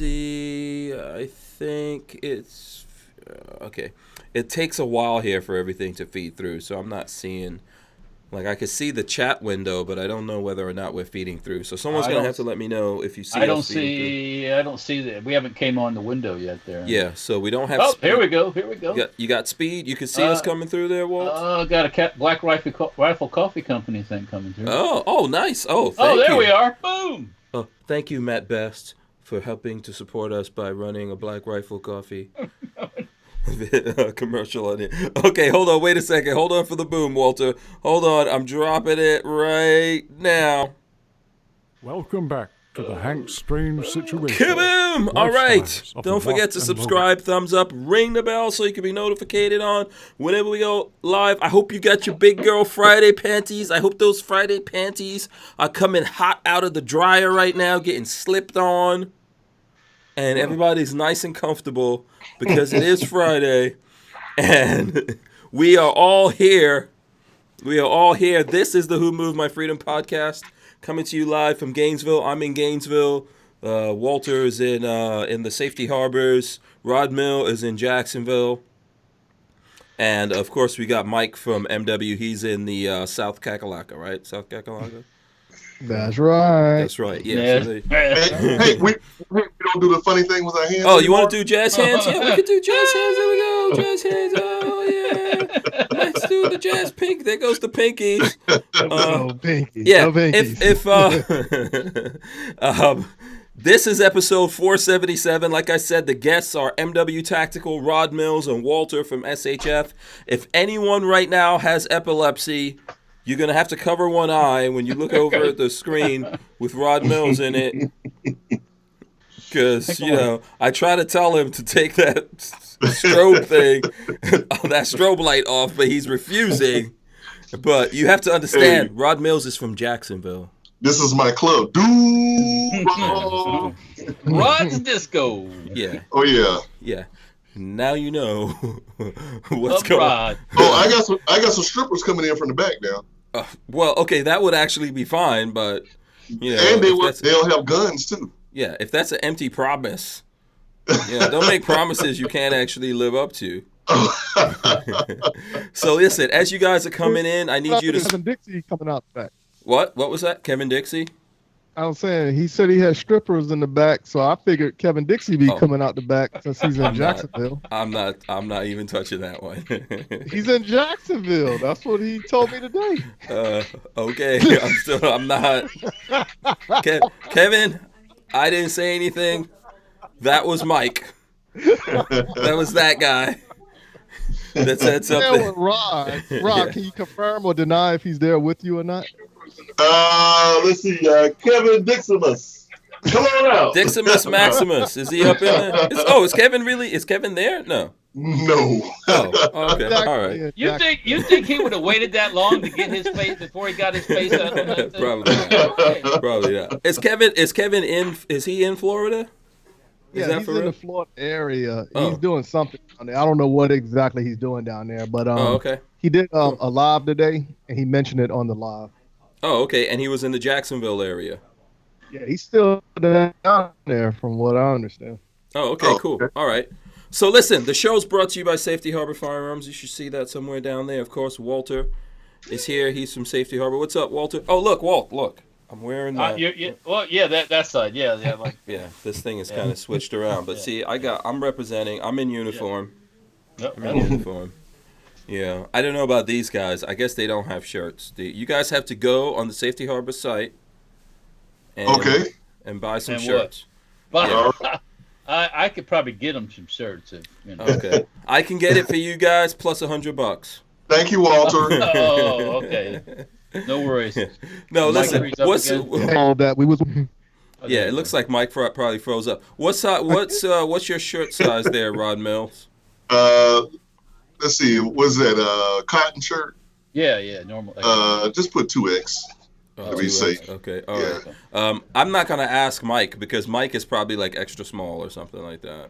I think it's okay. It takes a while here for everything to feed through, so I'm not seeing. Like I could see the chat window, but I don't know whether or not we're feeding through. So someone's I gonna don't. have to let me know if you see I us don't feeding through. see. I don't see that. We haven't came on the window yet. There. Yeah, so we don't have Oh, here speed. we go. Here we You go. got speed. You can see us coming through there, Walt. Got a Black Rifle Coffee Company thing coming through. Oh, nice. Oh, Oh, thank there you. we are. Boom. Oh, thank you, Matt Best, for helping to support us by running a Black Rifle Coffee commercial on it. Okay, hold on. Wait a second. Hold on for the boom, Walter. Hold on. I'm dropping it right now. Welcome back to the Hank Strange Situation. Kaboom! All right. Lifestyles of Don't forget Mark to and subscribe, thumbs up, ring the bell so you can be notified on whenever we go live. I hope you got your big girl Friday panties. I hope those Friday panties are coming hot out of the dryer right now, getting slipped on. And everybody's nice and comfortable because it is Friday. And we are all here. We are all here. This is the Who Moved My Freedom podcast, coming to you live from Gainesville. I'm in Gainesville. Walter is in the Safety Harbors. Rod Mill is in Jacksonville. And, of course, we got Mike from MW. He's in the South Kakalaka, right? South Kakalaka? That's right. That's right. Yeah. So Hey, we don't do the funny thing with our hands. oh, you want to do jazz hands? Yeah, we can do jazz hands. There we go. Jazz hands. Oh, yeah. Let's do the jazz pink. There goes the pinkies. Pinky. Yeah. No pinky. If this is episode 477. Like I said, the guests are MW Tactical, Rod Mills, and Walter from SHF. If anyone right now has epilepsy, you're going to have to cover one eye when you look over at the screen with Rod Mills in it. Because, I try to tell him to take that strobe thing, that strobe light off, but he's refusing. But you have to understand, Rod Mills is from Jacksonville. This is my club. Rod's Disco. Yeah. Oh yeah. Yeah. Now you know what's going on. Oh, I got some strippers coming in from the back now. Well, okay, that would actually be fine, but and they'll have guns too. Yeah, if that's an empty promise, don't make promises you can't actually live up to. So listen, as you guys are coming in, I need you to. Kevin Dixie coming out the back. What? What was that? Kevin Dixie? I was saying he said he had strippers in the back, so I figured Kevin Dixie be coming out the back since he's in Jacksonville. I'm not even touching that one. He's in Jacksonville. That's what he told me today. Okay, I'm not. Kevin, I didn't say anything. That was Mike. That was that guy that said something. Yeah, Rod, can you confirm or deny if he's there with you or not? Let's see. Kevin Diximus. Come on out. Diximus Maximus. Is he up in there? Is Kevin really? Is Kevin there? No. No. Oh, okay. All right. You think he would have waited that long to get his face before he got his face out on that thing? Probably not. Is Kevin in? Is he in Florida? Yeah, he's in the Florida area. Oh. He's doing something down there. I don't know what exactly he's doing down there, but okay. He did a live today, and he mentioned it on the live. Oh, okay. And he was in the Jacksonville area. Yeah, he's still down there, from what I understand. Oh, okay, cool. All right. So listen, the show's brought to you by Safety Harbor Firearms. You should see that somewhere down there. Of course, Walter is here. He's from Safety Harbor. What's up, Walter? Oh, look, Walt, look. I'm wearing that. That side. Yeah, like. Yeah, this thing is kind of switched around. But see, I'm representing. I'm in uniform. Yep. I'm in uniform. Yeah, I don't know about these guys. I guess they don't have shirts. You guys have to go on the Safety Harbor site and buy some shirts. But I could probably get them some shirts. Okay, I can get it for you guys plus $100. Thank you, Walter. Oh, okay. No worries. No, listen. What's all that we was? Yeah, it looks like Mike probably froze up. What's your shirt size there, Rod Mills? Let's see. Was that cotton shirt? Yeah, normal. Just put 2X. To be safe. Okay, all right. I'm not gonna ask Mike because Mike is probably like extra small or something like that.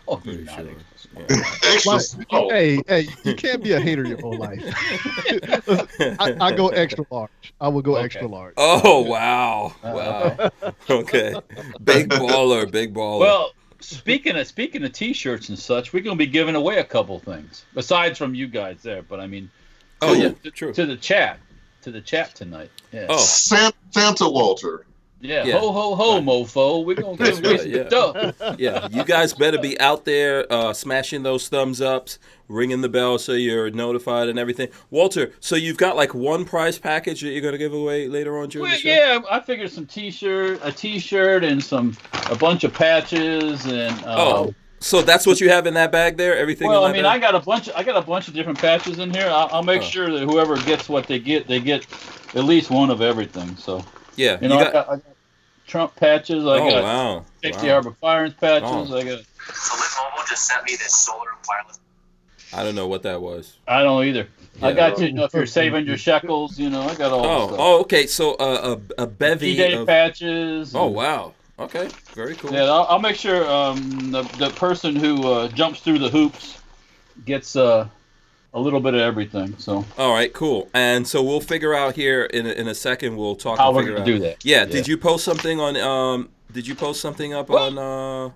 Oh, Pretty you're not sure. extra small. Yeah. Extra Like, small. hey, you can't be a hater your whole life. I go extra large. I would go Okay. extra large. Oh wow, Okay. wow. Okay, big baller, big baller. Well, speaking of T-shirts and such, we're gonna be giving away a couple things besides from you guys there. But I mean, Oh yeah, to, true. to the chat tonight. Yeah. Oh. Santa Walter. Yeah. Yeah. Ho ho ho, mofo. We're gonna give away some yeah. stuff. Yeah, you guys better be out there smashing those thumbs ups, ringing the bell so you're notified and everything. Walter, so you've got like one prize package that you're gonna give away later on during Well, the show? yeah, I figured a T-shirt, and a bunch of patches, and So that's what you have in that bag there? Everything well, in I that mean, bag? I got a bunch of different patches in here. I'll make sure that whoever gets what they get at least one of everything. So Yeah. you know, I got Trump patches. I got wow. Safety Harbor Firings patches. Oh. I got. So Lit Mobile just sent me this solar wireless. I don't know what that was. I don't either. I Yeah. got you know, if you're saving your shekels, you know, I got all the stuff. Okay. So a bevy D-Day of. patches. Oh and- wow. Okay. Very cool. Yeah, I'll make sure the person who jumps through the hoops gets a little bit of everything. So All right. Cool. And so we'll figure out here in a second. We'll talk. how and we're figure gonna out. do that. Yeah. Did you post something on? Did you post something up on?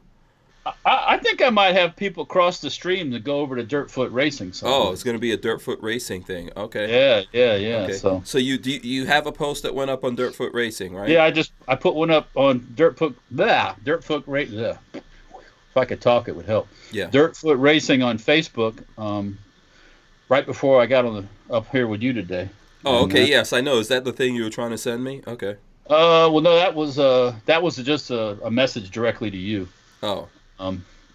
I think I might have people cross the stream to go over to Dirtfoot Racing. So. Oh, it's gonna be a Dirtfoot Racing thing. Okay. Yeah. Okay. So you you have a post that went up on Dirtfoot Racing, right? yeah, I put one up on Dirtfoot Racing. If I could talk, it would help. Yeah. Dirtfoot Racing on Facebook. Right before I got up here with you today. Oh, And, okay. Yes, I know. Is that the thing you were trying to send me? Okay. Well, no, that was just a message directly to you. Oh.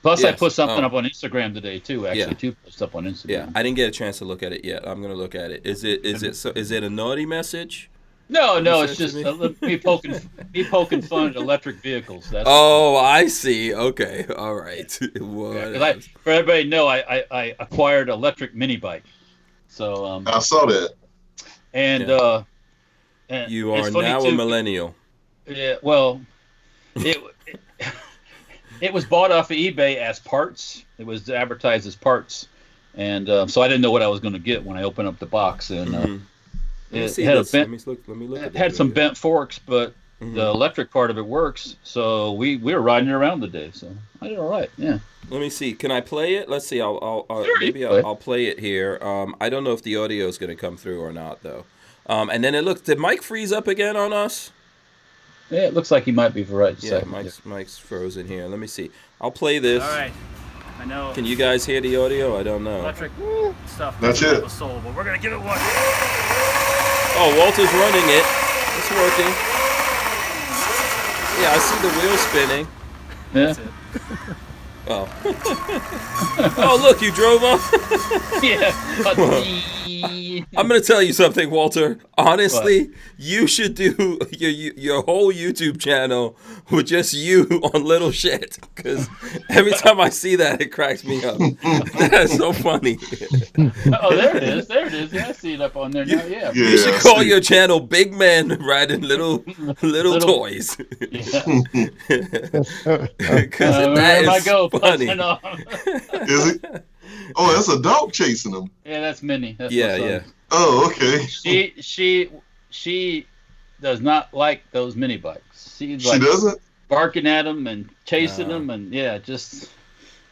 Plus, I Yes. put something Oh. up on Instagram today too. Actually, Yeah. two posts up on Instagram. Yeah, I didn't get a chance to look at it yet. I'm gonna look at it. Is it a naughty message? No, You it's said just to me poking fun at electric vehicles. That's Oh, I see. Okay. All right. What? 'cause for everybody to know, I acquired an electric mini bike. So I saw that. and Yeah. and You it's are funny, now too, a millennial. Yeah, well, it was bought off of eBay as parts. It was advertised as parts, and so I didn't know what I was going to get when I opened up the box. And Mhm. Let me it see had this. a Let bent, me look at it this had some video. bent forks, but Mhm. the electric part of it works. So we were riding it around today. So I did all right. Yeah. Let me see. Can I play it? Let's see. I'll Sure, maybe you can I'll play it here. I don't know if the audio is going to come through or not though. And then it looks. Did Mike freeze up again on us? Yeah, it looks like he might be for right. Yeah, Mike's frozen here. Let me see. I'll play this. All right. I know Can you guys hear the audio? I don't know. electric stuff That's doesn't it. have a soul, but we're gonna give it one. Oh, Walter's running it. It's working. Yeah, I see the wheel spinning. Yeah. That's it. Oh. Oh, look, you drove up. Yeah. I'm gonna tell you something, Walter. Honestly, you should do your whole YouTube channel with just you on little shit. Because every time I see that, it cracks me up. That's so funny. Oh, there it is. There it is. Yeah, I see it up on there now. Yeah. Yeah. You should I call see. your channel "Big Men Riding Little Toys." Yeah. Because that Wherever I is go, funny. punching off. Is it? Oh, that's a dog chasing him. Yeah, that's Minnie. That's Yeah, my son. yeah. Oh, okay. She does not like those mini bikes. She's She like doesn't? barking at them and chasing them, and yeah.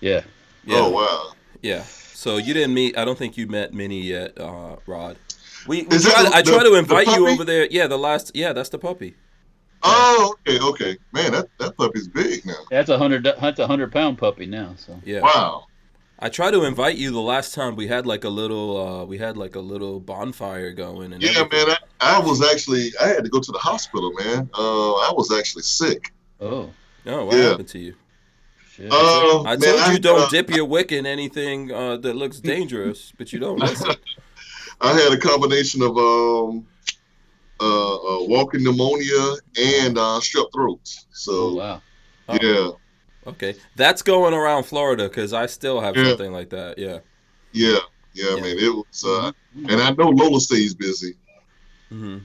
Yeah. Oh, wow. Yeah. So you didn't meet. I don't think you met Minnie yet, Rod. We Is that tried, I the- tried to the invite you puppy? over there. Yeah, that's the puppy. Oh, okay. Man, that puppy's big now. That's a 100-pound puppy now. So Yeah. Wow. I tried to invite you the last time we had like a little bonfire going and Yeah, everything. man. I had to go to the hospital, man. I was actually sick. oh Oh, what Yeah. happened to you? shit. I Man, told you don't had dip your wick in anything that looks dangerous, but you don't listen. I had a combination of walking pneumonia and strep throats. Oh So wow. Oh. yeah, Okay, that's going around Florida because I still have Yeah. something like that. Yeah. yeah, Yeah. man. It was, and I know Lola stays busy. Hmm.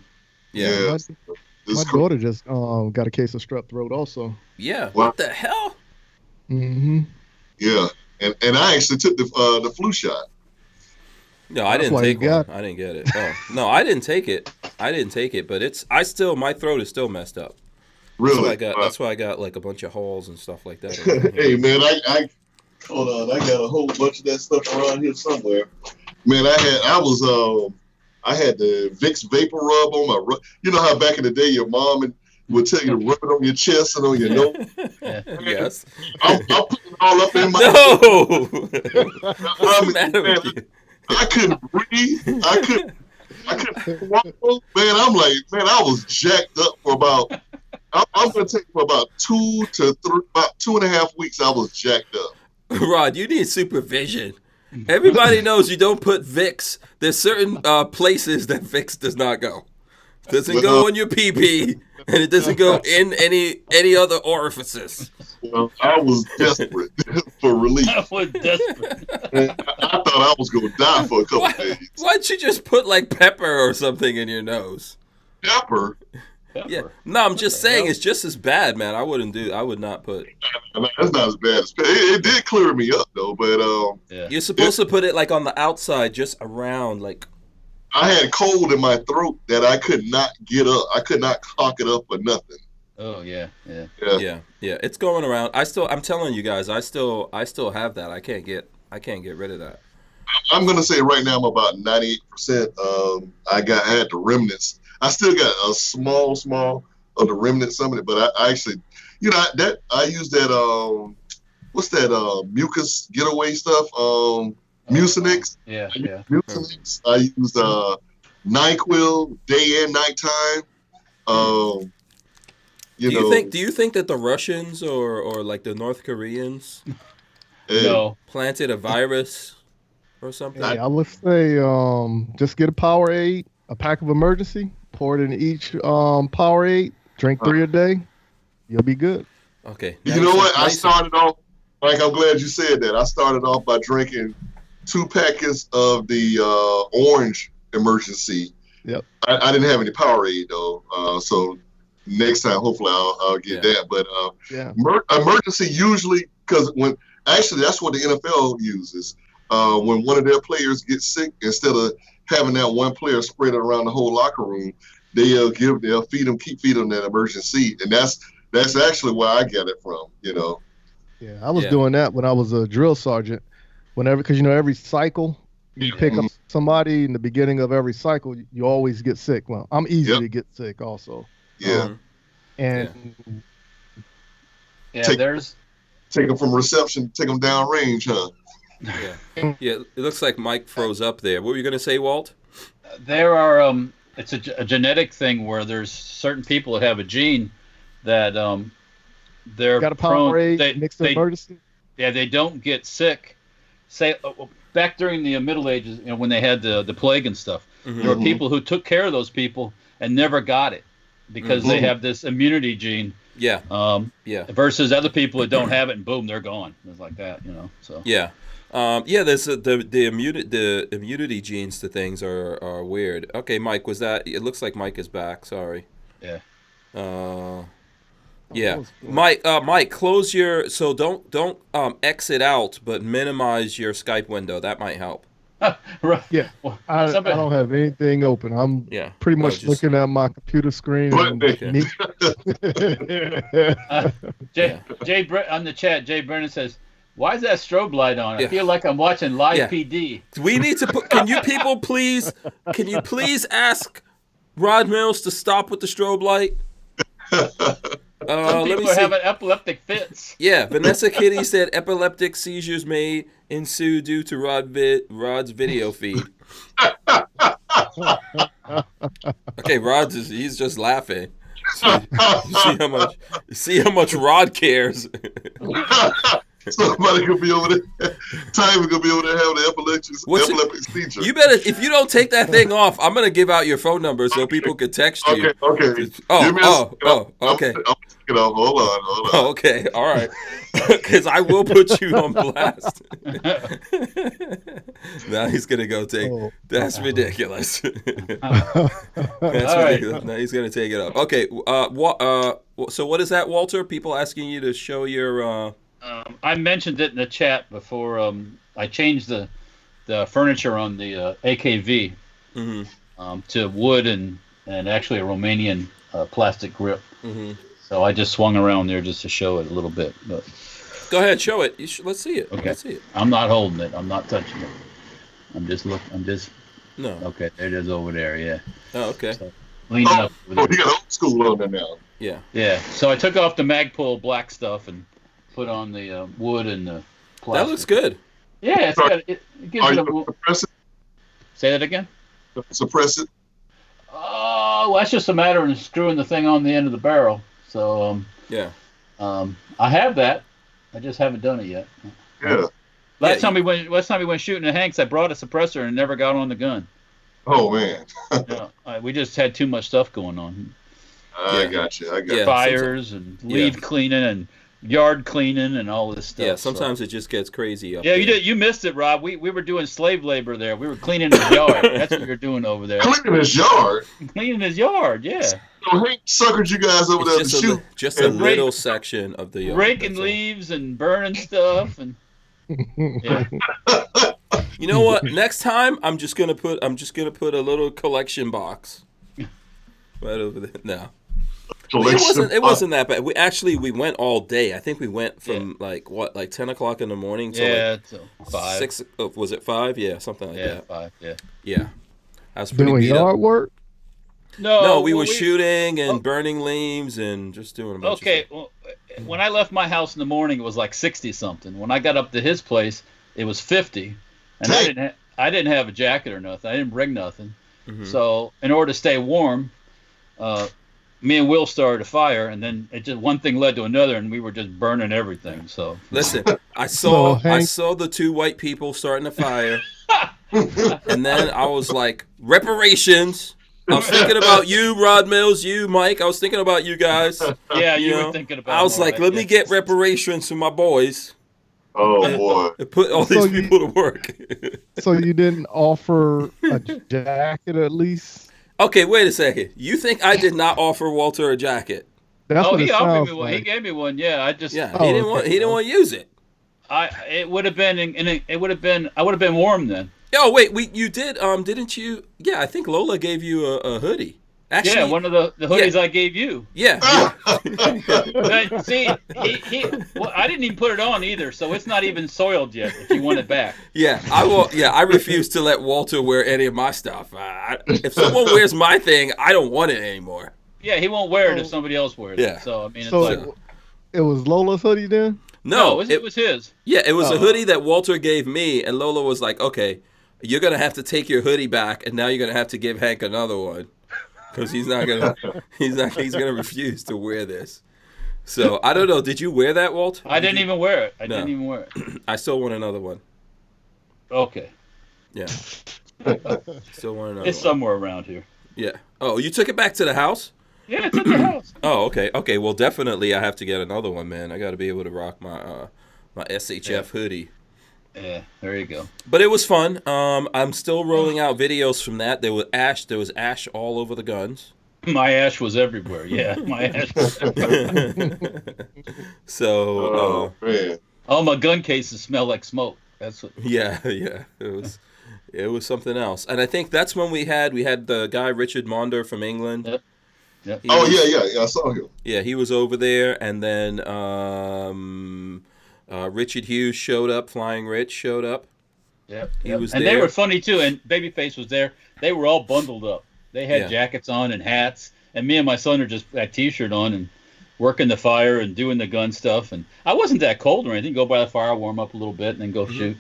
Yeah. Yeah. My It's cool. daughter just got a case of strep throat also. Yeah. Wow. What the hell? Mm-hmm. Yeah, and I actually took the flu shot. No, I That's didn't why you take one. got it. I didn't get it. Oh no, I didn't take it. But my throat is still messed up. Really? That's why I got like a bunch of holes and stuff like that. Hey man, I hold on. I got a whole bunch of that stuff around here somewhere. Man, I had the Vicks Vapor Rub on my. You know how back in the day your mom would tell you to rub it on your chest and on your nose. Yes. I'm putting it all up in my. No. I mean, matter man, with you? I couldn't breathe. I couldn't walk. Man, I'm like, man, I was jacked up for about. I'm gonna take for about 2.5 weeks. I was jacked up. Rod, you need supervision. Everybody knows you don't put Vicks. There's certain places that Vicks does not go. It doesn't go in your pee-pee, and it doesn't go in any other orifices. Well, I was desperate for relief. I was desperate. I thought I was gonna die for a couple days. Why'd you just put like pepper or something in your nose? Pepper. Yeah. No, I'm just saying it's just as bad, man. I would not put. That's not as bad as it did clear me up though, but You're supposed to put it like on the outside, just around, like. I had cold in my throat that I could not get up. I could not cock it up or nothing. Oh yeah. Yeah. It's going around. I'm telling you guys, I still have that. I can't get rid of that. I'm gonna say right now I'm about 98%. I had the remnants. I still got a small of the remnants of it, but I actually, I use that what's that mucus getaway stuff? Mucinex. Yeah. Mucinex. I use NyQuil day and nighttime. Do you think that the Russians or like the North Koreans No. planted a virus or something? I would say just get a Powerade, a pack of emergency, pour it in each Powerade, drink 3 a day, you'll be good. Okay. You know what? I started off, Mike, I'm glad you said that. I started off by drinking 2 packets of the orange emergency. Yep. I didn't have any Powerade though, so next time hopefully I'll get that. But emergency usually, because that's what the NFL uses. When one of their players gets sick, instead of having that one player spread it around the whole locker room, they'll keep feeding that emergency, and that's actually where I get it from. Yeah, I was doing that when I was a drill sergeant. Because every cycle you pick up somebody in the beginning of every cycle, you always get sick. Well, I'm easy to get sick also. Yeah. And take them from reception, take them down range, huh? Yeah. It looks like Mike froze up there. What were you going to say, Walt? There are it's a genetic thing where there's certain people that have a gene that they're got a prone. Powerade, mixed emergency. Yeah, they don't get sick. Say back during the Middle Ages, when they had the plague and stuff, there were people who took care of those people and never got it because they have this immunity gene. Yeah. Versus other people that don't have it, and boom, they're gone. It's like that, So. Yeah. There's the immunity genes to things are weird. Okay, Mike, it looks like Mike is back. Sorry. Yeah. Yeah, Mike, close your. So don't exit out, but minimize your Skype window. That might help. Right. Yeah, I don't have anything open. I'm pretty much looking at my computer screen. Jay on the chat, Jay Brennan says, "Why is that strobe light on? I feel like I'm watching live PD." We need to put. Can you please ask Rod Mills to stop with the strobe light? Some people are having epileptic fits. Yeah, Vanessa Kitty said epileptic seizures may ensue due to Rod's video feed. Okay, he's just laughing. See how much Rod cares. Somebody could be over there. Time could be over there having the epileptic seizure. You better, if you don't take that thing off, I'm gonna give out your phone number so people can text you. Okay. Okay. Hold on. Oh, okay, all right. Because I will put you on blast. Now he's gonna go take. That's ridiculous. That's ridiculous. Now he's gonna take it up. Okay. So what is that, Walter? People asking you to show your. I mentioned it in the chat before. I changed the furniture on the AKV to wood and actually a Romanian plastic grip. So I just swung around there just to show it a little bit. But go ahead, show it. Let's see it. okay, Let's see it. I'm not holding it. I'm not touching it. I'm just looking. I'm just. No. Okay, there it is over there. Yeah. Oh, okay. So, leaning up. You got old school on there now. Yeah. Yeah. So I took off the Magpul black stuff and put on the wood and the plastic. That looks good. Yeah, it gives Are it you a. going to suppress it? Say that again. Suppress it? Oh, well, that's just a matter of screwing the thing on the end of the barrel. So yeah. I have that. I just haven't done it yet. Yeah. Last time we went shooting at Hanks, I brought a suppressor and never got on the gun. Oh man. We just had too much stuff going on. I got you. Fires and leaf cleaning and yard cleaning and all this stuff. Yeah, sometimes it just gets crazy up there. you did. You missed it, Rob. We were doing slave labor there. We were cleaning his yard. That's what you're doing over there. Cleaning his yard? Cleaning his yard, yeah. So Hank suckered you guys over there to shoot. Just a little section of the yard. Raking leaves and burning stuff and yeah. You know what? Next time I'm just gonna put a little collection box right over there. No. It wasn't that bad. We went all day. I think we went from like 10 o'clock in the morning till till 5. 6. Was it 5? Yeah, something like that. 5. Yeah. Yeah. I was pretty Doing beat yard up. work? No, we were shooting and burning leaves and just doing a bunch of stuff. Well, when I left my house in the morning, it was like 60 something. When I got up to his place, it was 50, and I didn't have a jacket or nothing. I didn't bring nothing. So in order to stay warm, me and Will started a fire, and then it just one thing led to another, and we were just burning everything. So listen, I saw the two white people starting a fire, and then I was like, reparations. I was thinking about you, Rod Mills, you, Mike. I was thinking about you guys. Yeah, you were thinking about. I was like, let me get reparations for my boys. Oh boy! And put all these people to work. So you didn't offer a jacket at least? Okay, wait a second. You think I did not offer Walter a jacket? That's what he it offered sounds me one. like. He gave me one. Yeah, I just. Yeah, he didn't want to use it. It would have been, I would have been warm then. Oh wait, you did, didn't you? Yeah, I think Lola gave you a hoodie. Actually, yeah, one of the hoodies I gave you. Yeah. But see, I didn't even put it on either, so it's not even soiled yet. If you want it back. Yeah, I will. Yeah, I refuse to let Walter wear any of my stuff. If someone wears my thing, I don't want it anymore. Yeah, he won't wear it if somebody else wears it. So I mean, it's like it was Lola's hoodie then? No, it was his. Yeah, it was a hoodie that Walter gave me, and Lola was like, "Okay, you're gonna have to take your hoodie back, and now you're gonna have to give Hank another one." Because he's gonna refuse to wear this. So I don't know. Did you wear that, Walt? I didn't even wear it. I didn't even wear it. I still want another one. Okay. Yeah. Still want another. It's one. Somewhere around here. Yeah. Oh, you took it back to the house? Yeah, it's at the house. Oh, okay. Okay. Well, definitely, I have to get another one, man. I got to be able to rock my my SHF hoodie. Yeah, there you go. But it was fun. I'm still rolling out videos from that. There was ash all over the guns. My ash was everywhere. Yeah, my ash was everywhere. So, man. All my gun cases smell like smoke. That's what. Yeah. It was something else. And I think that's when we had the guy Richard Monder from England. Yep. Yeah, I saw him. Yeah, he was over there, and then Richard Hughes showed up. Flying Rich showed up. Yep. He was and there. They were funny too. And Babyface was there. They were all bundled up. They had jackets on and hats. And me and my son are just a T-shirt on and working the fire and doing the gun stuff. And I wasn't that cold or anything. Go by the fire, warm up a little bit, and then go shoot.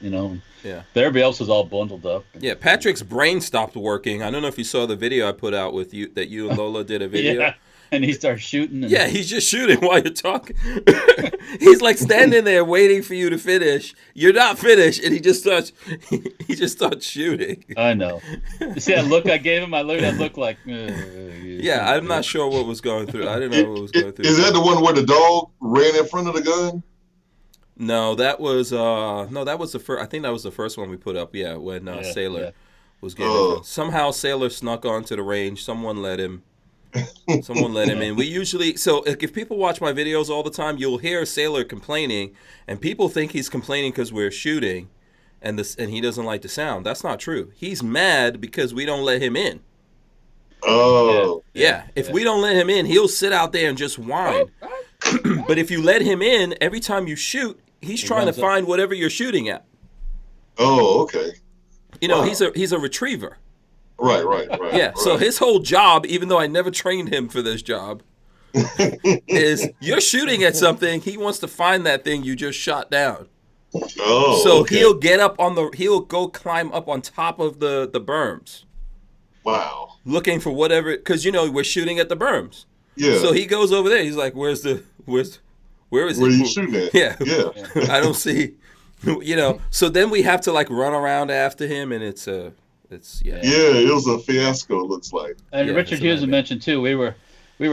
Yeah. But everybody else was all bundled up. Yeah. Patrick's brain stopped working. I don't know if you saw the video I put out with you that you and Lola did a video. Yeah. And he starts shooting. Yeah, he's just shooting while you're talking. He's like standing there waiting for you to finish. You're not finished, and he just starts shooting. I know. You see that look I gave him? I looked at that look like. Yeah, I'm not sure what was going through. I didn't know what was going through. Is that the one where the dog ran in front of the gun? No, that was the first. I think that was the first one we put up. Yeah, when Sailor was getting somehow Sailor snuck onto the range. Someone let him. Someone let him in. We usually, so if people watch my videos all the time, you'll hear a sailor complaining, and people think he's complaining because we're shooting, and he doesn't like the sound. That's not true. He's mad because we don't let him in. Oh. Yeah. If we don't let him in, he'll sit out there and just whine. But if you let him in, every time you shoot, he's trying to find whatever you're shooting at. Oh, okay. You know, he's a retriever. Right. Yeah. Right. So his whole job, even though I never trained him for this job, is you're shooting at something. He wants to find that thing you just shot down. Oh. So okay. he'll go climb up on top of the berms. Wow. Looking for whatever, because we're shooting at the berms. Yeah. So he goes over there. He's like, where is it? Where are you shooting at? Yeah. Yeah. I don't see. So then we have to like run around after him, and it's yeah. Yeah, it was a fiasco. It looks like. And Richard Hughes mentioned too. We were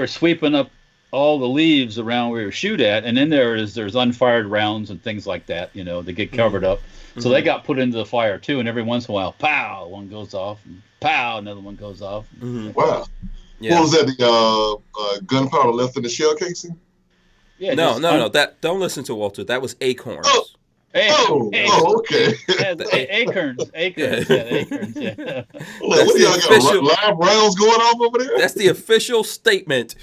sweeping up all the leaves around where we shoot at, and then there's unfired rounds and things like that. They get covered up. So they got put into the fire too, and every once in a while, pow, one goes off, and pow, another one goes off. Wow. Yeah. What was that? The gunpowder left in the shell casing? Yeah. No. That don't listen to Walter. That was acorns. Okay. Acorns. Acorns. Yeah, acorns. Yeah. What do y'all got? Live rounds going off over there? That's the official statement.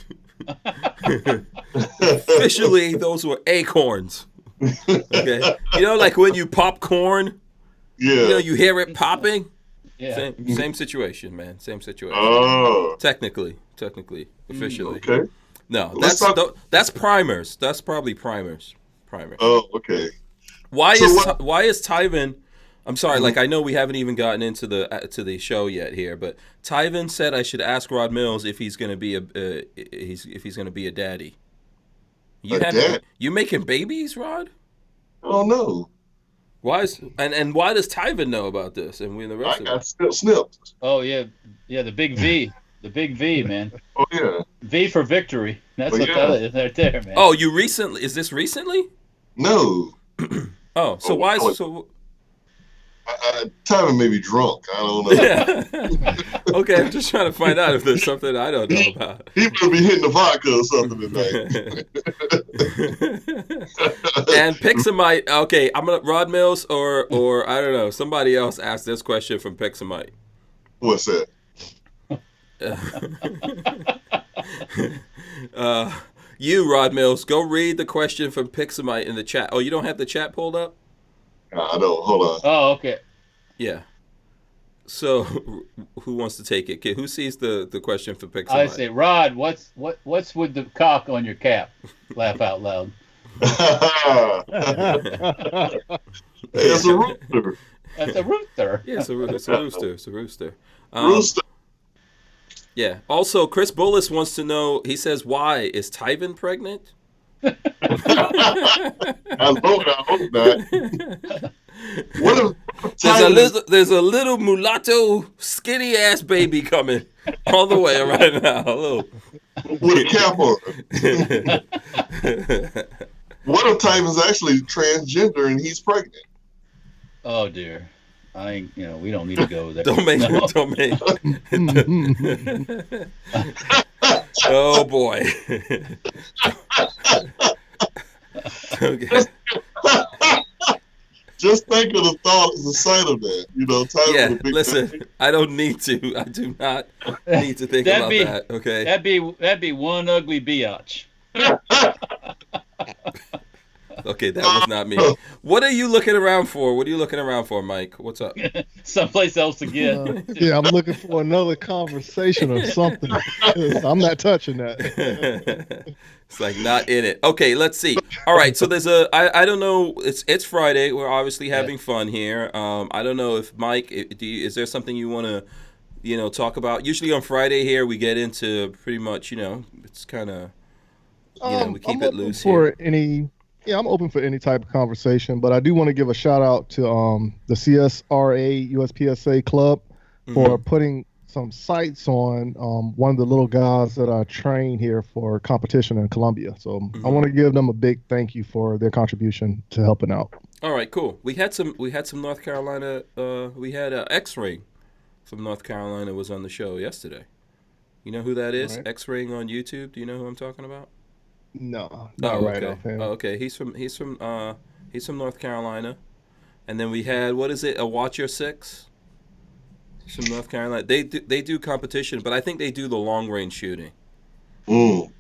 Officially, those were acorns. Okay. Like when you pop corn. Yeah. You hear it popping. Yeah. Same situation, man. Same situation. Oh. Technically, officially. Okay. No, that's primers. That's probably primers. Oh, okay. Why is Tyven? I'm sorry. Like I know we haven't even gotten into the show yet here, but Tyven said I should ask Rod Mills if he's gonna be he's gonna be a daddy. You making babies, Rod? Oh no. Why is and why does Tyven know about this? And we the rest of us? I got snipped. Oh yeah, the big V, man. Oh yeah. V for victory. That's that is right there, man. Oh, you recently? Is this recently? No. Oh, so why is so? Tyven may be drunk. I don't know. Yeah. Okay, I'm just trying to find out if there's something I don't know about. He might be hitting the vodka or something tonight. And Pixamite. Okay, I'm gonna Rod Mills or I don't know. Somebody else asked this question from Pixamite. What's that? You, Rod Mills, go read the question from Pixamite in the chat. Oh, you don't have the chat pulled up? I don't. Hold on. Oh, okay. Yeah. So, who wants to take it? Who sees the question for Pixamite? I say, Rod, what's with the cock on your cap? Laugh out loud. It's a rooster. That's a rooster. Yeah, it's a rooster. It's a rooster. Rooster. Yeah. Also, Chris Bullis wants to know. He says, "Why is Tyven pregnant?" I hope not. There's a little mulatto, skinny ass baby coming all the way right now. With a cap on. What if Tyven's actually transgender and he's pregnant? Oh dear. We don't need to go there. Don't make. Oh boy. Okay. Just think of the thought as the sight of that. Tyven listen. Baby. I don't need to. I do not need to think about that. Okay. That'd be one ugly biatch. Okay, that was not me. What are you looking around for? What are you looking around for, Mike? What's up? Someplace else to get. I'm looking for another conversation or something. I'm not touching that. It's like not in it. Okay, let's see. All right, so there's I don't know. It's Friday. We're obviously having fun here. I don't know if Mike, is there something you want to, talk about? Usually on Friday here we get into pretty much, it's kind of, we keep it loose here. I'm open for any type of conversation, but I do want to give a shout out to the CSRA USPSA Club for putting some sights on one of the little guys that I train here for competition in Colombia. So I want to give them a big thank you for their contribution to helping out. All right, cool. We had some North Carolina. We had X-Ray from North Carolina was on the show yesterday. You know who that is? Right. X-Raying on YouTube. Do you know who I'm talking about? No, not right okay. offhand. Oh, okay. He's from North Carolina. And then we had, what is it? A Watch Your Six. He's from North Carolina. They do competition, but I think they do the long range shooting. Mm.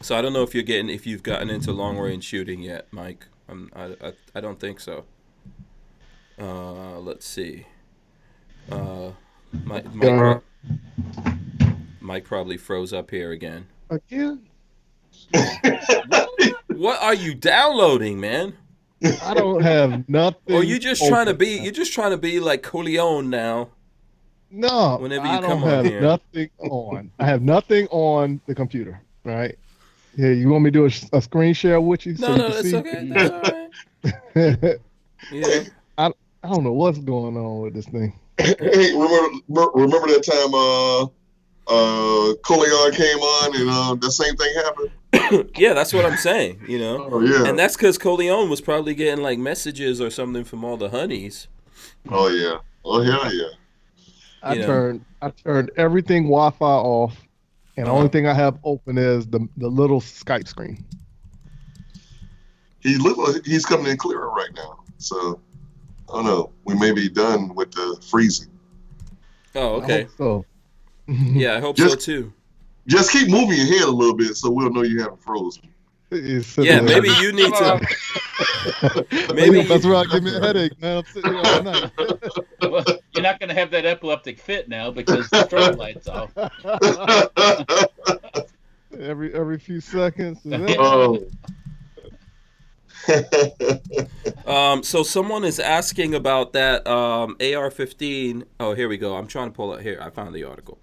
So I don't know if you've gotten into long range shooting yet, Mike. I don't think so. Let's see. Mike probably froze up here again. Again? What are you downloading, man? I don't have nothing. Or you just trying to be like Coleon now? No, Whenever you I come don't on have here. nothing on. I have nothing on the computer. Right? Yeah, you want me to do a screen share with you? No, that's okay. That's all right. Yeah. I don't know what's going on with this thing. Hey, remember that time Coleon came on and the same thing happened? Yeah, that's what I'm saying, you know. Oh, yeah. And that's because Coleon was probably getting like messages or something from all the honeys. Oh yeah. Oh hell yeah. I turned everything Wi-Fi off, and the only thing I have open is the little Skype screen. He looks like he's coming in clearer right now. So I don't know. We may be done with the freezing. Oh, okay. I hope so. Yeah, I hope so too. Just keep moving your head a little bit so we'll know you haven't frozen. Yeah, maybe you need to. Maybe that's where I give me a headache, man. I'm sitting here all night. Well, you're not going to have that epileptic fit now because the strobe light's off. Every few seconds. So someone is asking about that AR-15. Oh, here we go. I'm trying to pull it here. I found the article.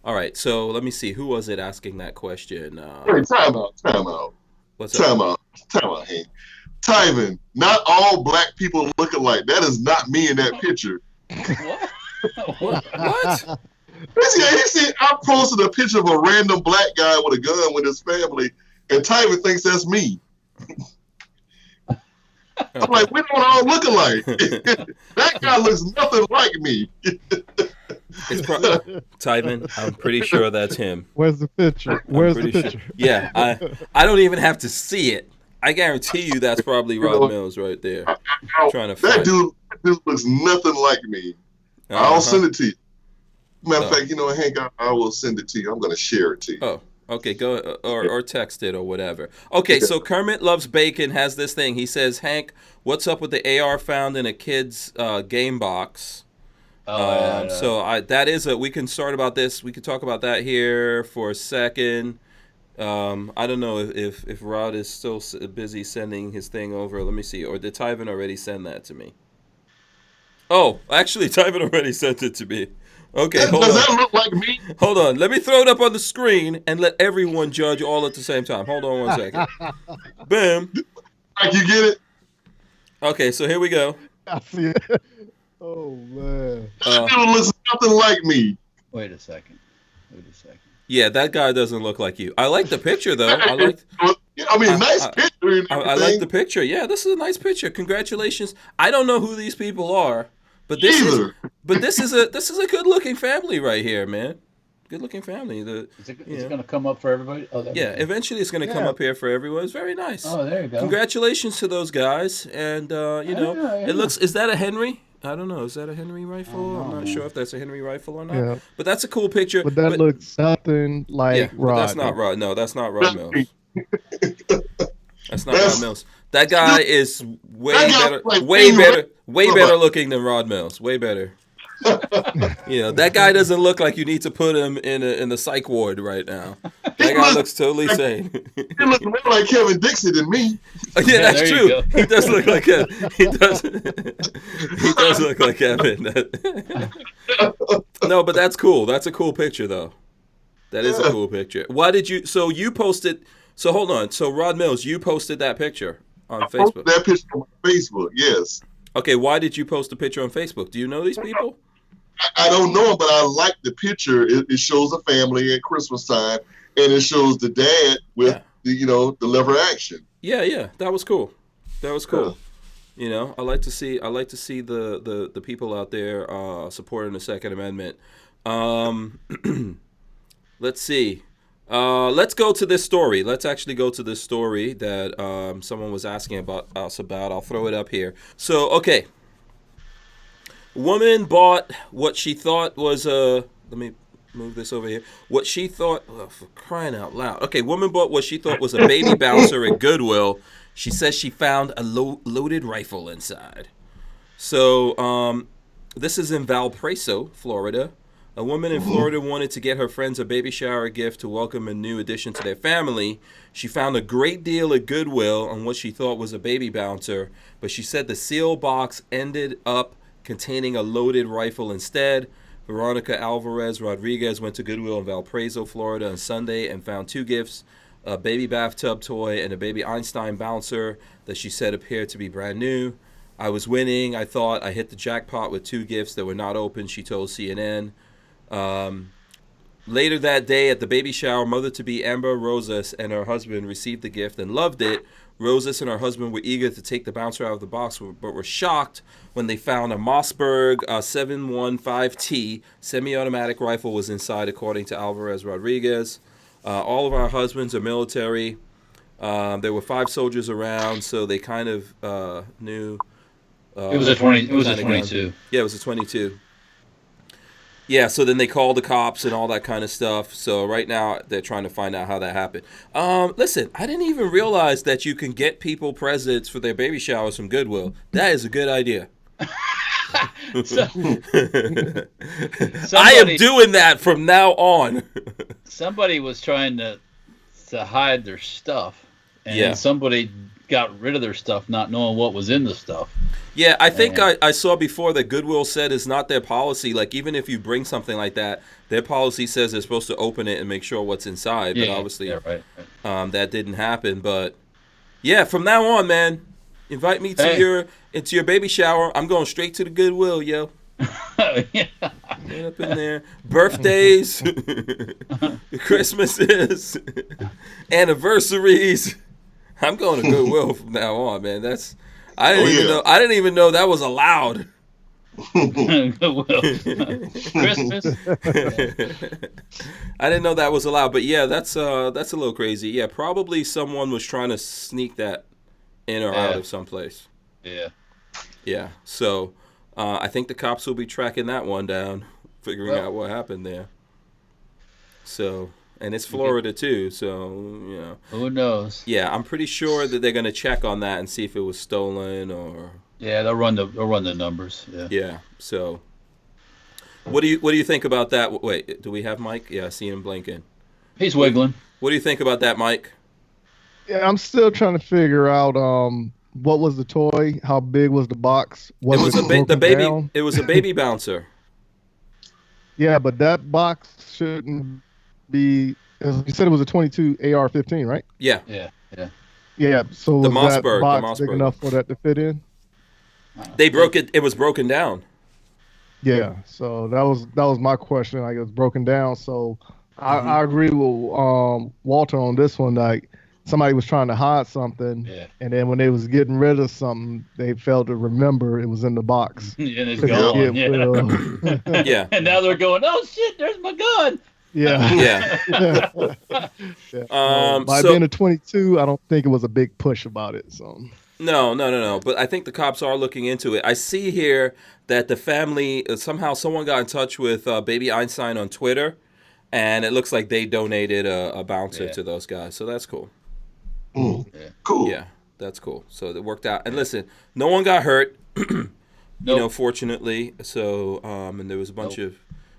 All right, so let me see. Who was it asking that question? Hey, time out. What's Time out, Hank. Tyven, not all black people look alike. That is not me in that picture. What? He said, I posted a picture of a random black guy with a gun with his family, and Tyven thinks that's me. Okay. I'm like, we don't all look alike. That guy looks nothing like me. It's Tyven, I'm pretty sure that's him. Where's the picture? Where's the picture? Sure. Yeah, I don't even have to see it. I guarantee you that's probably Rod Mills right there. Trying to that dude looks nothing like me. I'll send it to you. Matter of fact, Hank, I will send it to you. I'm going to share it to you. Oh, okay. Go or text it or whatever. Okay, so Kermit Loves Bacon has this thing. He says, Hank, what's up with the AR found in a kid's game box? So that is we can start about this. We can talk about that here for a second. I don't know if Rod is still busy sending his thing over. Let me see. Or did Tyven already send that to me? Oh, actually, Tyven already sent it to me. Okay, hold on. Does that look like me? Hold on. Let me throw it up on the screen and let everyone judge all at the same time. Hold on 1 second. Bam. Like you get it? Okay, so here we go. I see it. Oh, man. That dude looks nothing like me. Wait a second. Yeah, that guy doesn't look like you. I like the picture, though. Nice picture. I like the picture. Yeah, this is a nice picture. Congratulations. I don't know who these people are, but this is a good-looking family right here, man. Good-looking family. Is it going to come up for everybody? Oh, yeah, eventually it's going to come up here for everyone. It's very nice. Oh, there you go. Congratulations to those guys. And it looks. Is that a Henry? I don't know. Is that a Henry rifle? I'm not sure if that's a Henry rifle or not. Yeah. But that's a cool picture. But that looks nothing like Rod. That's not Rod. No, that's not Rod Mills. That's not Rod Mills. That guy is way better looking than Rod Mills. Way better. That guy doesn't look like you need to put him in the psych ward right now. That guy looks totally sane. He looks more like Kevin Dixie than me. Yeah, that's true. He does look like Kevin. He does look like Kevin. No, but that's cool. That's a cool picture, though. That is a cool picture. Why did you? So you posted. So hold on. So Rod Mills, you posted that picture on Facebook. Posted that picture on Facebook. Yes. Okay. Why did you post the picture on Facebook? Do you know these people? I don't know him, but I like the picture. It shows a family at Christmas time, and it shows the dad with the lever action. Yeah, that was cool. I like to see the people out there supporting the Second Amendment. let's see. Let's go to this story. Let's actually go to this story that someone was asking about us about. I'll throw it up here. So, okay. Woman bought what she thought was a... Let me move this over here. What she thought... Oh, for crying out loud. Okay, woman bought what she thought was a baby bouncer at Goodwill. She says she found a loaded rifle inside. So, this is in Valparaiso, Florida. A woman in Florida wanted to get her friends a baby shower gift to welcome a new addition to their family. She found a great deal at Goodwill on what she thought was a baby bouncer, but she said the seal box ended up containing a loaded rifle instead. Veronica Alvarez Rodriguez went to Goodwill in Valparaiso, Florida on Sunday and found two gifts, a baby bathtub toy and a baby Einstein bouncer that she said appeared to be brand new. I was winning. I thought I hit the jackpot with two gifts that were not open, she told CNN. Later that day at the baby shower, mother-to-be Amber Rosas and her husband received the gift and loved it. Rosas and her husband were eager to take the bouncer out of the box, but were shocked when they found a Mossberg 715T semi-automatic rifle was inside, according to Alvarez Rodriguez. All of our husbands are military. There were 5 soldiers around, so they kind of knew. It was a 22. Yeah, it was a 22. Yeah, so then they called the cops and all that kind of stuff. So right now they're trying to find out how that happened. Listen, I didn't even realize that you can get people presents for their baby showers from Goodwill. That is a good idea. I am doing that from now on. Somebody was trying to hide their stuff, and somebody got rid of their stuff not knowing what was in the stuff. Yeah, I think I saw before that Goodwill said it's not their policy. Like, even if you bring something like that, their policy says they're supposed to open it and make sure what's inside. But obviously, right. That didn't happen. But yeah, from now on, man, invite me to your baby shower. I'm going straight to the Goodwill, yo. Get up in there. Birthdays, Christmases, anniversaries. I'm going to Goodwill from now on, man. I didn't even know that was allowed. Christmas. I didn't know that was allowed, but yeah, that's a little crazy. Yeah, probably someone was trying to sneak that in or out of someplace. Yeah. Yeah. So I think the cops will be tracking that one down, figuring out what happened there. So. And it's Florida too, so you know. Who knows? Yeah, I'm pretty sure that they're gonna check on that and see if it was stolen or. Yeah, they'll run the numbers. Yeah. Yeah. So. What do you think about that? Wait, do we have Mike? Yeah, I see him blinking. He's wiggling. What do you think about that, Mike? Yeah, I'm still trying to figure out what was the toy, how big was the box? It was the baby. Down? It was a baby bouncer. Yeah, but that box shouldn't be. You said it was a 22 AR-15, right? Yeah. Yeah. So the was that Mossberg box big enough for that to fit in? They broke it. It was broken down. Yeah. So that was my question. Like, it was broken down. So I agree with Walter on this one. Like, somebody was trying to hide something, and then when they was getting rid of something, they failed to remember it was in the box. And it's gone. Yeah. And now they're going, oh shit, there's my gun. Yeah. By being a 22, I don't think it was a big push about it. So. No. But I think the cops are looking into it. I see here that the family, somehow someone got in touch with Baby Einstein on Twitter, and it looks like they donated a bouncer to those guys. So that's cool. Cool. Yeah, that's cool. So it worked out. And listen, no one got hurt, you know, fortunately. So, and there was a bunch of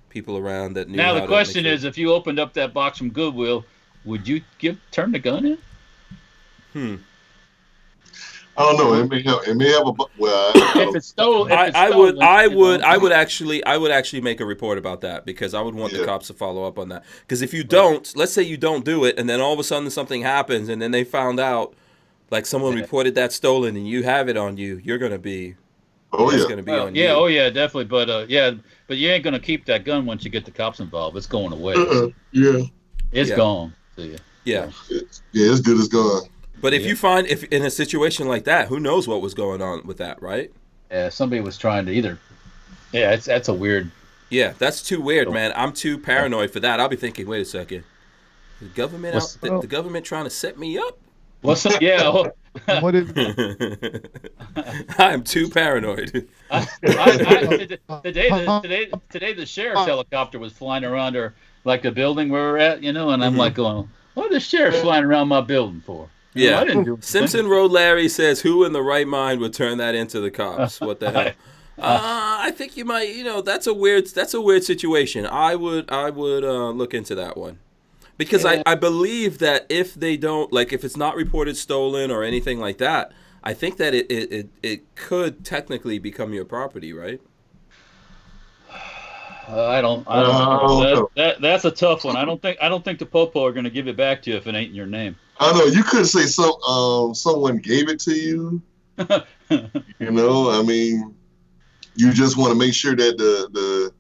people around that knew. Now the question is, if you opened up that box from Goodwill, would you turn the gun in? I don't know. It may have a. Well, if it's stolen, I would actually make a report about that, because I would want the cops to follow up on that. Because if you don't, let's say you don't do it, and then all of a sudden something happens, and then they found out, like someone reported that stolen, and you have it on you, you're gonna be. It's gonna be on you. Yeah. Oh yeah, definitely. But but you ain't gonna keep that gun once you get the cops involved. It's going away. It's gone. Yeah. It's good as gone. But if you find, if in a situation like that, who knows what was going on with that, right? Yeah, somebody was trying to either. Yeah, that's a weird Yeah, that's too weird, man. I'm too paranoid for that. I'll be thinking, wait a second, the government the government trying to set me up? What's up? Yeah. What is I'm too paranoid. Today the sheriff's helicopter was flying around like the building where we're at, and I'm like going, what is the sheriff flying around my building for? Yeah. I didn't do Simpson Road Larry says, who in the right mind would turn that into the cops? What the hell? I think you might, that's a weird situation. I would look into that one. Because I believe that if they don't, like, if it's not reported stolen or anything like that, I think that it could technically become your property, right? I don't know. That's a tough one. I don't think the Popo are going to give it back to you if it ain't in your name. I know you could say someone gave it to you. I mean, you just want to make sure that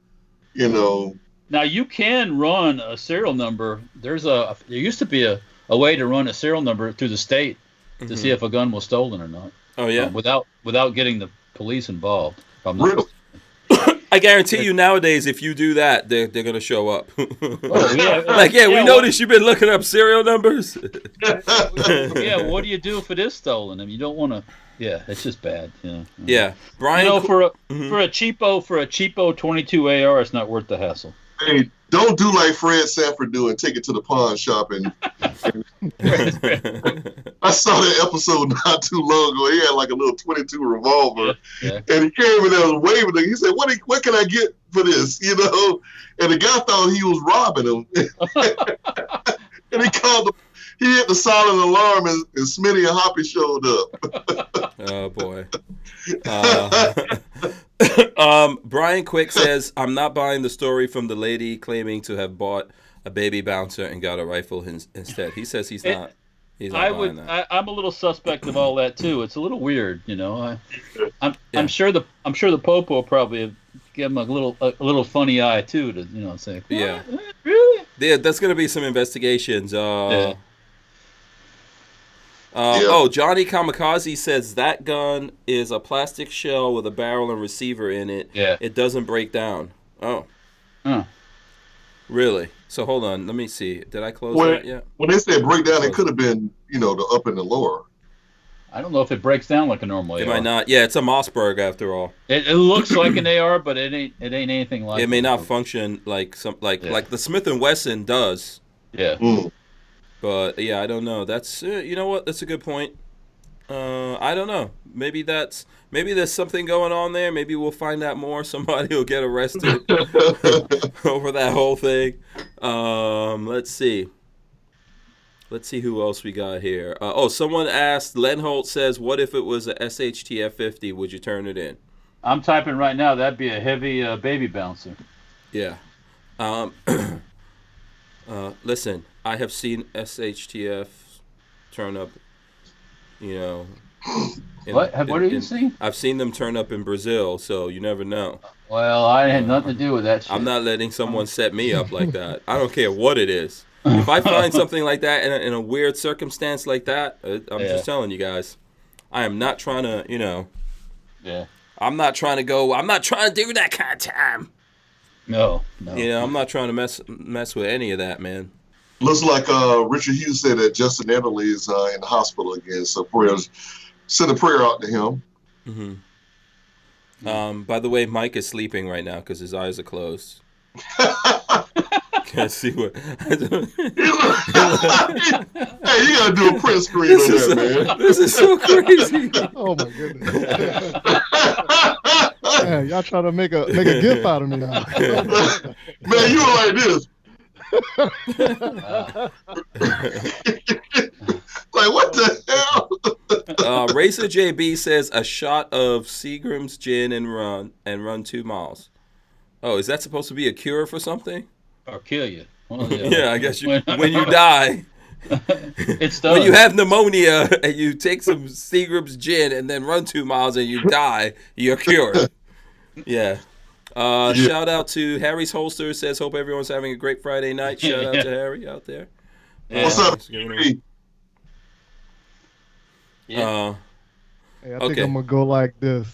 Now you can run a serial number. There used to be a way to run a serial number through the state to see if a gun was stolen or not. Oh yeah, without getting the police involved. Really? I guarantee you nowadays, if you do that, they're gonna show up. Oh, yeah. We noticed you've been looking up serial numbers. Yeah, what do you do if it is stolen? I mean, you don't want to. Yeah, it's just bad. Yeah, Brian. For a cheapo 22 AR, it's not worth the hassle. Hey, don't do like Fred Sanford do and take it to the pawn shop. And I saw that episode not too long ago. He had like a little 22 revolver, and he came in there waving it. He said, "What can I get for this?" And the guy thought he was robbing him, and he called. He hit the silent alarm, and Smitty and Hoppy showed up. Oh boy. Brian Quick says, I'm not buying the story from the lady claiming to have bought a baby bouncer and got a rifle instead. He says he's not buying that. I'm a little suspect of all that too. It's a little weird, I'm sure the Popo will probably give him a little funny eye too to say, yeah, really? Yeah, that's gonna be some investigations. Oh, Johnny Kamikaze says that gun is a plastic shell with a barrel and receiver in it. Yeah. It doesn't break down. Oh. Really? So hold on. Let me see. Did I close that yet? When they said break down, it could have been, the up and the lower. I don't know if it breaks down like a normal AR. It might not. Yeah, it's a Mossberg after all. It looks like an AR, but it ain't anything like it. It may not function like like the Smith & Wesson does. Yeah. Mm. But yeah, I don't know. That's you know what? That's a good point. I don't know. Maybe there's something going on there. Maybe we'll find out more. Somebody will get arrested over that whole thing. Let's see. Let's see who else we got here. Someone asked. Lenholt says, "What if it was a SHTF 50? Would you turn it in?" I'm typing right now. That'd be a heavy baby bouncer. Yeah. Listen, I have seen SHTF turn up, what have you seen? I've seen them turn up in Brazil, so you never know. Well, I had nothing to do with that shit. I'm not letting someone set me up like that. I don't care what it is. If I find something like that in a weird circumstance like that, I'm just telling you guys, I am not trying to, Yeah. I'm not trying to do that kind of time. No. I'm not trying to mess with any of that, man. Looks like Richard Hughes said that Justin Ederle is in the hospital again. So send a prayer out to him. Mm-hmm. By the way, Mike is sleeping right now because his eyes are closed. Can't see what. Hey, you gotta do a print screen on that, man. This is so crazy. Oh my goodness. Man, y'all trying to make a gift out of me now. Man, you were like this. Like, what the hell? Racer JB says a shot of Seagram's gin and run 2 miles. Oh, is that supposed to be a cure for something? Or kill you. Yeah, I guess when you die. It's done. When you have pneumonia and you take some Seagram's gin and then run 2 miles and you die, you're cured. Yeah. Shout out to Harry's Holster. Says, hope everyone's having a great Friday night. Shout out to Harry out there. What's up, Hey, I think I'm going to go like this.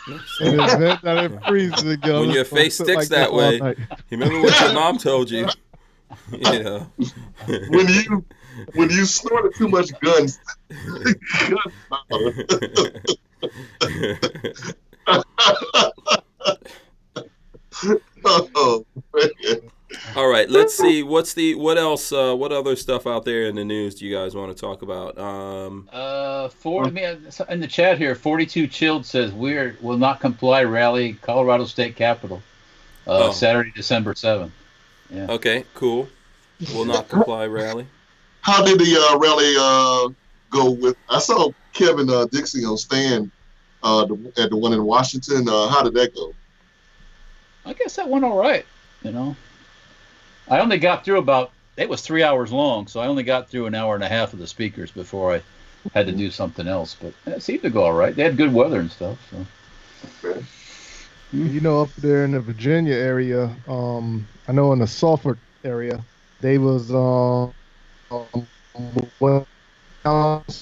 An event that it freezes again. When your face sticks that way, you remember what your mom told you. You know. when you snorted too much guns. Oh, man. All right, let's see. What else? What other stuff out there in the news do you guys want to talk about? In the chat here, 42 Chilled says will not comply rally Colorado State Capitol, Saturday, December 7th. Yeah. Okay, cool. Will not comply rally. How did the rally go with? I saw Kevin Dixie on stand at the one in Washington. How did that go? I guess that went all right. You know, I only got through it was 3 hours long, so I only got through an hour and a half of the speakers before I had to do something else. But it seemed to go all right. They had good weather and stuff. So. Okay. You know, up there in the Virginia area, I know in the Suffolk area, they was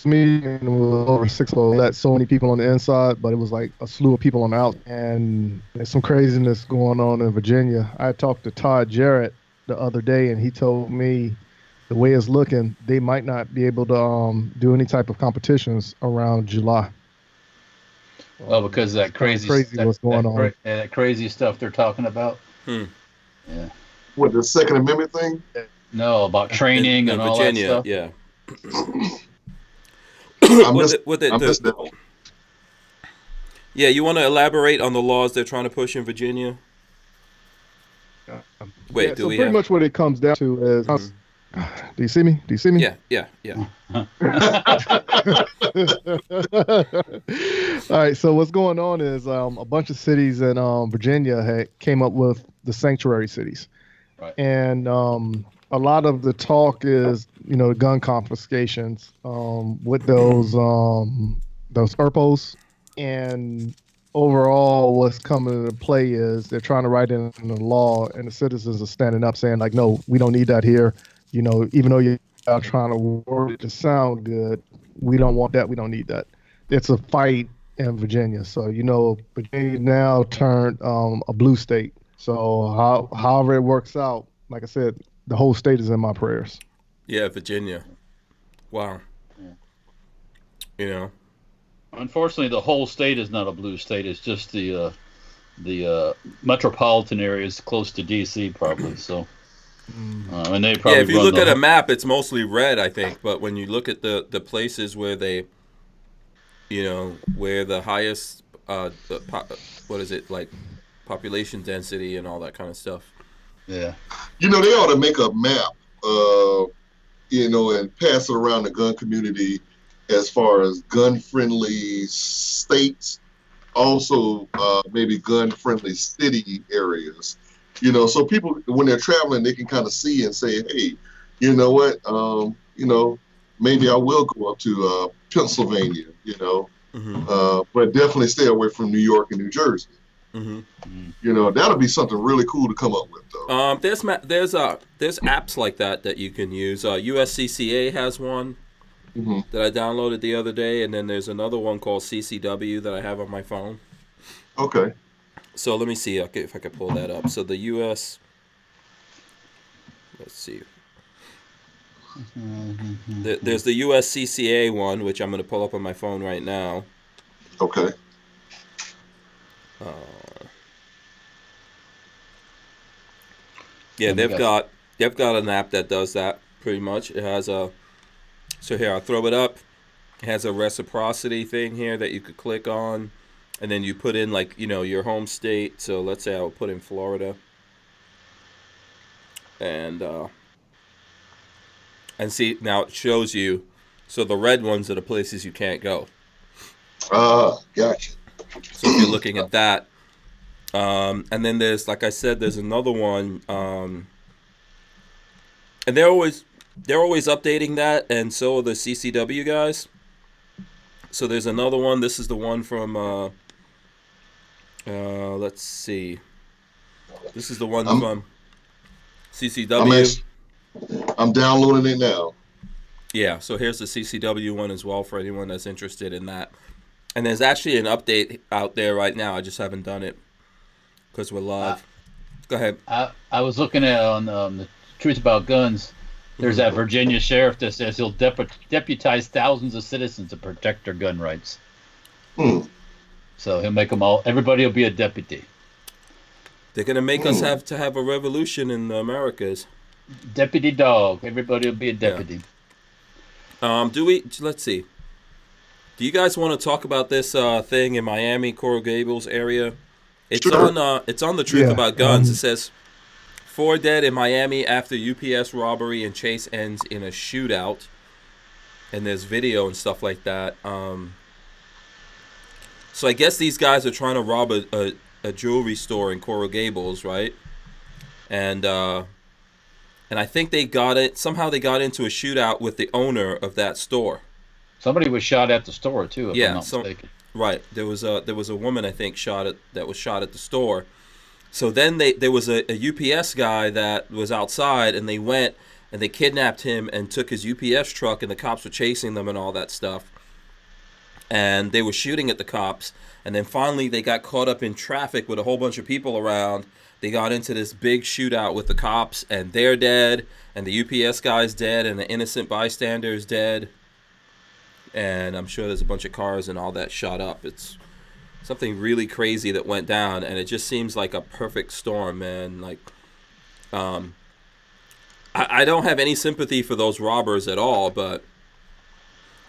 meeting was over 6 people. Let so many people on the inside, but it was like a slew of people on the out. And there's some craziness going on in Virginia. I talked to Todd Jarrett the other day, and he told me the way it's looking, they might not be able to do any type of competitions around July. Well, because that crazy what's going on. That crazy stuff they're talking about. Yeah. What, the Second Amendment thing? No, about training in and all Virginia, that stuff. Yeah. I missed that one. Yeah, you want to elaborate on the laws they're trying to push in Virginia? Wait, yeah, so pretty much what it comes down to is, do you see me? Do you see me? Yeah. All right, so what's going on is a bunch of cities in Virginia came up with the sanctuary cities. Right. And a lot of the talk is, gun confiscations with those ERPOs. And overall, what's coming into play is they're trying to write in the law, and the citizens are standing up saying, like, no, we don't need that here. Even though you're trying to word it to sound good, we don't want that. We don't need that. It's a fight in Virginia. So, Virginia now turned a blue state. So however it works out, like I said, the whole state is in my prayers. Yeah, Virginia. Wow. Yeah. Unfortunately, the whole state is not a blue state. It's just the metropolitan areas close to D.C. probably. So, and they probably if you look at a map, it's mostly red, I think. But when you look at the places where they, where the highest, population density and all that kind of stuff. Yeah. They ought to make a map, and pass it around the gun community as far as gun-friendly states, also maybe gun-friendly city areas. So people, when they're traveling, they can kind of see and say, hey, you know what, maybe I will go up to Pennsylvania, but definitely stay away from New York and New Jersey. Mm-hmm. That'll be something really cool to come up with, though. There's apps like that you can use. USCCA has one that I downloaded the other day, and then there's another one called CCW that I have on my phone. Okay. So let me see if I can pull that up. So the US, let's see. There's the USCCA one, which I'm going to pull up on my phone right now. Okay. Yeah, they've got an app that does that pretty much. It has so here I'll throw it up. It has a reciprocity thing here that you could click on, and then you put in your home state. So let's say I'll put in Florida, and see now it shows you. So the red ones are the places you can't go. Gotcha. So if you're looking at that, and then there's, like I said, there's another one, and they're always updating that, and so are the CCW guys. So there's another one. This is the one from, let's see. This is the one from CCW. I'm downloading it now. Yeah, so here's the CCW one as well for anyone that's interested in that. And there's actually an update out there right now. I just haven't done it because we're live. Go ahead. I was looking at on the Truth About Guns. There's that Virginia sheriff that says he'll deputize thousands of citizens to protect their gun rights. So he'll make them all. Everybody will be a deputy. They're gonna make us have a revolution in the Americas. Deputy dog. Everybody will be a deputy. Yeah. Let's see. Do you guys want to talk about this thing in Miami, Coral Gables area? It's on the Truth About Guns. It says 4 dead in Miami after UPS robbery and chase ends in a shootout. And there's video and stuff like that. So I guess these guys are trying to rob a jewelry store in Coral Gables, right? And I think they got it. Somehow they got into a shootout with the owner of that store. Somebody was shot at the store too, if I'm not mistaken. Right. There was a woman, I think, that was shot at the store. So then there was a UPS guy that was outside, and they went and they kidnapped him and took his UPS truck, and the cops were chasing them and all that stuff. And they were shooting at the cops, and then finally they got caught up in traffic with a whole bunch of people around. They got into this big shootout with the cops, and they're dead, and the UPS guy's dead, and the innocent bystander is dead. And I'm sure there's a bunch of cars and all that shot up. It's something really crazy that went down, and it just seems like a perfect storm, man. Like, I don't have any sympathy for those robbers at all, but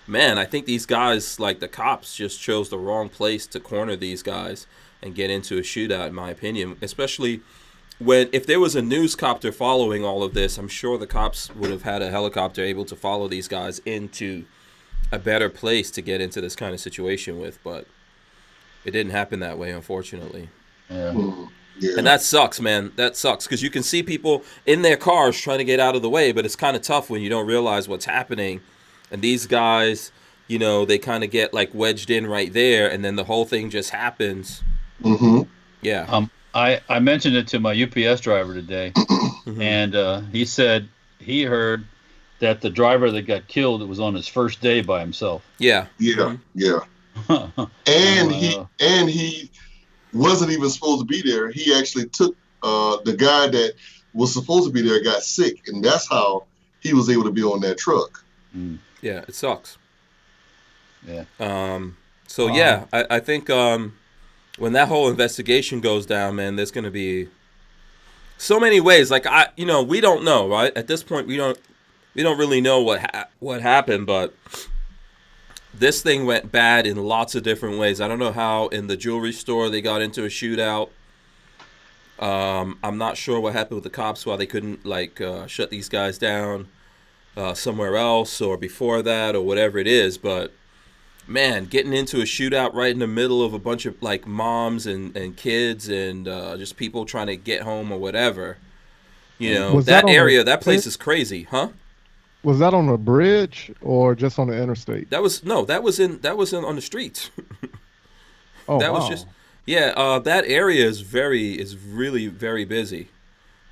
man, I think these guys, like the cops, just chose the wrong place to corner these guys and get into a shootout, in my opinion. Especially if there was a news copter following all of this, I'm sure the cops would have had a helicopter able to follow these guys into a better place to get into this kind of situation with, but it didn't happen that way, unfortunately. Yeah. And that sucks, man. That sucks, because you can see people in their cars trying to get out of the way, but it's kind of tough when you don't realize what's happening. And these guys, you know, they kind of get like wedged in right there, and then the whole thing just happens. Yeah. I mentioned it to my UPS driver today, and he said he heard that the driver that got killed was on his first day by himself. Yeah. Yeah. And he wasn't even supposed to be there. He actually took the guy that was supposed to be there got sick, and that's how he was able to be on that truck. Yeah, it sucks. Yeah. I think when that whole investigation goes down, man, there's going to be so many ways. Like we don't know, right? At this point, we don't really know what happened, but this thing went bad in lots of different ways. I don't know how in the jewelry store they got into a shootout. I'm not sure what happened with the cops, why they couldn't shut these guys down somewhere else or before that or whatever it is. But man, getting into a shootout right in the middle of a bunch of like moms and kids and just people trying to get home or whatever. You know, that place is crazy, huh? Was that on a bridge or just on the interstate? That was on the streets. Oh, that was just that area is really very busy.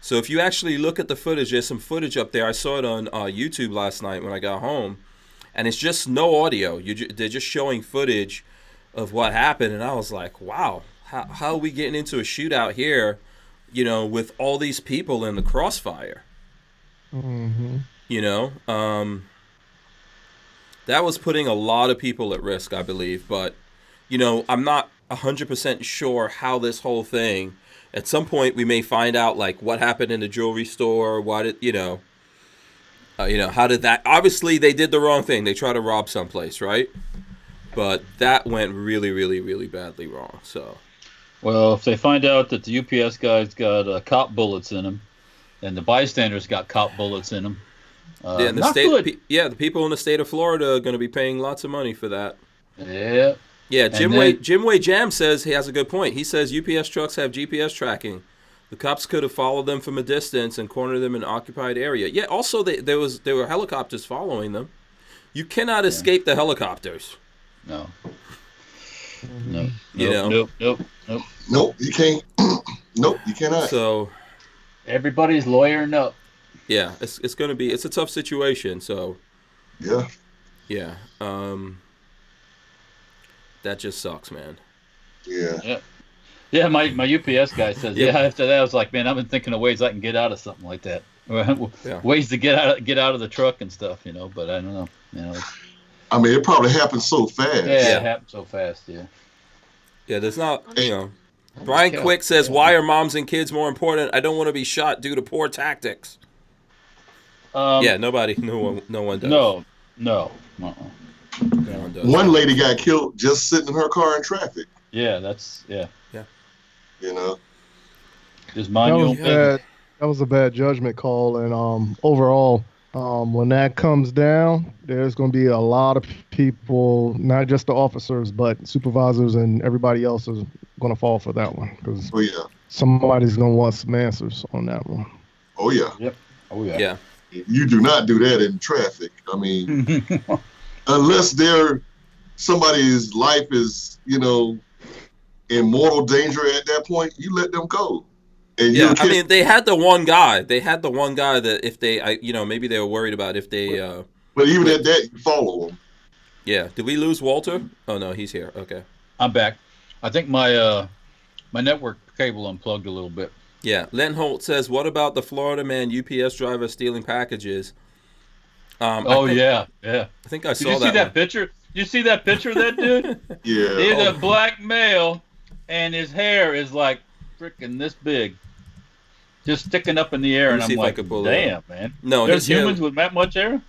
So if you actually look at the footage, there's some footage up there. I saw it on YouTube last night when I got home, and it's just no audio. They're just showing footage of what happened, and I was like, wow, how are we getting into a shootout here? You know, with all these people in the crossfire. You know, that was putting a lot of people at risk, I believe. But, you know, I'm not 100% sure how this whole thing, at some point we may find out, like, what happened in the jewelry store, how did that, obviously they did the wrong thing. They tried to rob someplace, right? But that went really, really, really badly wrong, so. Well, if they find out that the UPS guy's got cop bullets in him, and the bystanders got cop bullets in them, the people in the state of Florida are going to be paying lots of money for that. Yeah. Yeah, Jim Way Jam says he has a good point. He says UPS trucks have GPS tracking. The cops could have followed them from a distance and cornered them in an occupied area. Yeah, also there were helicopters following them. You cannot escape the helicopters. No. No. Nope. Nope, you can't. Nope, you cannot. So everybody's lawyering up. Yeah, it's a tough situation. So yeah. That just sucks, man. Yeah. Yeah, my UPS guy says, after that, I was like, man, I've been thinking of ways I can get out of something like that. Ways to get out of the truck and stuff, but I don't know. I mean, it probably happened so fast. Yeah, it happened so fast, yeah. Yeah, there's not, Brian Quick says, why are moms and kids more important? I don't want to be shot due to poor tactics. Nobody, no one does. No. No one does. One lady got killed just sitting in her car in traffic. Yeah, that's, You know? Just mind your own business. That was a bad judgment call, and overall, when that comes down, there's going to be a lot of people, not just the officers, but supervisors and everybody else is going to fall for that one because somebody's going to want some answers on that one. Oh yeah. Yep. Oh yeah. Yeah. You do not do that in traffic. I mean, unless somebody's life is, in mortal danger at that point, you let them go. And I mean, they had the one guy. That if they, maybe they were worried about if they. But even at that, you follow them. Yeah. Did we lose Walter? Oh no, he's here. Okay. I'm back. I think my network cable unplugged a little bit. Yeah. Len Holt says, "What about the Florida man UPS driver stealing packages?" I think I saw that. Did you see that picture? You see that picture of that dude? Yeah. He's a black male, and his hair is like freaking this big, just sticking up in the air. And I'm like, damn, man. No, there's humans with that much hair.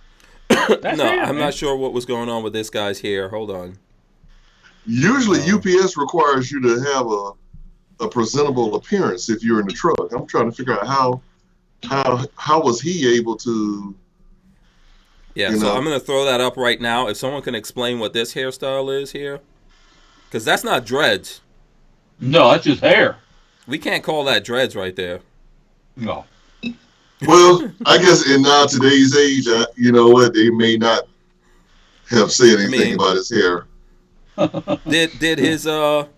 I'm not sure what was going on with this guy's hair. Hold on. Usually, UPS requires you to have a presentable appearance if you're in the truck. I'm trying to figure out how was he able to. Yeah, so I'm going to throw that up right now. If someone can explain what this hairstyle is here. Because that's not dreads. No, that's just hair. We can't call that dreads right there. No. Well, I guess in today's age, you know what, they may not have said anything about his hair. Did his, did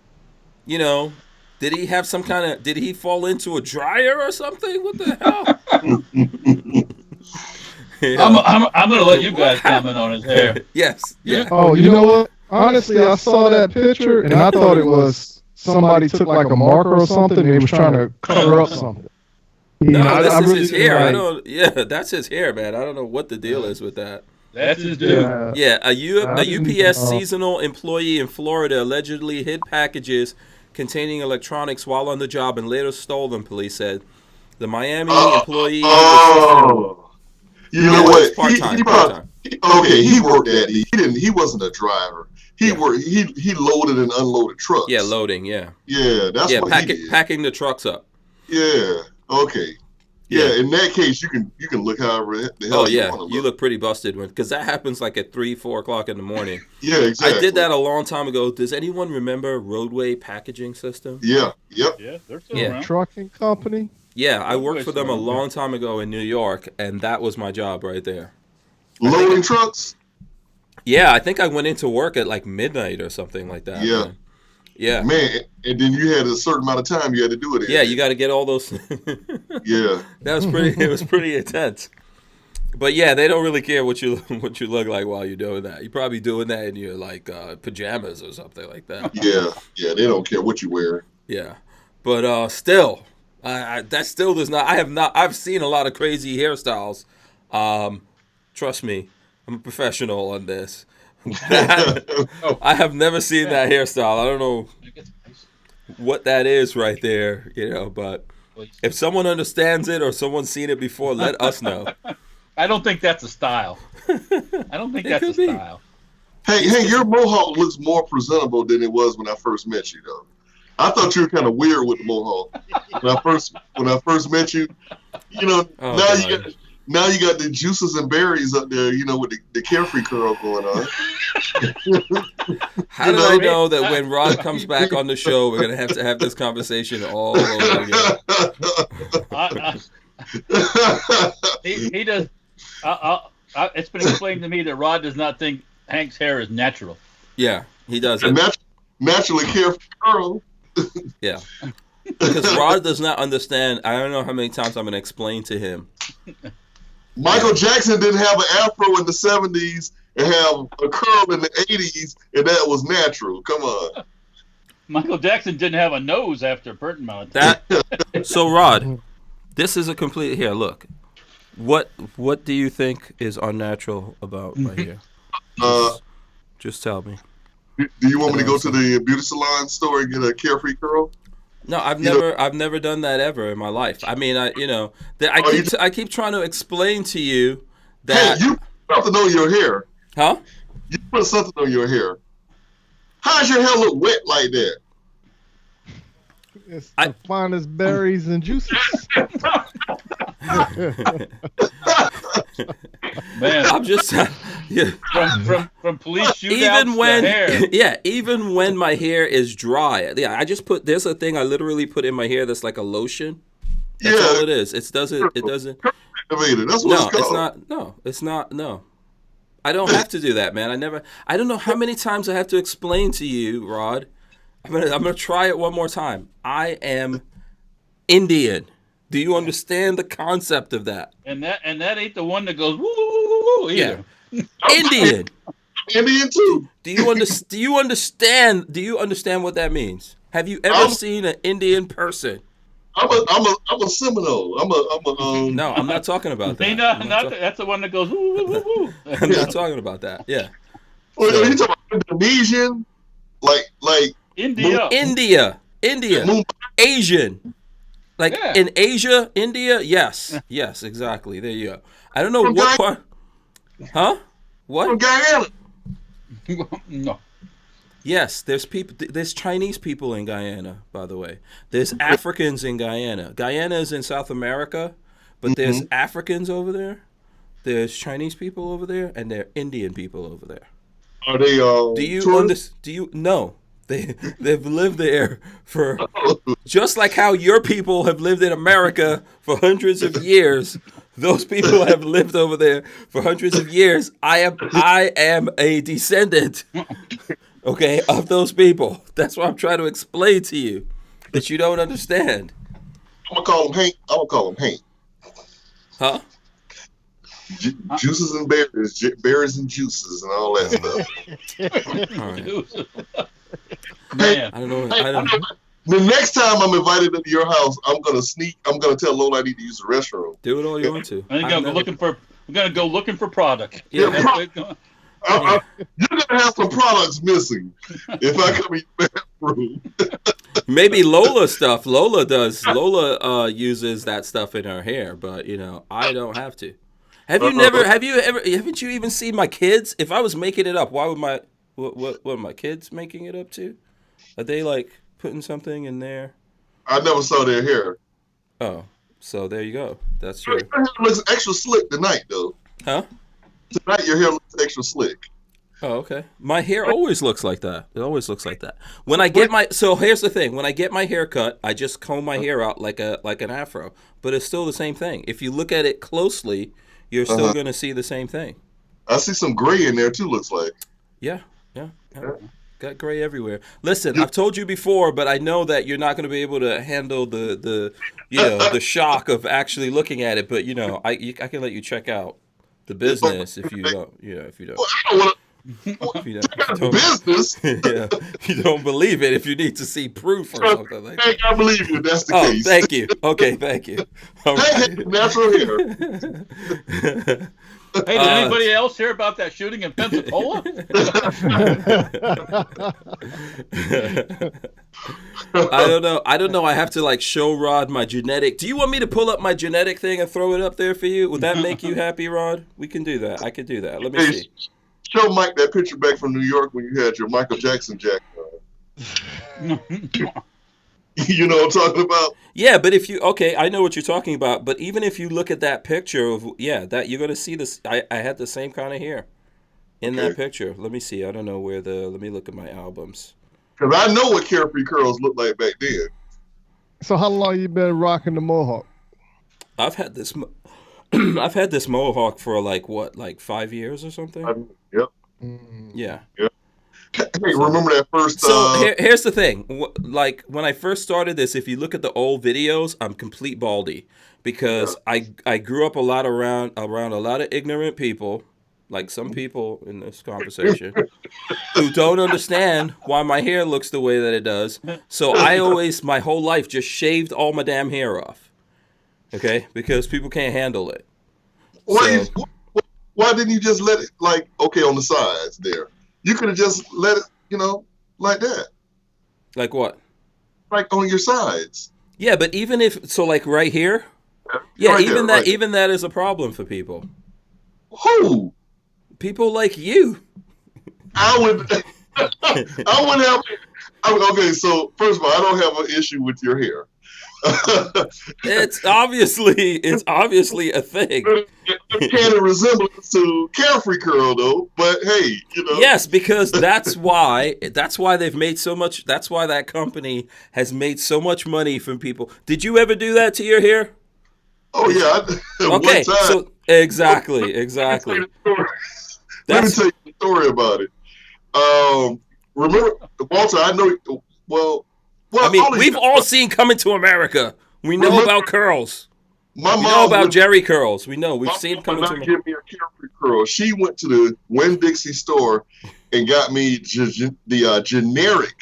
he have some kind of, did he fall into a dryer or something? What the hell? I'm going to let you guys comment on his hair. Yes. Yeah. Oh, you know what? Honestly, I saw that picture and I thought it was somebody took like a marker or something and he was trying to cover up something. No, this is his hair. That's his hair, man. I don't know what the deal is with that. That's his dude. Yeah, a UPS seasonal employee in Florida allegedly hid packages containing electronics while on the job and later stole them, police said. The Miami employee... You know what? Part-time. He worked at it. He wasn't a driver. He loaded and unloaded trucks. Yeah, loading, yeah. Yeah, that's what he did. Packing the trucks up. Yeah, okay. Yeah, in that case, you can look however the hell you want to look. You look pretty busted because that happens like at 3, 4 o'clock in the morning. Yeah, exactly. I did that a long time ago. Does anyone remember Roadway Packaging System? Yeah, yep. Yeah, they're still around. Trucking company? Yeah, I worked for them a long time ago in New York, and that was my job right there. Loading trucks? Yeah, I think I went into work at like midnight or something like that. Yeah. Man. Yeah. Man, and then you had a certain amount of time you had to do it in. Yeah, you got to get all those. Yeah. It was pretty intense. But yeah, they don't really care what you look like while you're doing that. You're probably doing that in your like pajamas or something like that. Yeah, they don't care what you wear. Yeah. But still, that still does not. I've seen a lot of crazy hairstyles. Trust me, I'm a professional on this. I have never seen that hairstyle. I don't know what that is right there, but if someone understands it or someone's seen it before, let us know. I don't think that's a style. I don't think that's a style. Hey, your mohawk looks more presentable than it was when I first met you, though. I thought you were kind of weird with the mohawk when I first met you. Now you got the juices and berries up there, with the carefree curl going on. How did I know that when Rod comes back on the show, we're going to have this conversation all over again? He does. It's been explained to me that Rod does not think Hank's hair is natural. Yeah, he doesn't. Naturally carefree curl. Yeah. Because Rod does not understand. I don't know how many times I'm going to explain to him. Michael Jackson didn't have an afro in the 70s, and have a curl in the 80s, and that was natural. Come on. Michael Jackson didn't have a nose after Burton Mountain. That so Rod, this is a complete here. Look, what do you think is unnatural about my hair? Just tell me. Do you want me to go to the beauty salon store and get a carefree curl? No, I've never done that ever in my life. I mean, I keep trying to explain to you that you put something on your hair. Huh? You put something on your hair. How does your hair look wet like that? It's the finest berries and juices. Man, I'm just from police shootouts to hair. Even when my hair is dry, I just there's a thing I literally put in my hair that's like a lotion. That's all it is. It doesn't. That's what it's called. It's not. No, I don't have to do that, man. I don't know how many times I have to explain to you, Rod. I'm gonna try it one more time. I am Indian. Do you understand the concept of that? And that ain't the one that goes woo woo woo woo either. Yeah. Indian. Indian too. Do you understand? Do you understand what that means? Have you ever seen an Indian person? I'm a Seminole. No, I'm not talking about that. That's the one that goes woo woo woo woo. I'm not talking about that. Yeah. Well, you talking about Indonesian, like India, Asian. Like in Asia, India, yes, exactly. There you go. I don't know what part. Huh? What? From Guyana. No. Yes, there's Chinese people in Guyana, by the way. There's Africans in Guyana. Guyana is in South America, but there's Africans over there. There's Chinese people over there, and there are Indian people over there. Are they No. They've lived there for just like how your people have lived in America for hundreds of years. Those people have lived over there for hundreds of years. I am a descendant, okay, of those people. That's what I'm trying to explain to you that you don't understand. I'm gonna call him Hank. Huh? Juices and berries and juices and all that stuff. All right. Man. I don't know. The next time I'm invited to your house, I'm gonna tell Lola I need to use the restroom. Do it all you want to. We're gonna go looking for product. Yeah. You're gonna have some products missing if I come in your bathroom. Maybe Lola stuff. Lola uses that stuff in her hair, but I don't have to. Haven't you even seen my kids? If I was making it up, why would what are my kids making it up to? Are they like putting something in there? I never saw their hair. Oh, so there you go. That's your. Your hair looks extra slick tonight, though. Huh? Tonight your hair looks extra slick. Oh, okay. My hair always looks like that. It always looks like that. When I get so here's the thing. When I get my hair cut, I just comb my hair out like an afro, but it's still the same thing. If you look at it closely, you're still going to see the same thing. I see some gray in there too. Looks like. Yeah. Got gray everywhere. Listen, I've told you before, but I know that you're not going to be able to handle the shock of actually looking at it. But I can let you check out the business if you don't. Well, I don't want to. If you don't business. Yeah, you don't believe it. If you need to see proof or something like that. I believe you. That's the case. Thank you. Okay, thank you. All right. Natural hair. Hey, did anybody else hear about that shooting in Pensacola? I don't know. I have to show Rod my genetic. Do you want me to pull up my genetic thing and throw it up there for you? Would that make you happy, Rod? We can do that. I could do that. Let me see. Show Mike that picture back from New York when you had your Michael Jackson jacket on. You know what I'm talking about? Yeah, but I know what you're talking about. But even if you look at that picture of that you're gonna see this. I had the same kind of hair in that picture. Let me see. I don't know where let me look at my albums. Because I know what carefree curls looked like back then. So how long you been rocking the mohawk? I've had this mohawk for 5 years or something. Yep. Yeah. Yep. Hey, remember that first? So here's the thing. When I first started this, if you look at the old videos, I'm complete baldy because I grew up a lot around a lot of ignorant people, like some people in this conversation, who don't understand why my hair looks the way that it does. So I always, my whole life, just shaved all my damn hair off. Okay? Because people can't handle it. Why didn't you just let it, like, okay, on the sides there? You could have just let it, like that. Like what? Like on your sides. Yeah, but even if, so like right here? Yeah, right even there, that, even that is a problem for people. Who? People like you. I would have. Okay, so first of all, I don't have an issue with your hair. It's obviously a thing. Uncanny resemblance to Carefree Curl, though. But hey, Yes, because that's why they've made so much. That's why that company has made so much money from people. Did you ever do that to your hair? Oh yeah. Okay, one time, so exactly. Let me tell you the story about it. Remember, Walter? I know. Well. I mean, we've all seen Coming to America. We know about curls. We know about Jerry curls. We know. We've seen Coming to America. Give me a Carefree Curl. She went to the Winn-Dixie store and got me the generic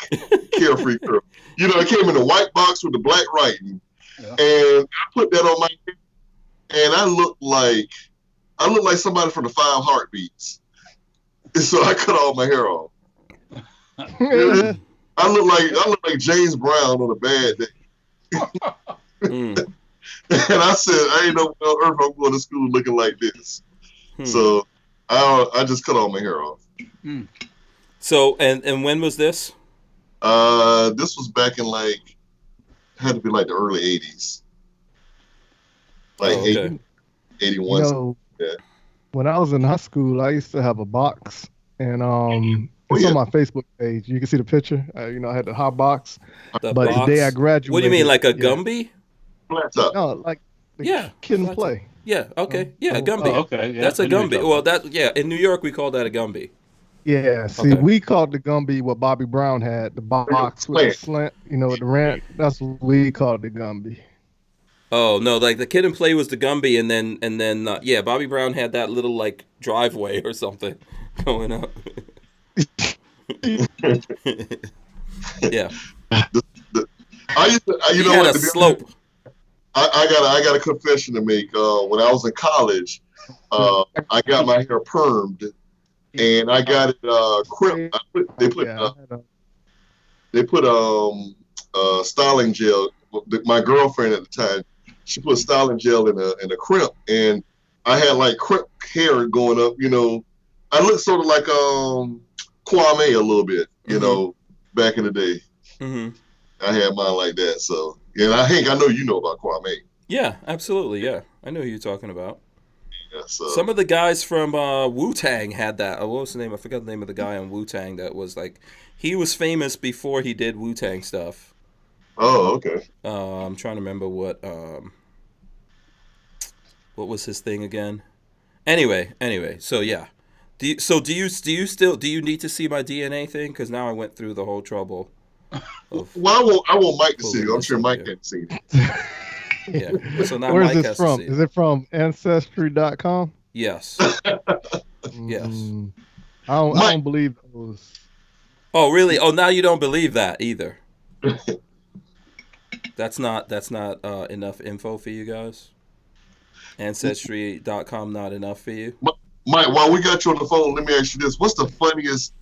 Carefree Curl. It came in a white box with the black writing, and I put that on my head, and I looked like somebody from the 5 Heartbeats. And so I cut all my hair off. I look like James Brown on a bad day. And I said, I ain't no earth I'm going to school looking like this. So I just cut all my hair off. So and when was this? This was back in had to be like the early 80s. Like 81. Yeah. When I was in high school, I used to have a box, and it's on my Facebook page. You can see the picture. I had the hot box. The day I graduated. What do you mean, like a Gumby? No, like Kid and Play. Yeah. Okay. Yeah, a Gumby. Okay. Yeah, that's a Gumby. Well, in New York we call that a Gumby. Yeah. See, we called the Gumby what Bobby Brown had, the box with the slant. With the rant. That's what we called the Gumby. Oh no! Like the Kid and Play was the Gumby, and then Bobby Brown had that little like driveway or something going up. Yeah. I used to. He had a slope. I got a confession to make. When I was in college, I got my hair permed, and I got it crimped. They put styling gel. My girlfriend at the time, she put styling gel in a crimp, and I had like crimp hair going up. I looked sort of like Kwame a little bit. Back in the day. Mm-hmm. I had mine like that. So, Hank, I know you know about Kwame. Yeah, absolutely. Yeah, I know who you're talking about. Yeah, so. Some of the guys from Wu-Tang had that. What was the name? I forgot the name of the guy on Wu-Tang that was like, he was famous before he did Wu-Tang stuff. Oh, okay. I'm trying to remember what was his thing again? Anyway, so yeah. Do you need to see my DNA thing? Because now I went through the whole trouble. Well, I want Mike to see it. I'm sure Mike can't see it. Yeah. So now Where's Mike this from? Is it from Ancestry.com? Yes. Yes. I don't believe those. Oh, really? Oh, now you don't believe that either. That's not enough info for you guys? Ancestry.com not enough for you? Mike, while we got you on the phone, let me ask you this. What's the funniest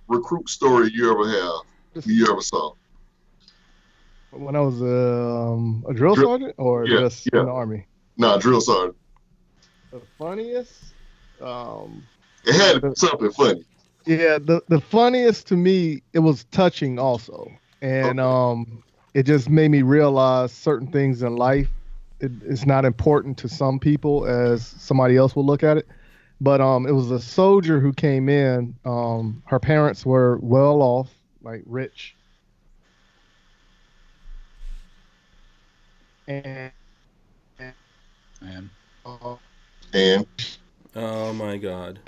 recruit story you ever saw? When I was a drill sergeant or just in the Army? No, drill sergeant. The funniest? It had to be something funny. Yeah, the funniest to me, it was touching also. And it just made me realize certain things in life. It's not important to some people as somebody else will look at it. But it was a soldier who came in. Her parents were well off, like rich. And oh my God.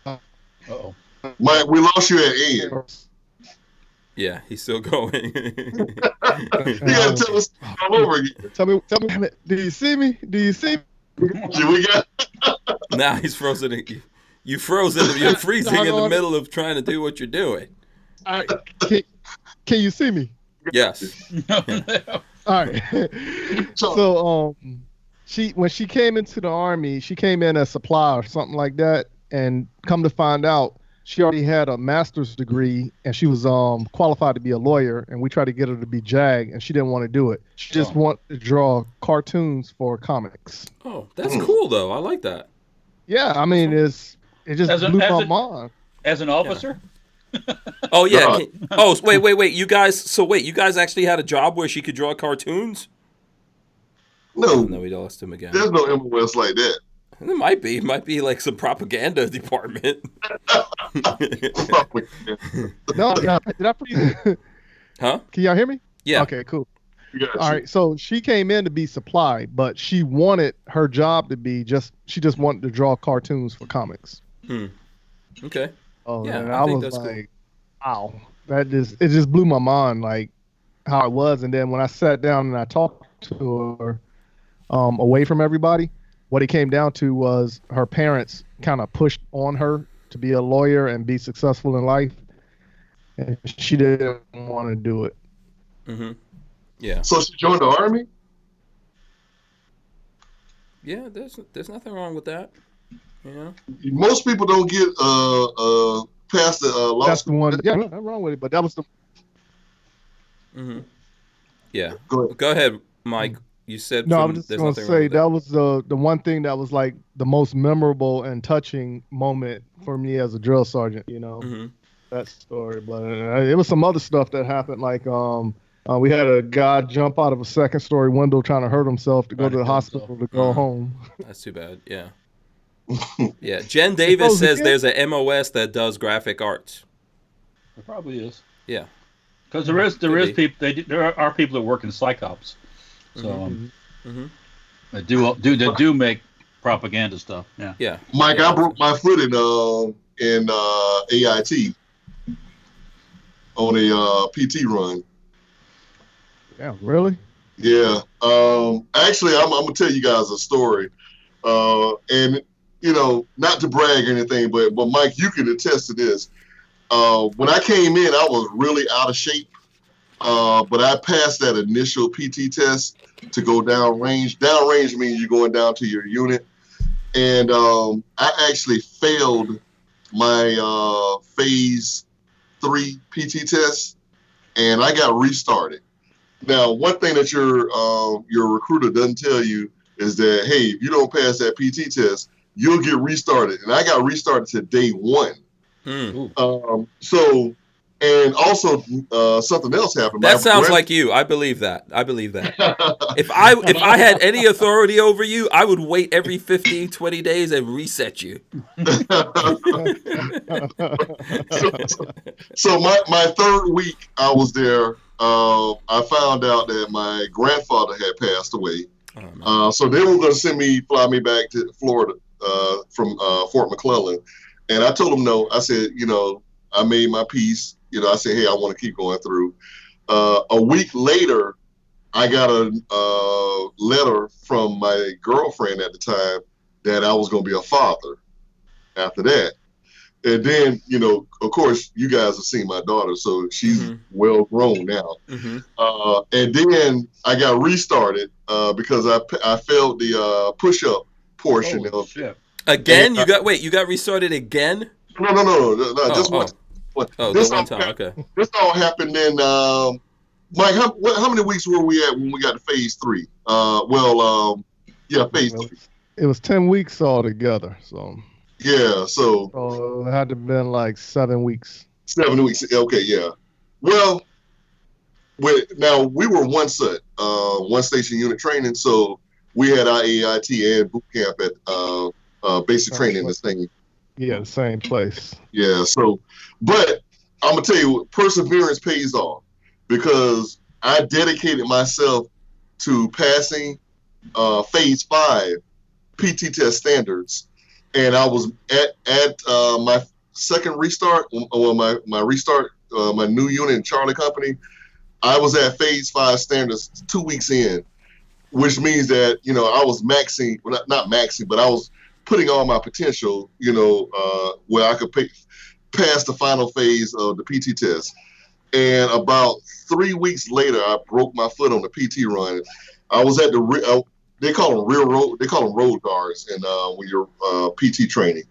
Uh-oh. Mike, we lost you at N. Yeah, he's still going. You gotta tell us all over again. Tell me, do you see me? Do you see We got. Now he's frozen. You frozen. You're freezing in the middle of trying to do what you're doing. All right. Can you see me? Yes. All right. So when she came into the Army, she came in as supply or something like that, and come to find out, she already had a master's degree and she was qualified to be a lawyer, and we tried to get her to be JAG, and she didn't want to do it. She just wanted to draw cartoons for comics. Oh, that's cool though. I like that. Yeah, I mean it just blew my mind. As an officer? Yeah. Oh yeah. Wait. You guys actually had a job where she could draw cartoons? No, we lost him again. There's no MOS like that. It might be. It might be like some propaganda department. No, did I freeze? Huh? Can y'all hear me? Yeah. Okay, cool. All right, so she came in to be supply, but she wanted her job to be she just wanted to draw cartoons for comics. Okay. Oh, yeah, and I was like, cool. Wow, it just blew my mind, like how it was. And then when I sat down and I talked to her, away from everybody, what it came down to was her parents kind of pushed on her to be a lawyer and be successful in life, and she didn't want to do it. Mm-hmm. Yeah. So she joined the Army? Yeah, there's nothing wrong with that. You know? Most people don't get past the law That's school. the one. Yeah, nothing wrong with it, but that was the. Mm-hmm. Yeah. Go ahead, Mike. You said no. I'm just going to say that was the one thing that was like the most memorable and touching moment for me as a drill sergeant. You know, that story. But it was some other stuff that happened. Like we had a guy jump out of a second story window trying to hurt himself to go to the hospital to go home. That's too bad. Yeah. Yeah. Jen Davis says there's a MOS that does graphic arts. There probably is. Yeah. Because there are people that work in psychops. So they do make propaganda stuff. Yeah. Yeah. Mike, I broke my foot in AIT on a PT run. Yeah, really? Yeah. Actually, I'm gonna tell you guys a story. And you know, not to brag or anything, but Mike, you can attest to this. When I came in, I was really out of shape. But I passed that initial PT test to go downrange. Downrange means you're going down to your unit. And I actually failed my phase 3 PT test, and I got restarted. Now, one thing that your recruiter doesn't tell you is that, hey, if you don't pass that PT test, you'll get restarted. And I got restarted to day 1. And also, something else happened. That sounds like you. I believe that. If I had any authority over you, I would wait every 15, 20 days and reset you. So my third week I was there, I found out that my grandfather had passed away. So they were going to fly me back to Florida from Fort McClellan. And I told them no. I said, you know, I made my peace. You know, I said, hey, I want to keep going through. A week later, I got a letter from my girlfriend at the time that I was going to be a father after that. And then, you know, of course, you guys have seen my daughter, so she's well grown now. And then I got restarted because I failed the push-up portion of shit. Again? You got restarted again? No, just one. This one time. Okay. This all happened in Mike. How many weeks were we at when we got to phase 3? Phase 3. It was 10 weeks altogether. So. Yeah. So it had to have been like 7 weeks. 7 weeks. Okay. Yeah. Well, now we were one set, one station unit training, so we had our AIT and boot camp at basic training. This thing. Yeah, the same place. Yeah. So, but I'm gonna tell you, perseverance pays off because I dedicated myself to passing phase 5 PT test standards, and I was at my second restart, or my restart, my new unit in Charlie Company. I was at phase 5 standards 2 weeks in, which means that, you know, I was maxing, well, not maxing, but I was putting all my potential, you know, where I could pass the final phase of the PT test. And about 3 weeks later, I broke my foot on the PT run. I was at they call them road guards, and when you're PT training.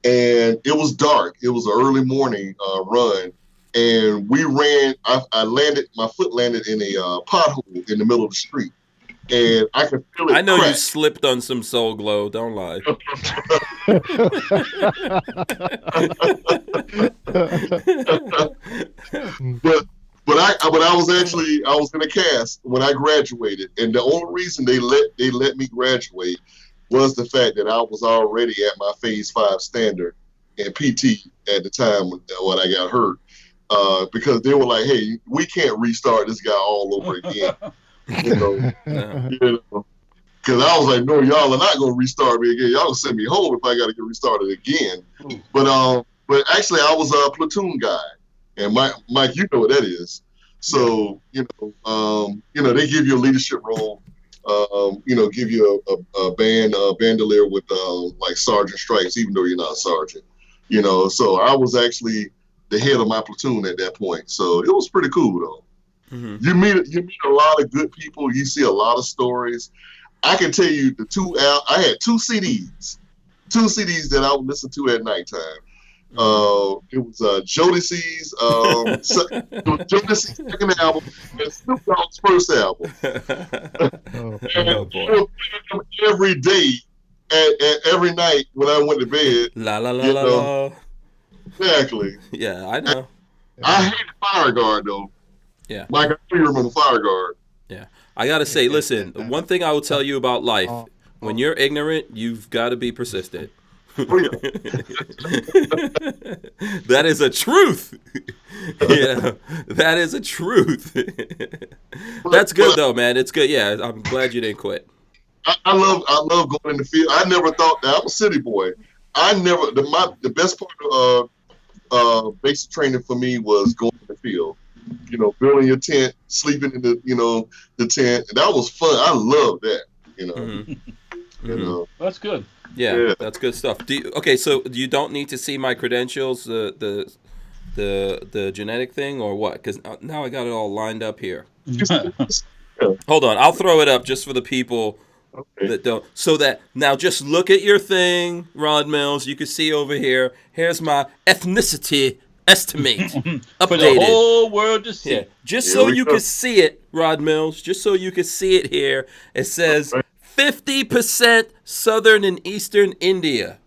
And it was dark. It was an early morning run, and we ran. My foot landed in a pothole in the middle of the street, and I could feel it. I know crack. you slipped on some Soul Glow. Don't lie. But I was in a cast when I graduated, and the only reason they let me graduate was the fact that I was already at my phase 5 standard in PT at the time when I got hurt, because they were like, hey, we can't restart this guy all over again. You know, because I was like, no, y'all are not going to restart me again. Y'all going to send me home if I got to get restarted again. But actually, I was a platoon guy, and Mike, you know what that is. So you know, they give you a leadership role. You know, give you a bandolier with like sergeant stripes, even though you're not a sergeant. You know, so I was actually the head of my platoon at that point. So it was pretty cool though. Mm-hmm. You meet a lot of good people. You see a lot of stories. I can tell you I had two CDs that I would listen to at nighttime. It was Jodeci's Jodeci's second album and Snoop Dogg's first album. Every day, every night when I went to bed. La la la la la. Exactly. Yeah, I know. I hate Fire Guard though. Yeah. Mike, I know you remember Fire Guard. Yeah. I gotta say, listen, one thing I will tell you about life: when you're ignorant, you've got to be persistent. That is a truth. Yeah, that is a truth. That's good though, man. It's good. Yeah, I'm glad you didn't quit. I love going in the field. I never thought that. I'm a city boy. The best part of basic training for me was going in the field. You know, building your tent, sleeping in the tent. That was fun. I love that. You know. Mm-hmm. You know. That's good. Yeah, that's good stuff. So you don't need to see my credentials, the genetic thing, or what? Because now I got it all lined up here. Hold on, I'll throw it up just for the people that don't. So that now, just look at your thing, Rod Mills. You can see over here. Here's my ethnicity estimate updated for the whole world to see. Yeah. Just so you can see it, Rod Mills. Just so you can see it here. It says 50% southern and eastern India.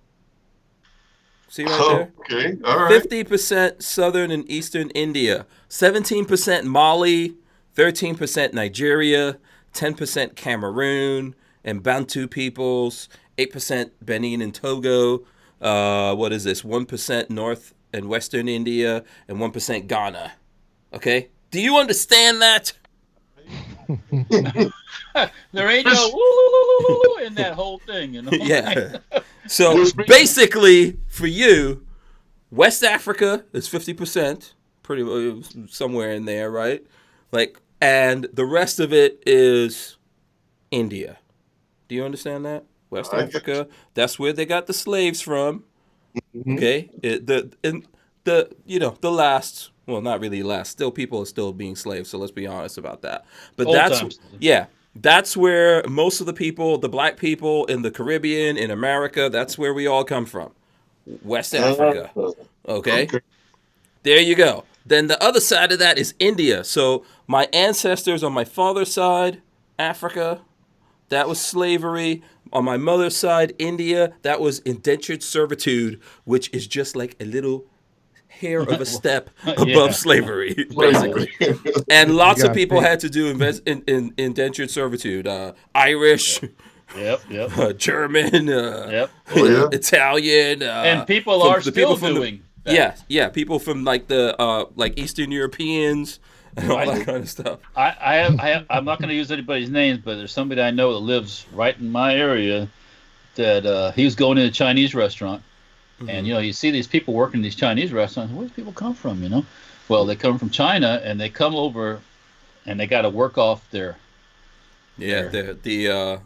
See right there? Okay, all right. 50% southern and eastern India. 17% Mali. 13% Nigeria. 10% Cameroon and Bantu peoples. 8% Benin and Togo. What is this? 1% North and Western India. And 1% Ghana. Okay? Do you understand that? There ain't no woo in that whole thing, you know. Yeah. So basically, for you, West Africa is 50%, pretty somewhere in there, right? Like, and the rest of it is India. Do you understand that? West Africa. That's where they got the slaves from. Mm-hmm. Okay. The last. Well, not really last. Still, people are still being slaves, so let's be honest about that. But that's where most of the people, the black people in the Caribbean, in America, that's where we all come from. West Africa. Okay? There you go. Then the other side of that is India. So my ancestors on my father's side, Africa, that was slavery. On my mother's side, India, that was indentured servitude, which is just like a little hair of a step above slavery, basically. And lots of people had to do in indentured servitude. Irish, German, Italian, and people are still doing that. Yeah, people from like the like Eastern Europeans and all that kind of stuff. I'm not going to use anybody's names, but there's somebody I know that lives right in my area that he was going in a Chinese restaurant. Mm-hmm. And, you see these people working in these Chinese restaurants. Where do people come from, Well, they come from China, and they come over, and they got to work off their Yeah, the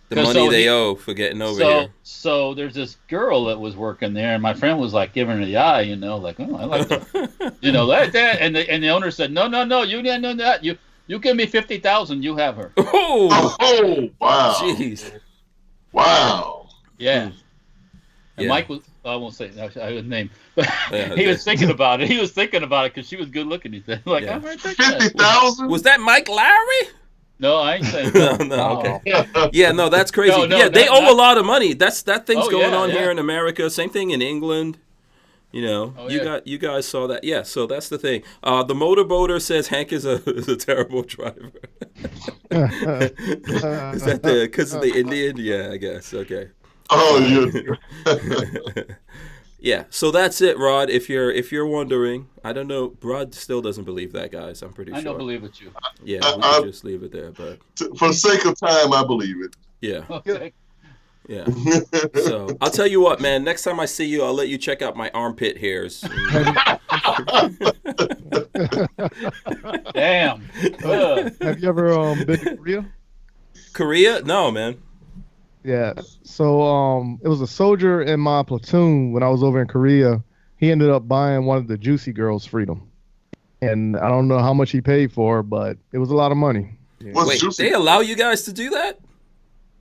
Because money they owe for getting over here. So there's this girl that was working there, and my friend was like giving her the eye, like, oh, I like her, like that. And the owner said, no, you didn't know that. You give me 50,000, you have her. Oh, wow. Jeez. Wow. Yeah. And Mike was, I won't say his name, but he was thinking about it. He was thinking about it because she was good looking. He said, like, I'm right there. 50,000? Was that Mike Lowry? No, I ain't saying no, okay. Yeah, no, that's crazy. They owe a lot of money. That thing's going on here in America. Same thing in England. You guys saw that. Yeah, so that's the thing. The motorboater says Hank is a terrible driver. Is that because of the Indian? Yeah, I guess. Okay. Oh, yeah. Yeah, so that's it, Rod. If you're wondering, I don't know. Rod still doesn't believe that, guys. I'm pretty sure. I don't believe it, you. Yeah, we can just leave it there. But for the sake of time, I believe it. Yeah. Okay. Yeah. So I'll tell you what, man. Next time I see you, I'll let you check out my armpit hairs. Damn. Have you ever been to Korea? Korea? No, man. Yeah. So it was a soldier in my platoon when I was over in Korea. He ended up buying one of the Juicy Girls Freedom. And I don't know how much he paid for, but it was a lot of money. Yeah. Wait, they allow you guys to do that?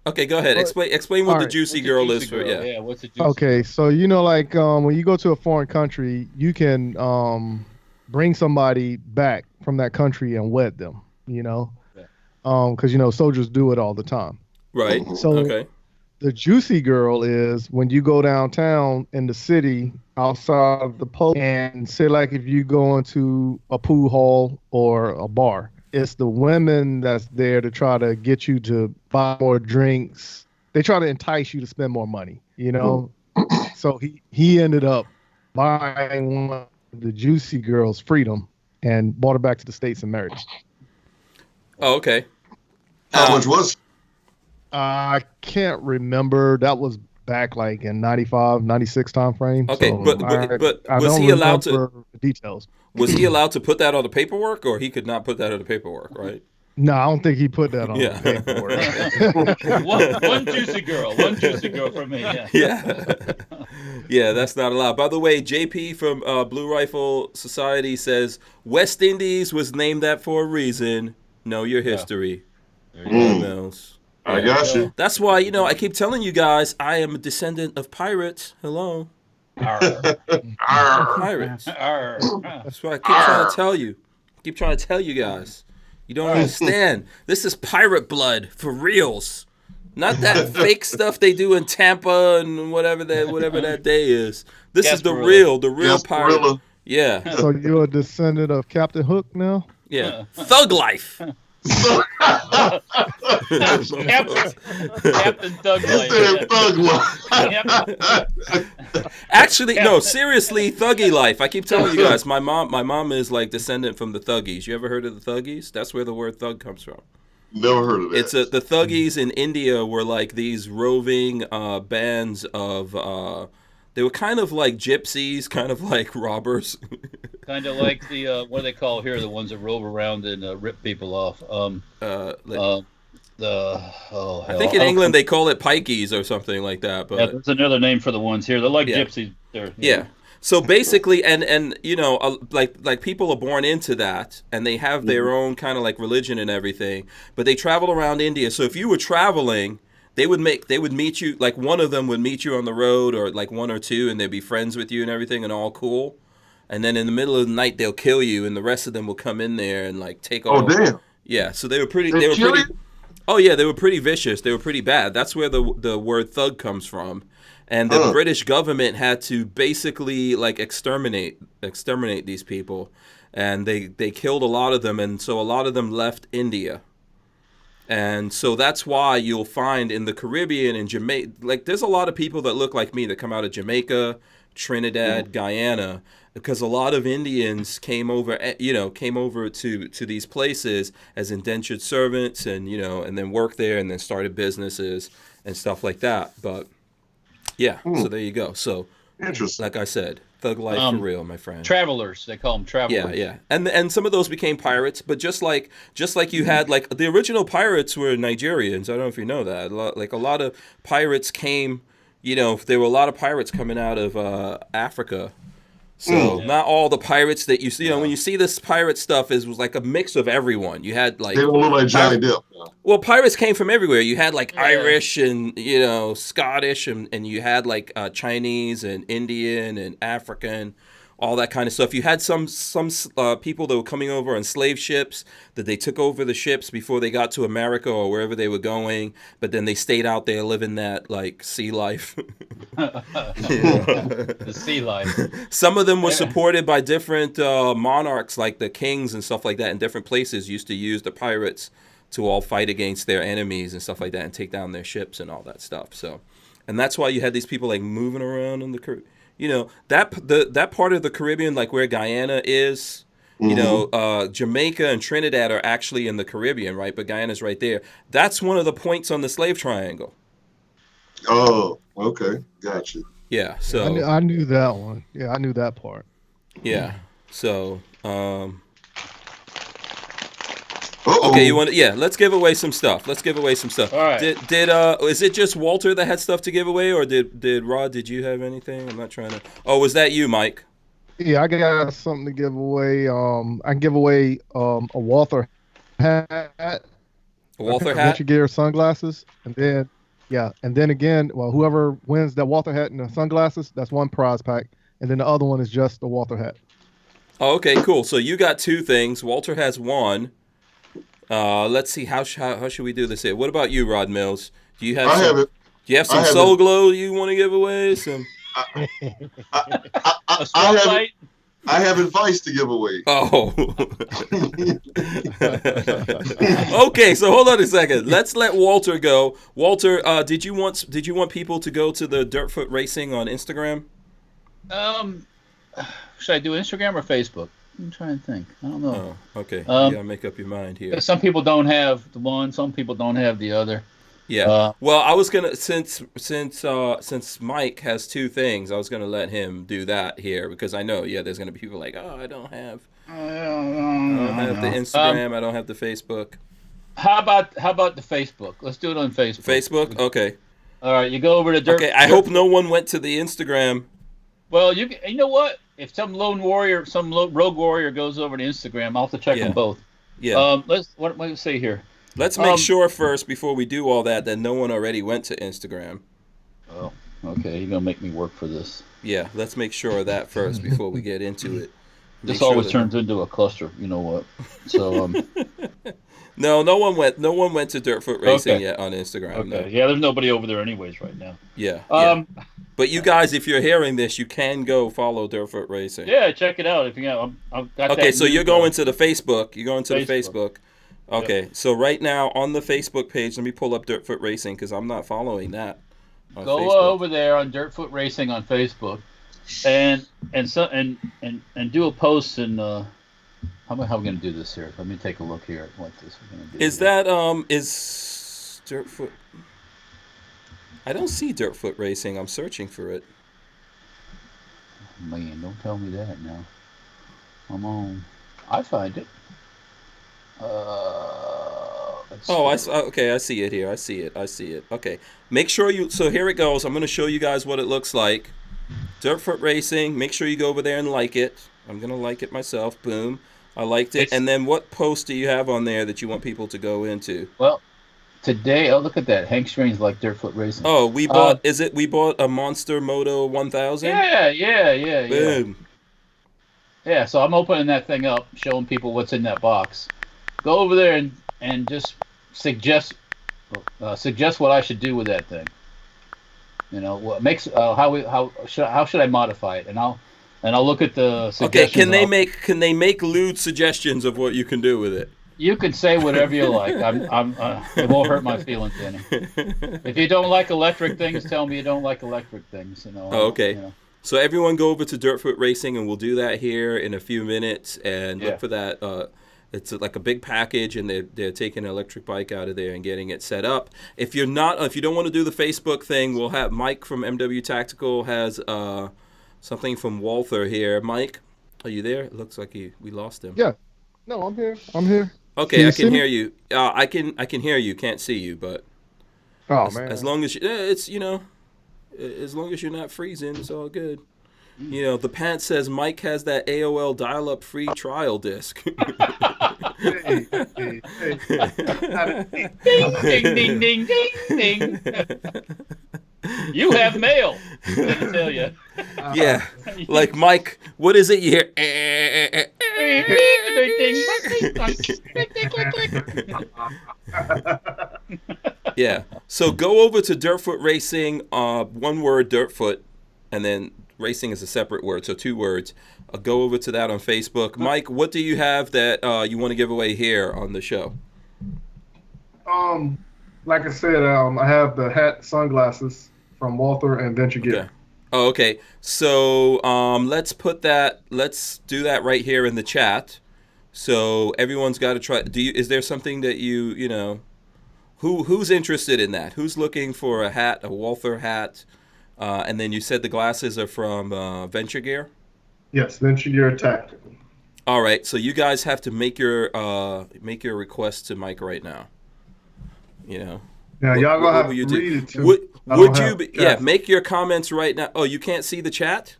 Okay, go ahead. Explain what the Juicy Girl is for. Yeah, what's a Juicy Okay, so like when you go to a foreign country, you can bring somebody back from that country and wed them, because soldiers do it all the time. Right. So the Juicy Girl is when you go downtown in the city outside of the post and say like if you go into a pool hall or a bar, it's the women that's there to try to get you to buy more drinks. They try to entice you to spend more money, So he ended up buying one of the Juicy Girls Freedom and brought her back to the States and married her. Oh, okay. How much was? I can't remember. That was back like in 95, 96 time frame. Okay, so but was he allowed to details? Was he allowed to put that on the paperwork, or he could not put that on the paperwork, right? No, I don't think he put that on the paperwork. one juicy girl for me. Yeah, that's not allowed. By the way, JP from Blue Rifle Society says West Indies was named that for a reason. Know your history. I got you. That's why, I keep telling you guys, I am a descendant of pirates. Hello. Pirates. That's what I keep trying to tell you. Keep trying to tell you guys. You don't understand. This is pirate blood for reals. Not that fake stuff they do in Tampa and whatever that day is. This is the real pirate. Yeah. So you're a descendant of Captain Hook now? Yeah. Thug life. Captain Thug Life. Actually, no, seriously, Thuggy Life. I keep telling you guys, my mom is like descendant from the Thuggies. You ever heard of the Thuggies? That's where the word thug comes from. Never heard of that. It's the Thuggies in India were like these roving bands of they were kind of like gypsies, kind of like robbers. Kind of like the what do they call here, the ones that rove around and rip people off. I think in England they call it pikeys or something like that. But there's another name for the ones here. They're like gypsies. Yeah. So basically, and like people are born into that, and they have their own kind of like religion and everything. But they travel around India. So if you were traveling, they would meet you, like one of them would meet you on the road, or like one or two, and they'd be friends with you and everything and all cool. And then in the middle of the night they'll kill you, and the rest of them will come in there and like take all. Oh damn! Yeah, so they were pretty. Oh yeah, they were pretty vicious. They were pretty bad. That's where the word thug comes from, and the British government had to basically like exterminate these people, and they killed a lot of them, and so a lot of them left India. And so that's why you'll find in the Caribbean and Jamaica, like there's a lot of people that look like me that come out of Jamaica, Trinidad, Guyana, because a lot of Indians came over to these places as indentured servants and then worked there and then started businesses and stuff like that. But yeah, so there you go. So interesting. Like I said, Thug life for real, my friend. Travelers, they call them travelers. Yeah. And some of those became pirates, but just like you had, like, the original pirates were Nigerians. I don't know if you know that. Like, a lot of pirates came, there were a lot of pirates coming out of Africa. So not all the pirates that you see, when you see this pirate stuff, was like a mix of everyone. You had like, they don't look like Johnny Depp. Well, pirates came from everywhere. You had like Irish and Scottish, and you had like Chinese and Indian and African, all that kind of stuff. You had some people that were coming over on slave ships that they took over the ships before they got to America or wherever they were going, but then they stayed out there living that like sea life. The sea life. Some of them were supported by different monarchs, like the kings and stuff like that in different places used to use the pirates to all fight against their enemies and stuff like that and take down their ships and all that stuff. So, and that's why you had these people like moving around in the Caribbean. That part of the Caribbean, like where Guyana is, Jamaica and Trinidad are actually in the Caribbean, right? But Guyana's right there. That's one of the points on the slave triangle. Oh, okay. Gotcha. Yeah, so... I knew that one. Yeah, I knew that part. Yeah, so... Okay, let's give away some stuff. All right. Is it just Walter that had stuff to give away, or did Rod, did you have anything? I'm not trying to... Oh, was that you, Mike? Yeah, I got something to give away. I can give away a Walther hat. A Walther hat? Adventure Gear sunglasses. And then again, well, whoever wins that Walther hat and the sunglasses, that's one prize pack. And then the other one is just the Walther hat. Oh, okay, cool. So you got two things. Walter has one. Let's see, how should we do this here? What about you, Rod Mills? Do you have some Soul Glow you want to give away? Some I have advice to give away. Oh. Okay, so hold on a second. Let's let Walter go. Walter, did you want people to go to the Dirtfoot Racing on Instagram? Should I do Instagram or Facebook? I'm trying to think. I don't know. Oh, okay. You gotta make up your mind here. Some people don't have the one. Some people don't have the other. Yeah. Well, I was gonna since Mike has two things, I was gonna let him do that here because I know there's gonna be people like, oh, I don't have the Instagram, I don't have the Facebook. How about the Facebook? Let's do it on Facebook. Facebook, okay. All right, you go over to Dirt. Okay, I hope no one went to the Instagram. Well, you know what? If some lone warrior, some rogue warrior goes over to Instagram, I'll have to check them both. Yeah. What do I say here? Let's make sure first before we do all that no one already went to Instagram. Oh, okay. You're gonna make me work for this. Yeah, let's make sure of that first before we get into it. This always turns into a cluster. You know what? So No one went to Dirtfoot Racing yet on Instagram. Okay. No. Yeah, there's nobody over there anyways right now. Yeah. But you guys, if you're hearing this, you can go follow Dirtfoot Racing. Yeah, check it out if you got. Okay, so you're going to the Facebook. You're going to the Facebook. Okay, so right now on the Facebook page, let me pull up Dirtfoot Racing because I'm not following that. Go Facebook. Over there on Dirtfoot Racing on Facebook, and do a post and how are we going to do this here? Let me take a look here at what this is going to do. Is that is Dirtfoot? I don't see Dirtfoot Racing. I'm searching for it. Man, don't tell me that now. Come on, I find it. Okay, I see it here. I see it. Okay, make sure so here it goes. I'm going to show you guys what it looks like. Dirtfoot Racing. Make sure you go over there and like it. I'm going to like it myself. Boom. I liked it. And then what post do you have on there that you want people to go into? Well, today, look at that. Hank Strange like Dirtfoot Racing. Oh, we bought, we bought a Monster Moto 1000? Yeah. Boom. Yeah, so I'm opening that thing up, showing people what's in that box. Go over there and just suggest what I should do with that thing. You know, what makes how should I modify it? And I'll look at the suggestions. Okay, can they make lewd suggestions of what you can do with it? You can say whatever you like. It won't hurt my feelings any. If you don't like electric things, tell me you don't like electric things. You know. Oh, okay. You know. So everyone go over to Dirtfoot Racing, and we'll do that here in a few minutes. And look for that. It's like a big package, and they're taking an electric bike out of there and getting it set up. If you don't want to do the Facebook thing, we'll have Mike from MW Tactical has Something from Walther here. Mike, are you there? It looks like we lost him. Yeah. No, I'm here. I'm here. Okay, I can hear you. I can hear you. Can't see you, but as long as it's as long as you're not freezing, it's all good. The pants says Mike has that AOL dial-up free trial disc. Hey. Ding, ding, ding, ding, ding. You have mail. Let me tell you. Yeah, like Mike. What is it you hear? Yeah. So go over to Dirtfoot Racing. One word, Dirtfoot, and then racing is a separate word, so 2 words. Go over to that on Facebook. Mike, what do you have that you want to give away here on the show? Like I said, I have the hat, sunglasses from Walther and Venture Gear. Okay. Oh, okay. So let's do that right here in the chat. So everyone's got to try. Is there something that who's interested in that? Who's looking for a hat, a Walther hat? And then you said the glasses are from Venture Gear? Yes, Venture Gear Tactical. All right, so you guys have to make your request to Mike right now. Yeah, y'all gonna have to read it too. Would you make your comments right now? Oh, you can't see the chat?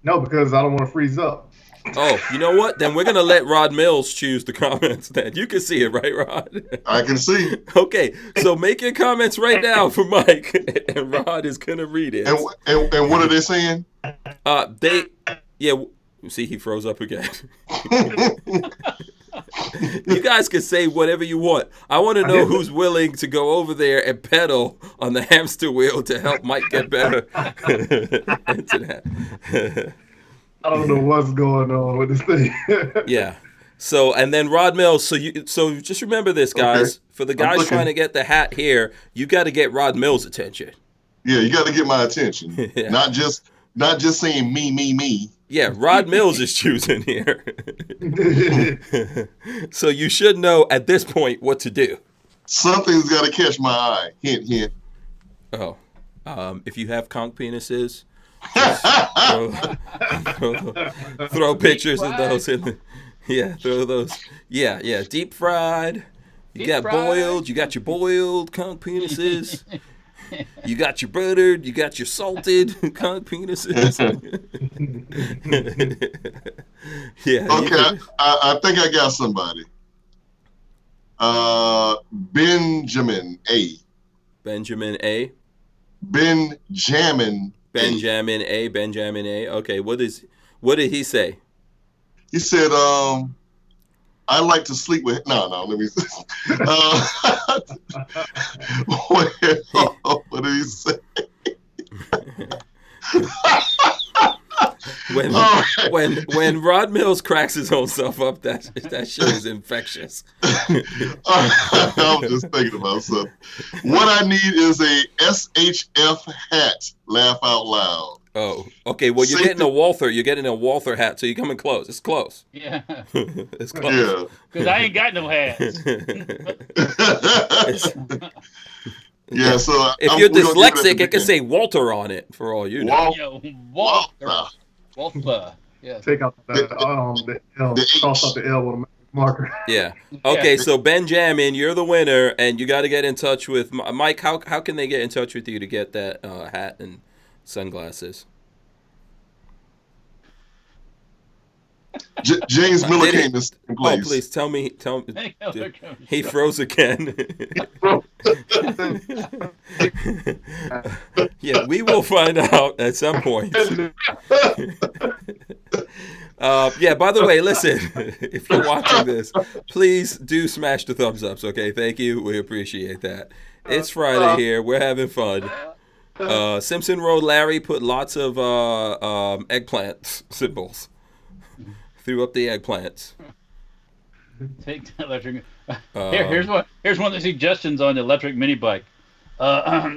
No, because I don't want to freeze up. Oh, you know what? Then we're going to let Rod Mills choose the comments then. You can see it, right, Rod? I can see. Okay, so make your comments right now for Mike, and Rod is going to read it. And what are they saying? See, he froze up again. You guys can say whatever you want. I want to know who's willing to go over there and pedal on the hamster wheel to help Mike get better into that. I don't know what's going on with this thing. Yeah. So, and then Rod Mills, so just remember this, guys. Okay. For the guys trying to get the hat here, you got to get Rod Mills' attention. Yeah, you got to get my attention. Yeah. Not just saying me. Yeah, Rod Mills is choosing here. So you should know at this point what to do. Something's got to catch my eye. Hint, hint. Oh. If you have conch penises, throw pictures of those in throw those. Yeah, deep fried. You got boiled. You got your boiled conch penises. You got your buttered. You got your salted conch penises. Yeah. Okay, I think I got somebody. Benjamin A. Benjamin A. Benjamin A. Okay, what did he say? He said, I like to sleep with. No, let me. What did he say? When Rod Mills cracks his own self up, that shit is infectious. I'm just thinking about something. What I need is a SHF hat. Laugh out loud. Oh, okay. Well, you're getting a Walther hat, so you're coming close. It's close. Yeah. It's close. Yeah. Because I ain't got no hats. Yeah, so if you're dyslexic, it can say Walter on it for all you know. Walther. Yeah. Take out the L. Cross out the L with a marker. Yeah. Okay, so Benjamin, you're the winner, and you got to get in touch with Mike. How can they get in touch with you to get that hat and sunglasses? James Miller came in second place. Oh, please tell me. He froze again. Yeah, we will find out at some point. Yeah, by the way, listen, if you're watching this, please do smash the thumbs ups, okay? Thank you. We appreciate that. It's Friday here. We're having fun. Simpson Road Larry put lots of eggplant symbols. Threw up the eggplants. Take the electric. Here's one of the suggestions on the electric mini bike.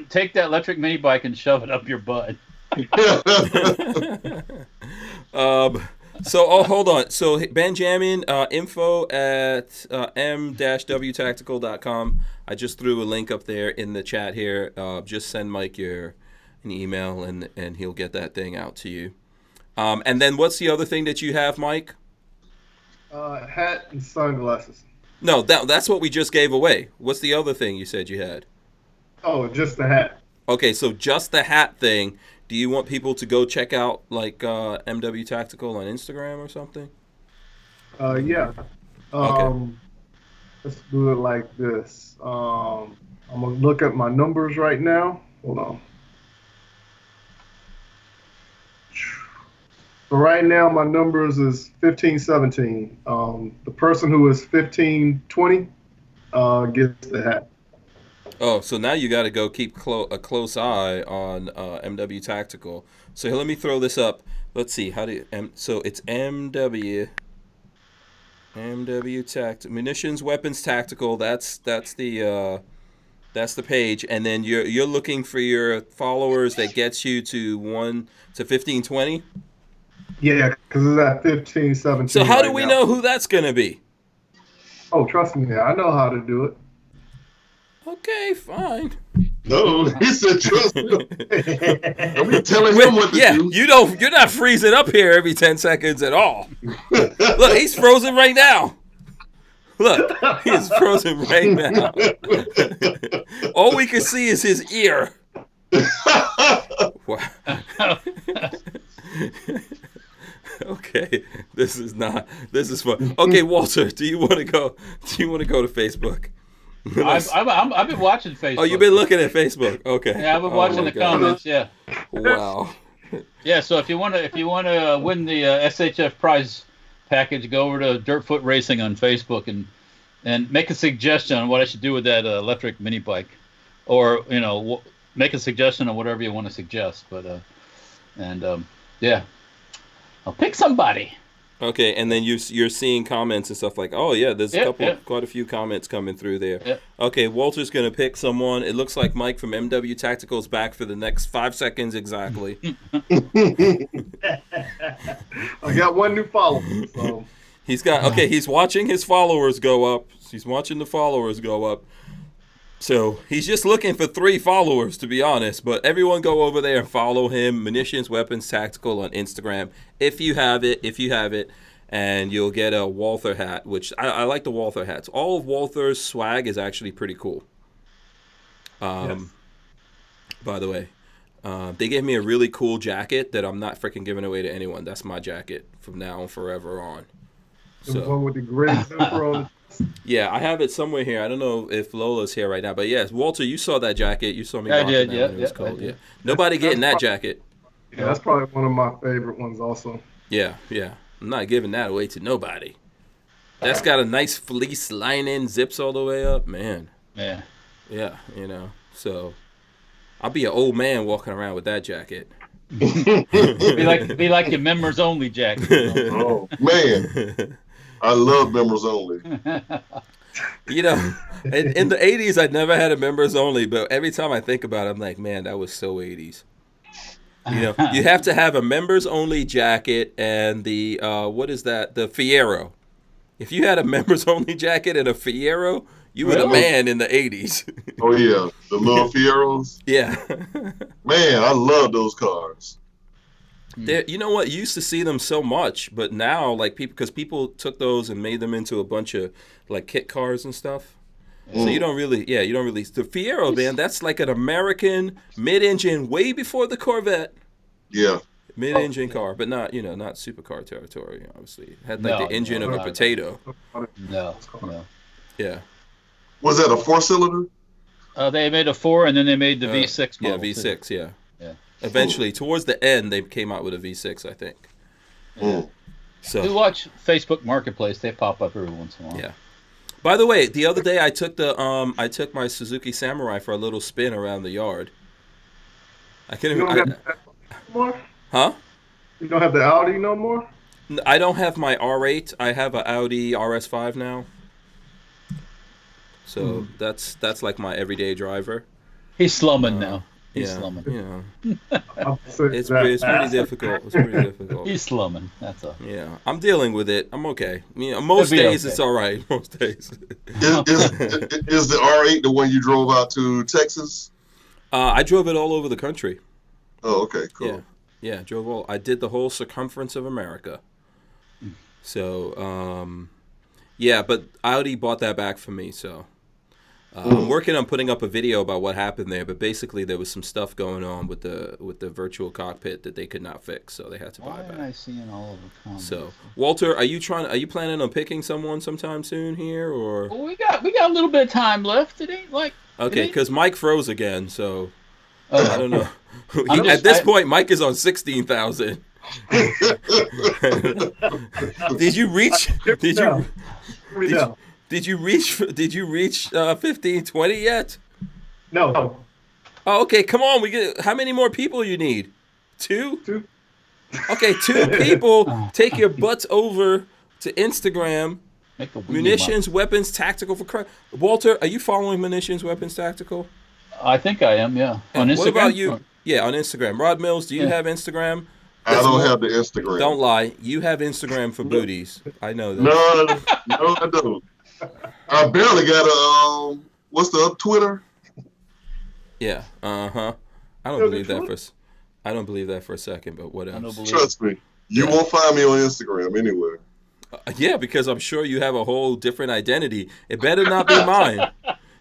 Take that electric mini bike and shove it up your butt. Hold on. So Benjamin, info at m-wtactical.com. I just threw a link up there in the chat here. Just send Mike your an email, and he'll get that thing out to you. And then what's the other thing that you have, Mike? Hat and sunglasses. No, that's what we just gave away. What's the other thing you said you had? Oh, just the hat. Okay, so just the hat thing. Do you want people to go check out like MW Tactical on Instagram or something? Yeah. Okay. Let's do it like this. I'm gonna look at my numbers right now. Hold on. So right now my numbers is 1517. The person who is 1520 gets the hat. Oh, so now you got to go keep a close eye on MW Tactical. So here, let me throw this up. Let's see. So it's MW Tactical Munitions Weapons Tactical. That's the page, and then you're looking for your followers that gets you to 1520. Yeah, because it's at 1517. So how do we know who that's gonna be? Oh, trust me, I know how to do it. Okay, fine. No, he said trust me. Don't be telling him what to do. You're not freezing up here every 10 seconds at all. Look, he's frozen right now. Look, he's frozen right now. All we can see is his ear. Wow. Okay, this is fun. Okay, Walter, do you want to go to Facebook? I've been watching Facebook. Oh, you've been looking at Facebook. Okay. Yeah, I've been watching the comments. Yeah. Wow. Yeah. So if you want to win the SHF prize package, go over to Dirtfoot Racing on Facebook and make a suggestion on what I should do with that electric mini bike, or make a suggestion on whatever you want to suggest. But yeah, I'll pick somebody. Okay, and then you're seeing comments and stuff like, oh yeah, there's quite a few comments coming through there. Yep. Okay, Walter's gonna pick someone. It looks like Mike from MW Tactical is back for the next 5 seconds exactly. I got one new follower. So. He's watching his followers go up. He's watching the followers go up. So he's just looking for 3 followers, to be honest. But everyone go over there and follow him, Munitions Weapons Tactical on Instagram. If you have it, and you'll get a Walther hat, which I like the Walther hats. All of Walther's swag is actually pretty cool. Yes. By the way, they gave me a really cool jacket that I'm not freaking giving away to anyone. That's my jacket from now on forever on. The one with the gray zipper on. Yeah, I have it somewhere here. I don't know if Lola's here right now, but yes, Walter, you saw that jacket. You saw me. I did. Yeah, it was cold. Yeah, nobody getting that jacket. Yeah, that's probably one of my favorite ones, also. Yeah. I'm not giving that away to nobody. That's got a nice fleece lining, zips all the way up, man. Yeah. Yeah, So, I'll be an old man walking around with that jacket. be like your members only jacket. Oh man. I love members only. In the 80s, I never had a members only, but every time I think about it, I'm like, man, that was so 80s. You have to have a members only jacket and the, what is that? The Fiero. If you had a members only jacket and a Fiero, you were the man in the 80s. Oh, yeah. The little Fieros. Yeah. Man, I love those cars. You know what? You used to see them so much, but now, like, because people took those and made them into a bunch of like kit cars and stuff. So you don't really. The Fiero, man, that's like an American mid-engine, way before the Corvette. Yeah. Mid-engine car, but not not supercar territory. Obviously, it had like the engine of a potato. No. Yeah. Was that a 4-cylinder? They made a 4, and then they made the V6 model. Yeah, V6. Yeah. Eventually, towards the end, they came out with a V6, I think. So we watch Facebook Marketplace; they pop up every once in a while. Yeah. By the way, the other day I took my Suzuki Samurai for a little spin around the yard. I couldn't even. Huh? You don't have the Audi no more? I don't have my R8. I have an Audi RS5 now. So that's like my everyday driver. He's slumming now. He's Yeah, slumming. It's pretty difficult. It's pretty difficult. He's slumming. That's all. Yeah, I'm dealing with it. I'm okay. Most days it's all right. Most days. Is the R8 the one you drove out to Texas? I drove it all over the country. Oh, okay, cool. Yeah, drove all. I did the whole circumference of America. So, yeah, but Audi bought that back for me. So, I'm working on putting up a video about what happened there. But basically, there was some stuff going on with the virtual cockpit that they could not fix, so they had to buy it back. Why am I seeing all of the comments? So, Walter, are you planning on picking someone sometime soon here, or? Well, we got a little bit of time left. It ain't like Okay, because Mike froze again, so Oh. I don't know. At this point, Mike is on 16,000. Did you reach? Did you reach 1520 yet? No. Oh, okay. Come on. How many more people you need? Two. Okay, 2 people. Take your butts over to Instagram. Munitions, Weapons, Tactical for crime. Walter, are you following Munitions, Weapons, Tactical? I think I am. Yeah. On Instagram. What about you? Yeah, on Instagram. Rod Mills, do you have Instagram? I don't have the Instagram. Don't lie. You have Instagram for booties. I know that. No, I don't. I barely got a what's the Twitter? Yeah. I don't believe that for a second, but whatever. Trust me, you won't find me on Instagram anywhere. Yeah, because I'm sure you have a whole different identity. It better not be mine.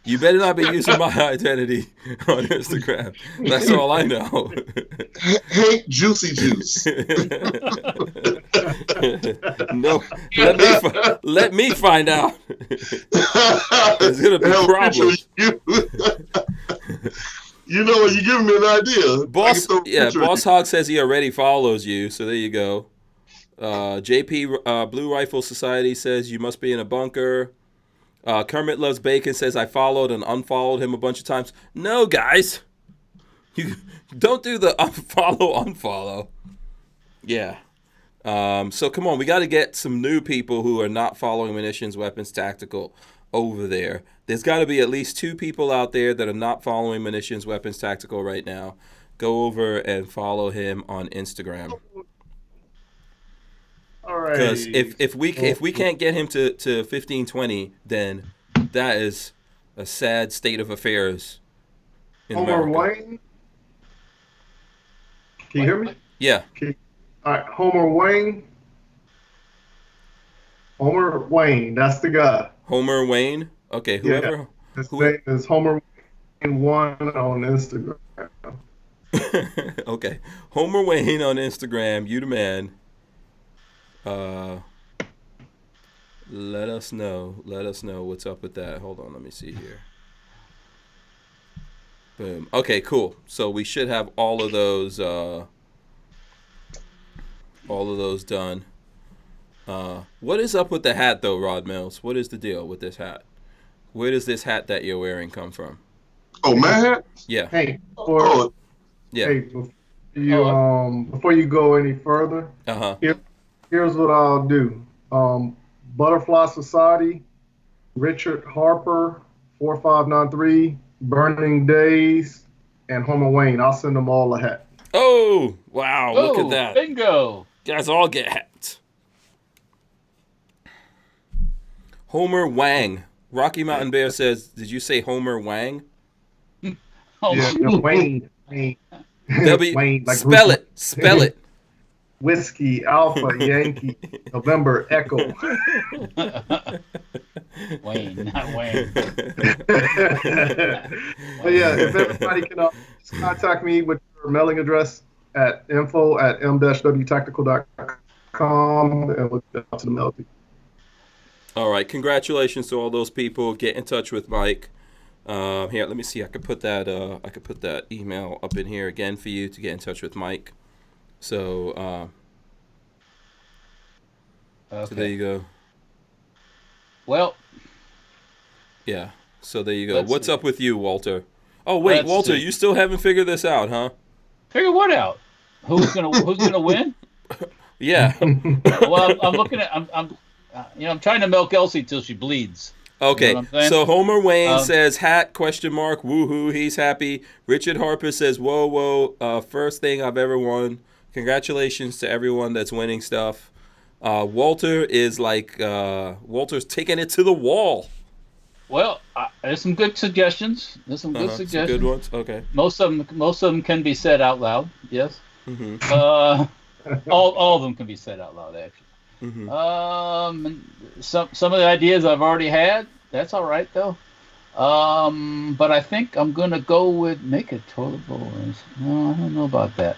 You better not be using my identity on Instagram. That's all I know. Hank Juicy Juice. No, let me find out. There's gonna be problems. You know what? You're giving me an idea. Boss Hog says he already follows you, so there you go. JP Blue Rifle Society says you must be in a bunker. Kermit Loves Bacon says I followed and unfollowed him a bunch of times. No, guys. You don't do the unfollow. Yeah. So come on, we got to get some new people who are not following Munitions, Weapons, Tactical over there. There's got to be at least 2 people out there that are not following Munitions, Weapons, Tactical right now. Go over and follow him on Instagram. All right. Because if we can't get him to 1520, then that is a sad state of affairs in Homer America. Wayne. Can you hear me? Yeah. All right, Homer Wayne. Homer Wayne, that's the guy. Homer Wayne. Okay, whoever. Yeah, his name is Homer Wayne 1 on Instagram. Okay, Homer Wayne on Instagram. You the man. Let us know what's up with that. Hold on, let me see here. Boom. Okay, cool. So we should have all of those done. What is up with the hat though, Rod Mills? What is the deal with this hat? Where does this hat that you're wearing come from? Oh, my hat? Yeah. Hey, yeah. Hey, before you go any further, here's what I'll do. Butterfly Society, Richard Harper, 4593, Burning Days, and Homer Wayne. I'll send them all a hat. Oh, wow. Look at that. Bingo. Guys all get hats. Homer Wang. Rocky Mountain Bear says, did you say Homer Wang? Yeah, Wayne. Wayne, like spell it. Whiskey, Alpha, Yankee, November, Echo. Wayne, not Wayne. But yeah, if everybody can just contact me with your mailing address at info@m-wtactical.com and we'll get out to the mail. All right, congratulations to all those people. Get in touch with Mike. Here, let me see. I could put that email up in here again for you to get in touch with Mike. So, so there you go. Well, yeah. So there you go. What's up with you, Walter? Oh wait, Walter, you still haven't figured this out, huh? Figure what out? Who's gonna win? Yeah. Well, I'm looking at I'm trying to milk Elsie till she bleeds. Okay, you know so Homer Wayne says hat ? Woohoo, he's happy. Richard Harper says whoa, first thing I've ever won. Congratulations to everyone that's winning stuff. Walter is like Walter's taking it to the wall. Well, there's some good suggestions. There's some good suggestions. Some good ones. Okay. Most of them can be said out loud. Yes. Mm-hmm. All of them can be said out loud, actually. Mm-hmm. Some of the ideas I've already had. That's all right though. But I think I'm gonna go with make a toilet bowl. No, I don't know about that.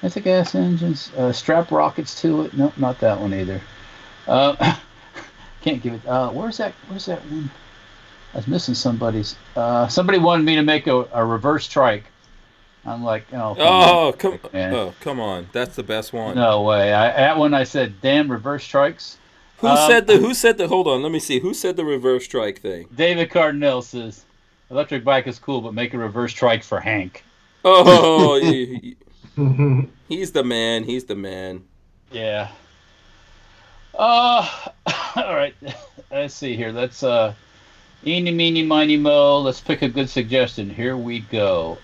That's a gas engines. Strap rockets to it. Nope, not that one either. Can't give it. Where's that one? I was missing somebody's. Somebody wanted me to make a reverse trike. I'm like, come on, that's the best one. No way. That one I said, damn reverse strikes. Who said the? Hold on, let me see. Who said the reverse strike thing? David Cardinal says, electric bike is cool, but make a reverse trike for Hank. Oh, he's the man. He's the man. Yeah. All right. Let's see here. Let's eeny, meeny, miny, mo. Let's pick a good suggestion. Here we go.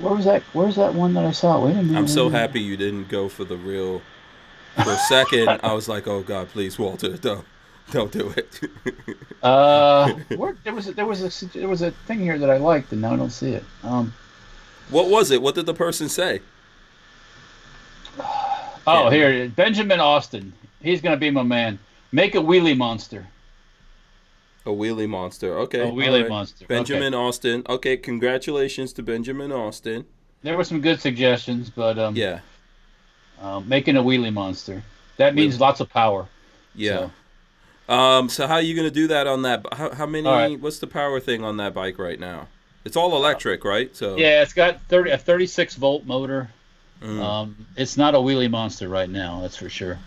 Where's that one that I saw? Wait a minute. I'm so happy you didn't go for the real. For a second, I was like, "Oh God, please, Walter, don't do it." There was a thing here that I liked, and now I don't see it. What was it? What did the person say? Oh, here, Benjamin Austin. He's gonna be my man. Make a wheelie monster. A wheelie monster. Okay. A wheelie monster. Benjamin Austin. Okay, congratulations to Benjamin Austin. There were some good suggestions, but yeah. Making a wheelie monster. That means lots of power. Yeah. So how are you going to do that on that? How many? Right. What's the power thing on that bike right now? It's all electric, right? So yeah, it's got a 36 volt motor. It's not a wheelie monster right now, that's for sure.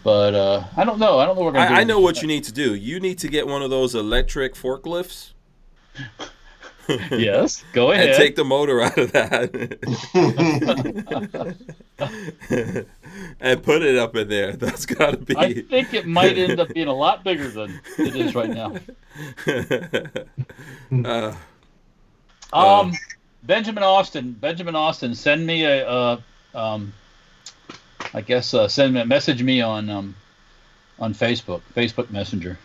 But I don't know. I don't know what we're going to do. I know what you need to do. You need to get one of those electric forklifts. Yes, go ahead. And take the motor out of that. And put it up in there. That's got to be. I think it might end up being a lot bigger than it is right now. Benjamin Austin, send me message me on Facebook Messenger.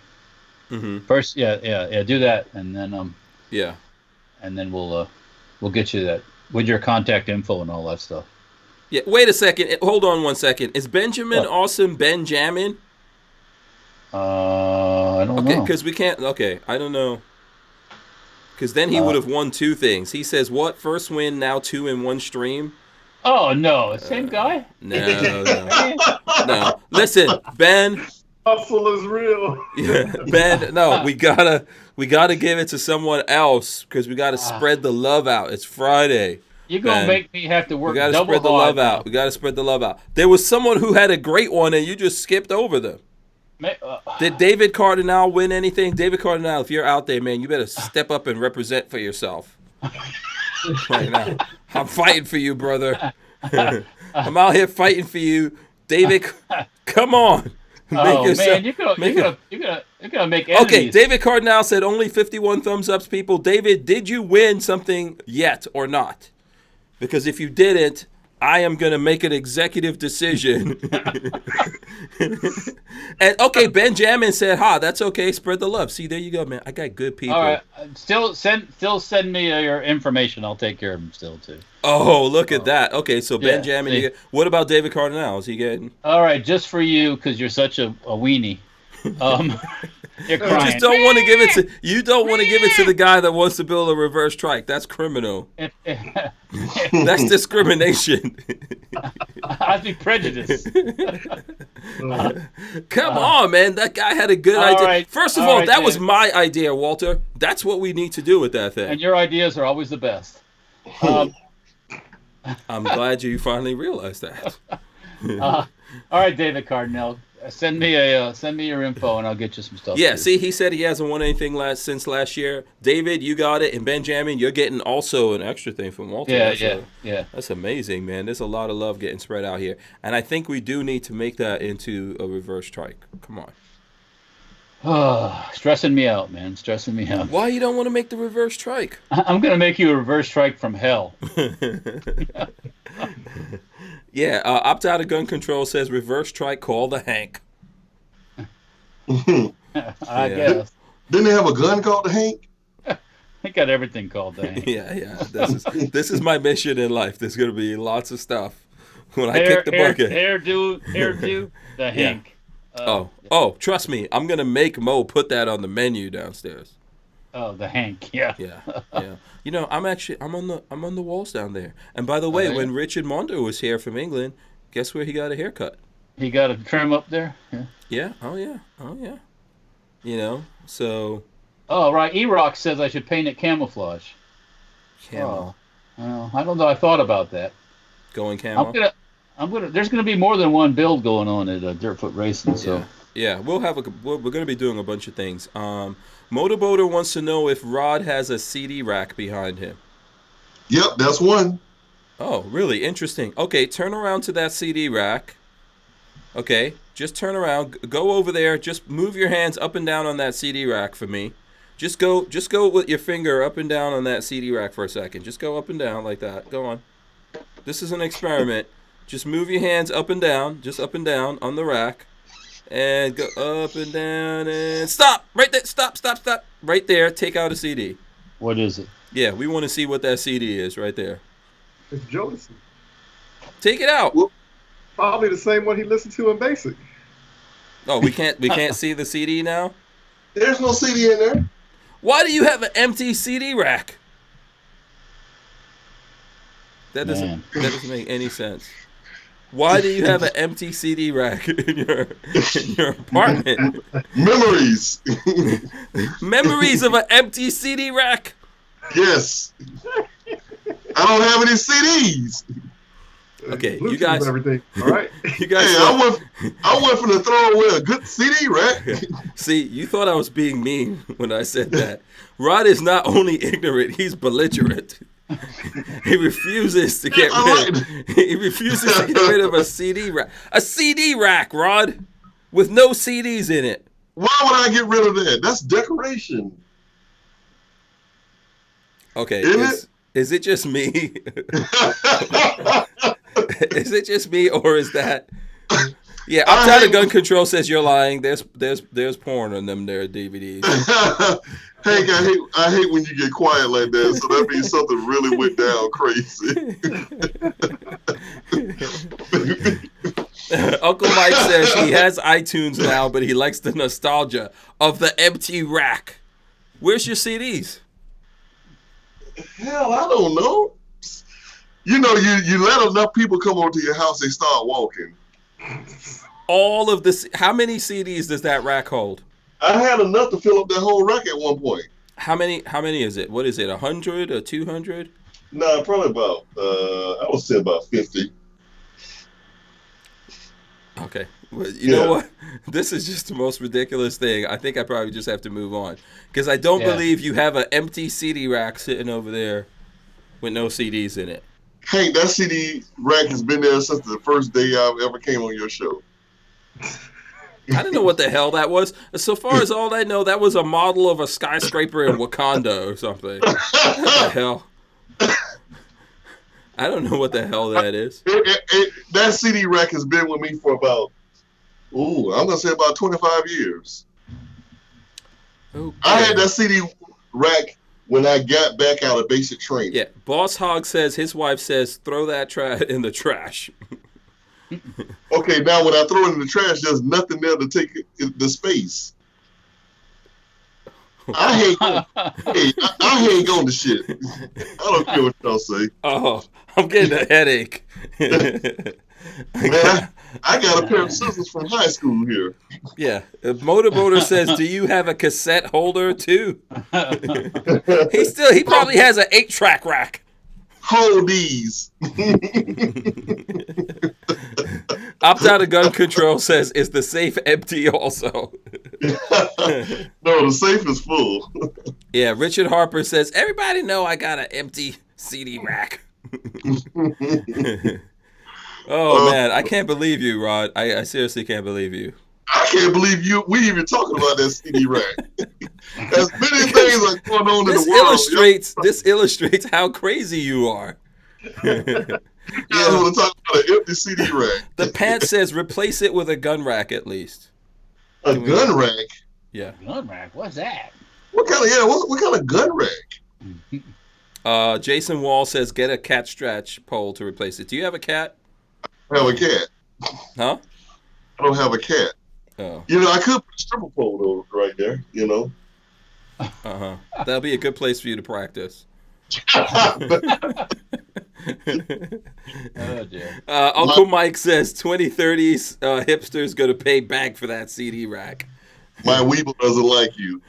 Mm-hmm. First, yeah, do that, and then yeah, and then we'll get you that with your contact info and all that stuff. Yeah, wait a second. Hold on 1 second. Is Benjamin Austin Benjamin? I don't know. Okay, because we can't. Okay, I don't know. Because then he would have won two things. He says, "What? First win, now 2 in 1 stream." Oh no, same guy? No. Listen, Ben. Hustle is real. Yeah, Ben. No, we gotta give it to someone else because we gotta spread the love out. It's Friday. You're gonna make me have to work. We gotta spread the love out. We gotta spread the love out. There was someone who had a great one and you just skipped over them. Did David Cardinal win anything? David Cardinal, if you're out there, man, you better step up and represent for yourself. Right now. I'm fighting for you, brother. I'm out here fighting for you. David, come on. Man, you're gonna make enemies. Okay, David Cardinal said only 51 thumbs ups, people. David, did you win something yet or not? Because if you didn't, I am going to make an executive decision. And okay, Benjamin said, that's okay. Spread the love. See, there you go, man. I got good people. All right. Still send me your information. I'll take care of him still, too. Oh, look at that. Okay, so Benjamin, what about David Cardinal? Is he getting? All right, just for you, because you're such a weenie. You're crying. You just don't want to give it to. You don't want to give it to the guy that wants to build a reverse trike. That's criminal. That's discrimination. I'd be prejudiced. Come on, man. That guy had a good idea. Right. First of all, that was my idea, Walter. That's what we need to do with that thing. And your ideas are always the best. I'm glad you finally realized that. All right, David Cardinal. Send me your info and I'll get you some stuff. Yeah, too. see, he said he hasn't won anything since last year. David, you got it, and Benjamin, you're getting also an extra thing from Walter. Yeah. That's amazing, man. There's a lot of love getting spread out here, and I think we do need to make that into a reverse trike. Come on. Stressing me out, man. Stressing me out. Why you don't want to make the reverse trike? I'm gonna make you a reverse trike from hell. Yeah, Opt Out of Gun Control says reverse trike, call the Hank. I guess. Didn't they have a gun called the Hank? They got everything called the Hank. Yeah. This is my mission in life. There's gonna be lots of stuff when I kick the bucket. Hairdo, the Hank. Oh, trust me, I'm gonna make Mo put that on the menu downstairs. Oh, the Hank, yeah. You know, I'm on the walls down there. And by the way, when Richard Mondo was here from England, guess where he got a haircut? He got a trim up there. Yeah. Oh yeah. You know, so. Oh right, E-Rock says I should paint it camouflage. Camo. Oh, I don't know. I thought about that. Going camo. There's gonna be more than one build going on at Dirtfoot Racing. So. Yeah, we're gonna be doing a bunch of things. Motorboater wants to know if Rod has a CD rack behind him. Yep, that's one. Oh, really? Interesting. Okay, turn around to that CD rack. Okay, just turn around. Go over there. Just move your hands up and down on that CD rack for me. Just go with your finger up and down on that CD rack for a second. Just go up and down like that. Go on. This is an experiment. Just move your hands up and down. Just up and down on the rack. And go up and down and stop right there. Stop right there. Take out a CD. What is it? Yeah, we want to see what that CD is right there. It's Jodeci. Take it out. Probably the same one he listened to in Basic. Oh, we can't see the CD now. There's no CD in there. Why do you have an empty CD rack? That doesn't make any sense. Why do you have an empty CD rack in your apartment? Memories. Memories of an empty CD rack. Yes. I don't have any CDs. Okay, Bluetooth you guys. Everything. All right. You guys. Hey, I went for the throw away a good CD rack. See, you thought I was being mean when I said that. Rod is not only ignorant; he's belligerent. He refuses to get rid of a CD rack. A CD rack, Rod, with no CDs in it. Why would I get rid of that? That's decoration. Okay, is it just me? Is it just me, or is that? Yeah, Uptown of Gun Control says you're lying. There's porn on them there DVDs. Hank, I hate when you get quiet like that. So that means something really went down crazy. Uncle Mike says he has iTunes now, but he likes the nostalgia of the empty rack. Where's your CDs? Hell, I don't know. You know, you let enough people come over to your house, they start walking. All of this. How many CDs does that rack hold? I had enough to fill up that whole rack at one point. How many is it? What is it? 100 or 200? No, probably about I would say about 50. Okay. Well, you know what? This is just the most ridiculous thing. I think I probably just have to move on because I don't believe you have an empty CD rack sitting over there with no CDs in it. Hank, that CD rack has been there since the first day I ever came on your show. I didn't know what the hell that was. So far as all I know, that was a model of a skyscraper in Wakanda or something. What the hell? I don't know what the hell that is. That CD rack has been with me for about, I'm going to say about 25 years. Okay. I had that CD rack when I got back out of basic training. Yeah, Boss Hog says, his wife says, throw that in the trash. Okay, now when I throw it in the trash, there's nothing there to take the space. I hang on to shit. I don't care what y'all say. Oh, I'm getting a headache. Man, I got a pair of scissors from high school here. Yeah. Motorboater says, do you have a cassette holder too? He probably has an 8-track rack. Hold these. Opt out of gun control says, is the safe empty also? No, the safe is full. Yeah, Richard Harper says, everybody know I got an empty CD rack. Man, I can't believe you, Rod. I seriously can't believe you. I can't believe we even talking about that CD rack. As many things are going on in the world. This illustrates how crazy you are. I want to talk about an empty CD rack. The pants says replace it with a gun rack at least. A gun rack? Yeah. Gun rack? What's that? What kind of gun rack? Jason Wall says get a cat scratch pole to replace it. Do you have a cat? I have a cat. Huh? I don't have a cat. Oh. I could put a stripper pole though right there, That'll be a good place for you to practice. Oh, dear. Uncle Mike says 2030s hipsters going to pay back for that CD rack. My Weeble doesn't like you.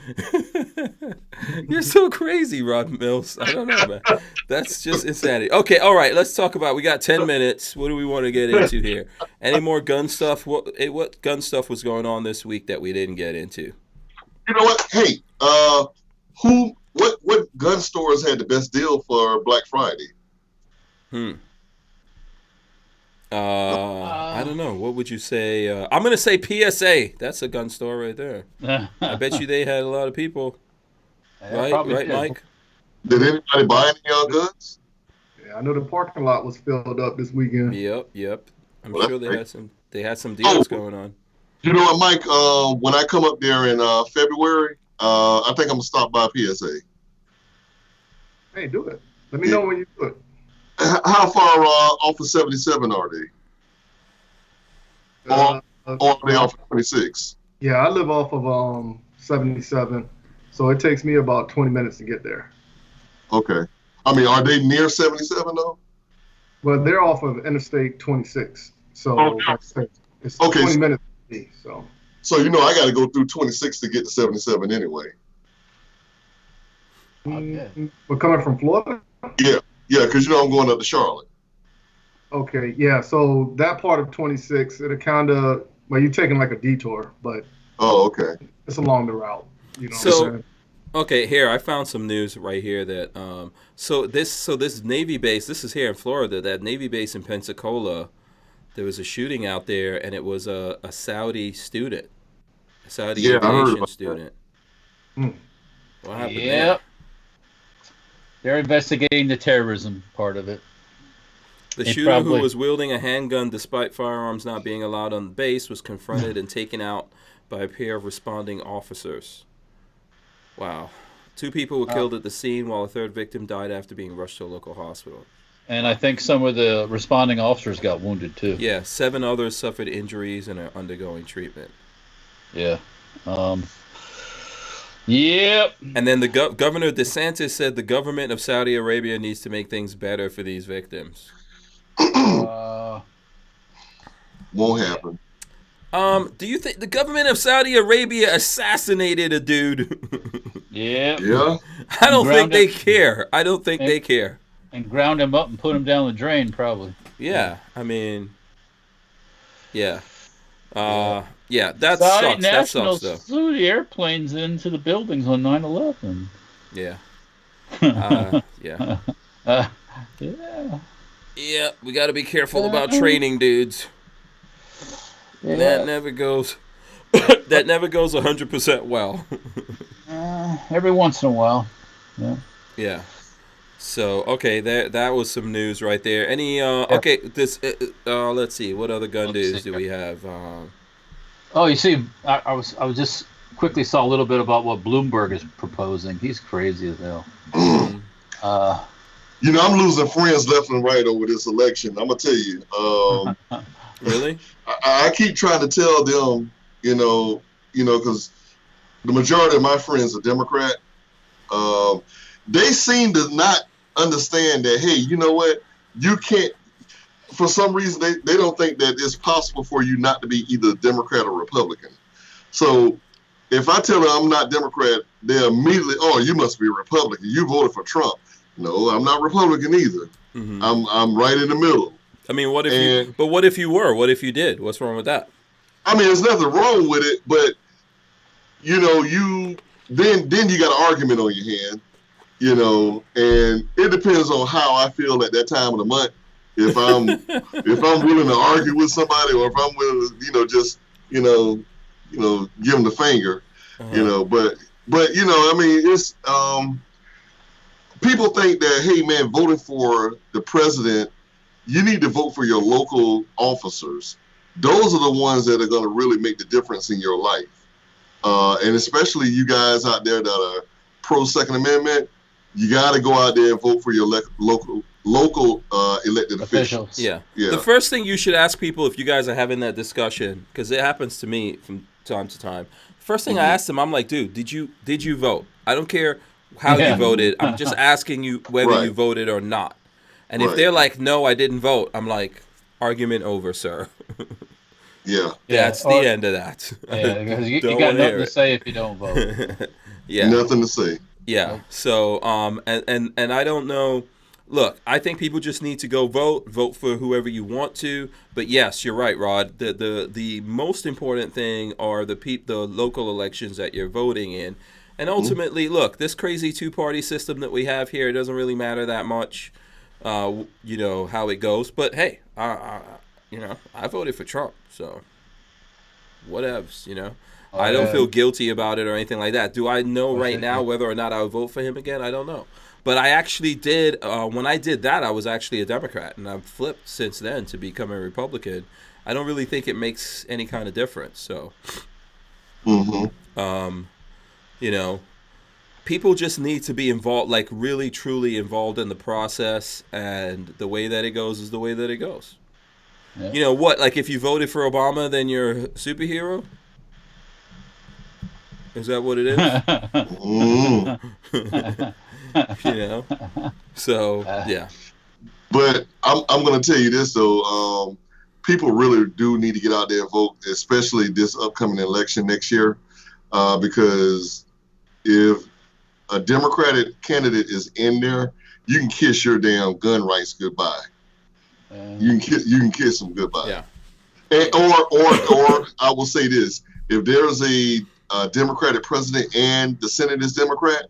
You're so crazy, Rod Mills. I don't know, man. That's just insanity. Okay, all right. Let's talk about. We got 10 minutes. What do we want to get into here? Any more gun stuff? What gun stuff was going on this week that we didn't get into? You know what? Hey, what gun stores had the best deal for Black Friday? I don't know. What would you say? I'm going to say PSA. That's a gun store right there. I bet you they had a lot of people. Right, Mike? Did anybody buy any guns? Yeah, I know the parking lot was filled up this weekend. Yep. I'm sure they had some deals going on. You know what, Mike? When I come up there in February, I think I'm going to stop by PSA. Hey, do it. Let me know when you do it. How far off of 77 are they? Or are they off of 26? Yeah, I live off of 77, so it takes me about 20 minutes to get there. Okay. I mean, are they near 77 though? Well, they're off of Interstate 26, so it's 20 minutes to me. So I got to go through 26 to get to 77 anyway. We're coming from Florida? Yeah, because I'm going up to Charlotte. Okay, yeah. So that part of 26, it'll kind of you're taking like a detour, but okay, it's along the route. So, okay, here I found some news right here that so this Navy base, this is here in Florida, that Navy base in Pensacola, there was a shooting out there, and it was a Saudi student, a Saudi aviation student. What happened there? They're investigating the terrorism part of it. The shooter, who was wielding a handgun despite firearms not being allowed on the base, was confronted and taken out by a pair of responding officers. Wow. 2 people were killed at the scene, while a third victim died after being rushed to a local hospital. And I think some of the responding officers got wounded, too. Yeah, 7 others suffered injuries and are undergoing treatment. Yeah. Yep. And then the Governor DeSantis said the government of Saudi Arabia needs to make things better for these victims. Won't happen. Do you think the government of Saudi Arabia assassinated a dude? Yeah. I don't think they care. They care. And ground him up and put him down the drain, probably. Yeah. I mean, yeah. That Saudi sucks. That sucks, though. Flew the airplanes into the buildings on 9/11. Yeah. Yeah. Yeah, we got to be careful about training, dudes. Yeah. That never goes. That never goes 100% well. Every once in a while. Yeah. Yeah. So okay, that was some news right there. Any okay, this let's see, what other gun news do we have? You see, I was just quickly saw a little bit about what Bloomberg is proposing. He's crazy as hell. I'm losing friends left and right over this election. I'm gonna tell you. Really? I keep trying to tell them, because the majority of my friends are Democrat. They seem to not understand that, hey, you know what? You can't, for some reason, they don't think that it's possible for you not to be either Democrat or Republican. So if I tell them I'm not Democrat, they immediately, you must be a Republican. You voted for Trump. No, I'm not Republican either. Mm-hmm. I'm right in the middle. I mean, what if you were? What if you did? What's wrong with that? I mean, there's nothing wrong with it, but then you got an argument on your hand, and it depends on how I feel at that time of the month. If I'm willing to argue with somebody, or if I'm willing to, just give them the finger, but I mean, it's people think that, hey man, voting for the president, you need to vote for your local officers. Those are the ones that are going to really make the difference in your life. and especially you guys out there that are pro Second Amendment, you got to go out there and vote for your local elected officials. Yeah. The first thing you should ask people if you guys are having that discussion, because it happens to me from time to time. First thing I asked them, I'm like, dude, did you vote? I don't care how you voted. I'm just asking you whether you voted or not. And if they're like, no, I didn't vote, I'm like, argument over, sir. That's the end of that. Yeah, because you got nothing to say if you don't vote. Nothing to say. Yeah. So, and I don't know. Look, I think people just need to go vote for whoever you want to. But yes, you're right, Rod. The most important thing are the local elections that you're voting in. And ultimately, look, this crazy two-party system that we have here, it doesn't really matter that much, how it goes. But hey, I voted for Trump, so whatevs, I don't feel guilty about it or anything like that. Do I know right now whether or not I would vote for him again? I don't know. But I actually did, when I did that, I was actually a Democrat, and I've flipped since then to become a Republican. I don't really think it makes any kind of difference, so. People just need to be involved, like really, truly involved in the process, and the way that it goes is the way that it goes. Yeah. You know what? Like if you voted for Obama, then you're a superhero? Is that what it is? So yeah. But I'm going to tell you this though, people really do need to get out there and vote, especially this upcoming election next year, because if a Democratic candidate is in there, you can kiss your damn gun rights goodbye. You can kiss them goodbye. Yeah. And, or I will say this: if there's a Democratic president and the Senate is Democrat,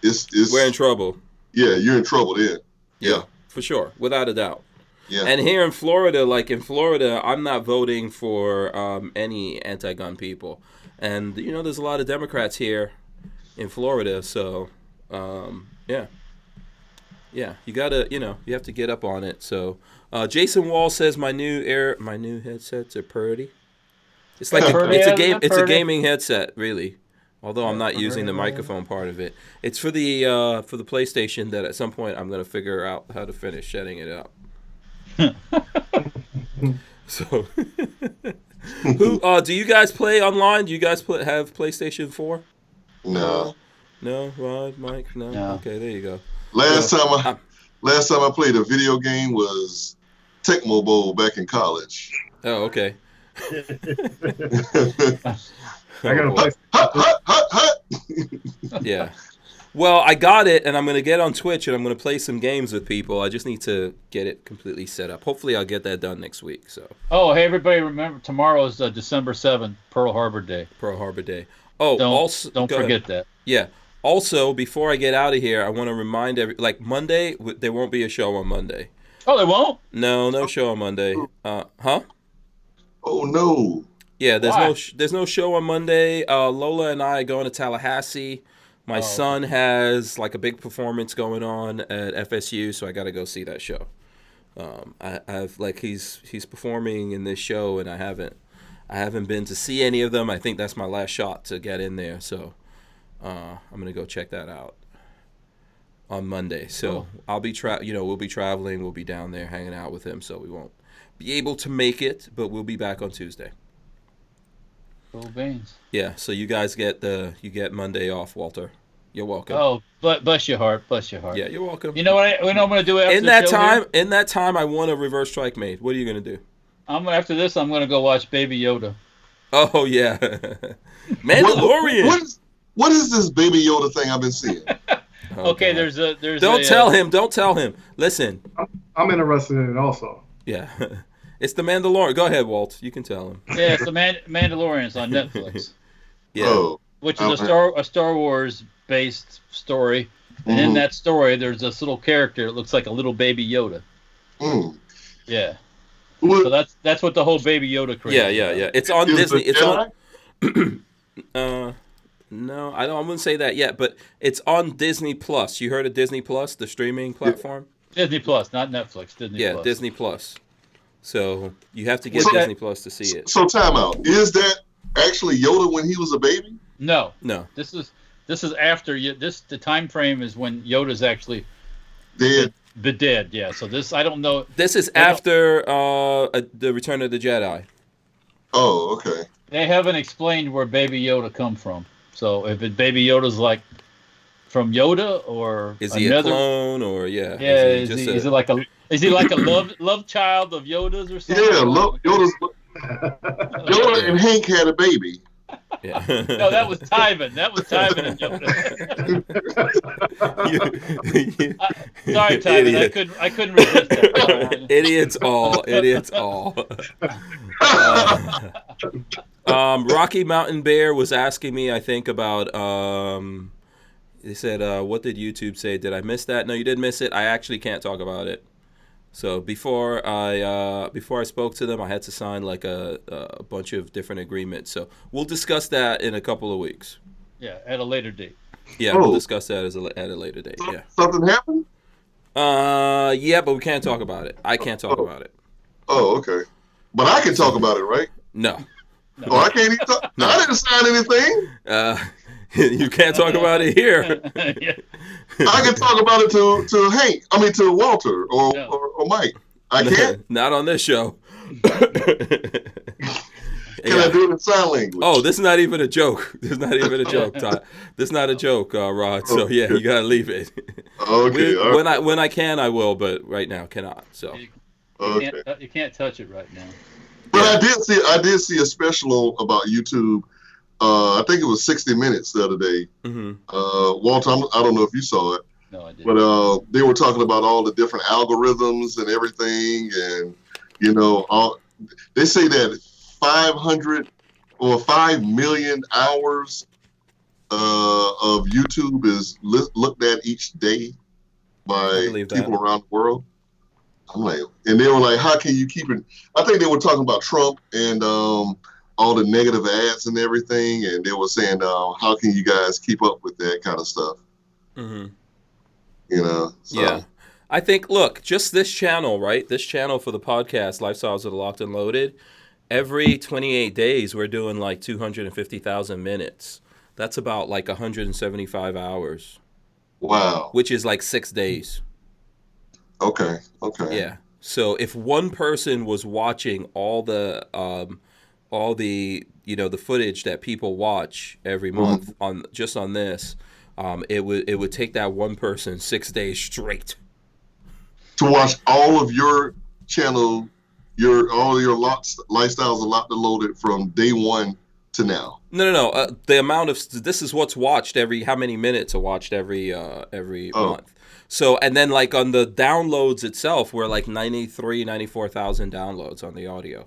we're in trouble. Yeah, you're in trouble then. Yeah, for sure, without a doubt. Yeah. And here in Florida, I'm not voting for any anti-gun people, and there's a lot of Democrats here in Florida, so you gotta, you have to get up on it. So Jason Wall says my new headsets are pretty. It's like it's a gaming headset, really. Although I'm not using the microphone part of it. It's for the PlayStation that at some point I'm gonna figure out how to finish setting it up. So, do you guys play online? Do you guys have PlayStation 4? No. No, Rod, Mike, no. Okay, there you go. Last time I played a video game was Tecmo Bowl back in college. Oh, okay. I gotta play. Yeah. Well, I got it, and I'm going to get on Twitch, and I'm going to play some games with people. I just need to get it completely set up. Hopefully, I'll get that done next week. So. Oh, hey, everybody, remember, tomorrow is December 7th, Pearl Harbor Day. Pearl Harbor Day. Oh, don't forget that. Yeah. Also, before I get out of here, I want to remind Monday, there won't be a show on Monday. Oh, there won't? No show on Monday. Huh? Oh, no. Yeah, there's no show on Monday. Lola and I are going to Tallahassee. My son has a big performance going on at FSU, so I got to go see that show. He's performing in this show, and I haven't been to see any of them. I think that's my last shot to get in there, so I'm gonna go check that out on Monday. So I'll be we'll be traveling. We'll be down there hanging out with him, so we won't be able to make it, but we'll be back on Tuesday. Cool beans. Yeah, so you guys get Monday off, Walter. You're welcome. Oh, bless your heart, bless your heart. Yeah, you're welcome. You know what I'm going to do after in that time, I want a reverse strike made. What are you going to do? After this, I'm going to go watch Baby Yoda. Oh yeah, Mandalorian. What is this Baby Yoda thing I've been seeing? Okay, there's. Don't tell him. Listen. I'm interested in it also. Yeah. It's the Mandalorian. Go ahead, Walt. You can tell him. Yeah, it's the Mandalorian. It's on Netflix. Yeah. Which is a Star Wars based story, and in that story, there's this little character that looks like a little baby Yoda. Yeah. So that's what the whole Baby Yoda craze. Yeah. It's on Disney. It's on. No, I wouldn't say that yet, but it's on Disney Plus. You heard of Disney Plus, the streaming platform? Disney Plus, not Netflix. Disney Plus. Disney Plus. So you have to get Disney Plus to see it. So time out. Is that actually Yoda when he was a baby? No. No. This is after the time frame is when Yoda's actually dead. Dead, yeah. So this, I don't know. This is after the Return of the Jedi. Oh, okay. They haven't explained where Baby Yoda come from. So if Baby Yoda's like from Yoda, or is he a clone, or yeah? Is he like a love child of Yoda's or something? Yeah, Yoda's. Yoda and Hank had a baby. Yeah. No, that was Tyven. That was Tyven and Yoda. Sorry, Tyven. Idiot. I couldn't resist that. Idiots all. Rocky Mountain Bear was asking me, I think, about. They said, "What did YouTube say? Did I miss that?" No, you did miss it. I actually can't talk about it. So before I spoke to them, I had to sign like a bunch of different agreements. So we'll discuss that in a couple of weeks. Yeah, at a later date. Yeah, we'll discuss that at a later date. Yeah. Something happened? Yeah, but we can't talk about it. I can't talk about it. Oh, okay. But I can talk about it, right? No. Oh, I can't even talk. No. I didn't sign anything. You can't talk about it here. Yeah. I can talk about it to Hank. I mean, to Walter or Mike. I can't. Not on this show. Can I do it in sign language? Oh, this is not even a joke. This is not even a joke, Todd. This is not a joke, Rod. So yeah, you gotta leave it. Okay. When I can, I will, but right now cannot. So. You can't touch it right now. But yeah. I did see a special about YouTube. I think it was 60 Minutes the other day. Mm-hmm. Walter, I don't know if you saw it. No, I didn't. But they were talking about all the different algorithms and everything, and they say that 500 or 5 million hours of YouTube is looked at each day by people around the world. I'm like, and they were like, how can you keep it? I think they were talking about Trump and all the negative ads and everything, and they were saying, how can you guys keep up with that kind of stuff? Mm-hmm. So. Yeah. I think, look, just this channel, right? This channel for the podcast, Lifestyles of the Locked and Loaded, every 28 days, we're doing like 250,000 minutes. That's about like 175 hours. Wow. Which is like 6 days. Okay. Yeah. So if one person was watching all the the footage that people watch every month on this, it would take that one person 6 days straight to watch all of your channel, all your lifestyles are locked and loaded from day one to now. No. The amount of this is what's watched how many minutes are watched every month. So, and then like on the downloads itself, we're like 94,000 downloads on the audio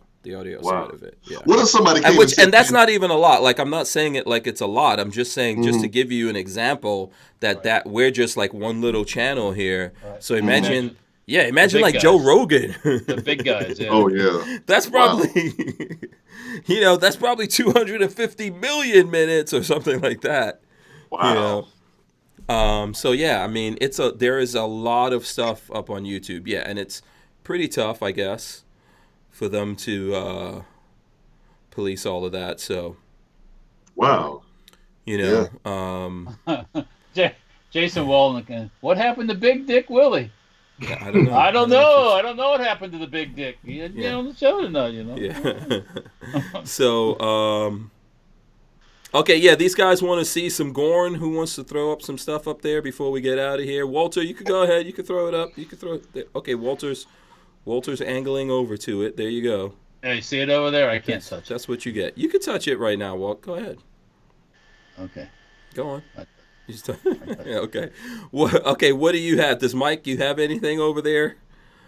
side of it. Yeah. What if somebody came and that's not even a lot. Like, I'm not saying it like it's a lot. I'm just saying just to give you an example that we're just like one little channel here. Right. So imagine like guys. Joe Rogan. The big guys. Yeah. Oh yeah. That's probably that's probably 250 million minutes or something like that. Wow. So yeah, I mean, there is a lot of stuff up on YouTube. Yeah, and it's pretty tough, I guess, for them to police all of that. So. Wow. Jason Wallen, what happened to Big Dick Willie? Yeah, I don't know. I don't know what happened to the Big Dick. He didn't get on the show tonight, Yeah. So, okay, yeah, these guys want to see some Gorn. Who wants to throw up some stuff up there before we get out of here? Walter, you could go ahead. You could throw it up. You could throw it there. Okay, Walter's angling over to it. There you go. Hey, you see it over there? I can't touch it. That's what you get. You can touch it right now, Walt. Go ahead. Okay. Go on. Okay. What do you have? Does Mike, you have anything over there?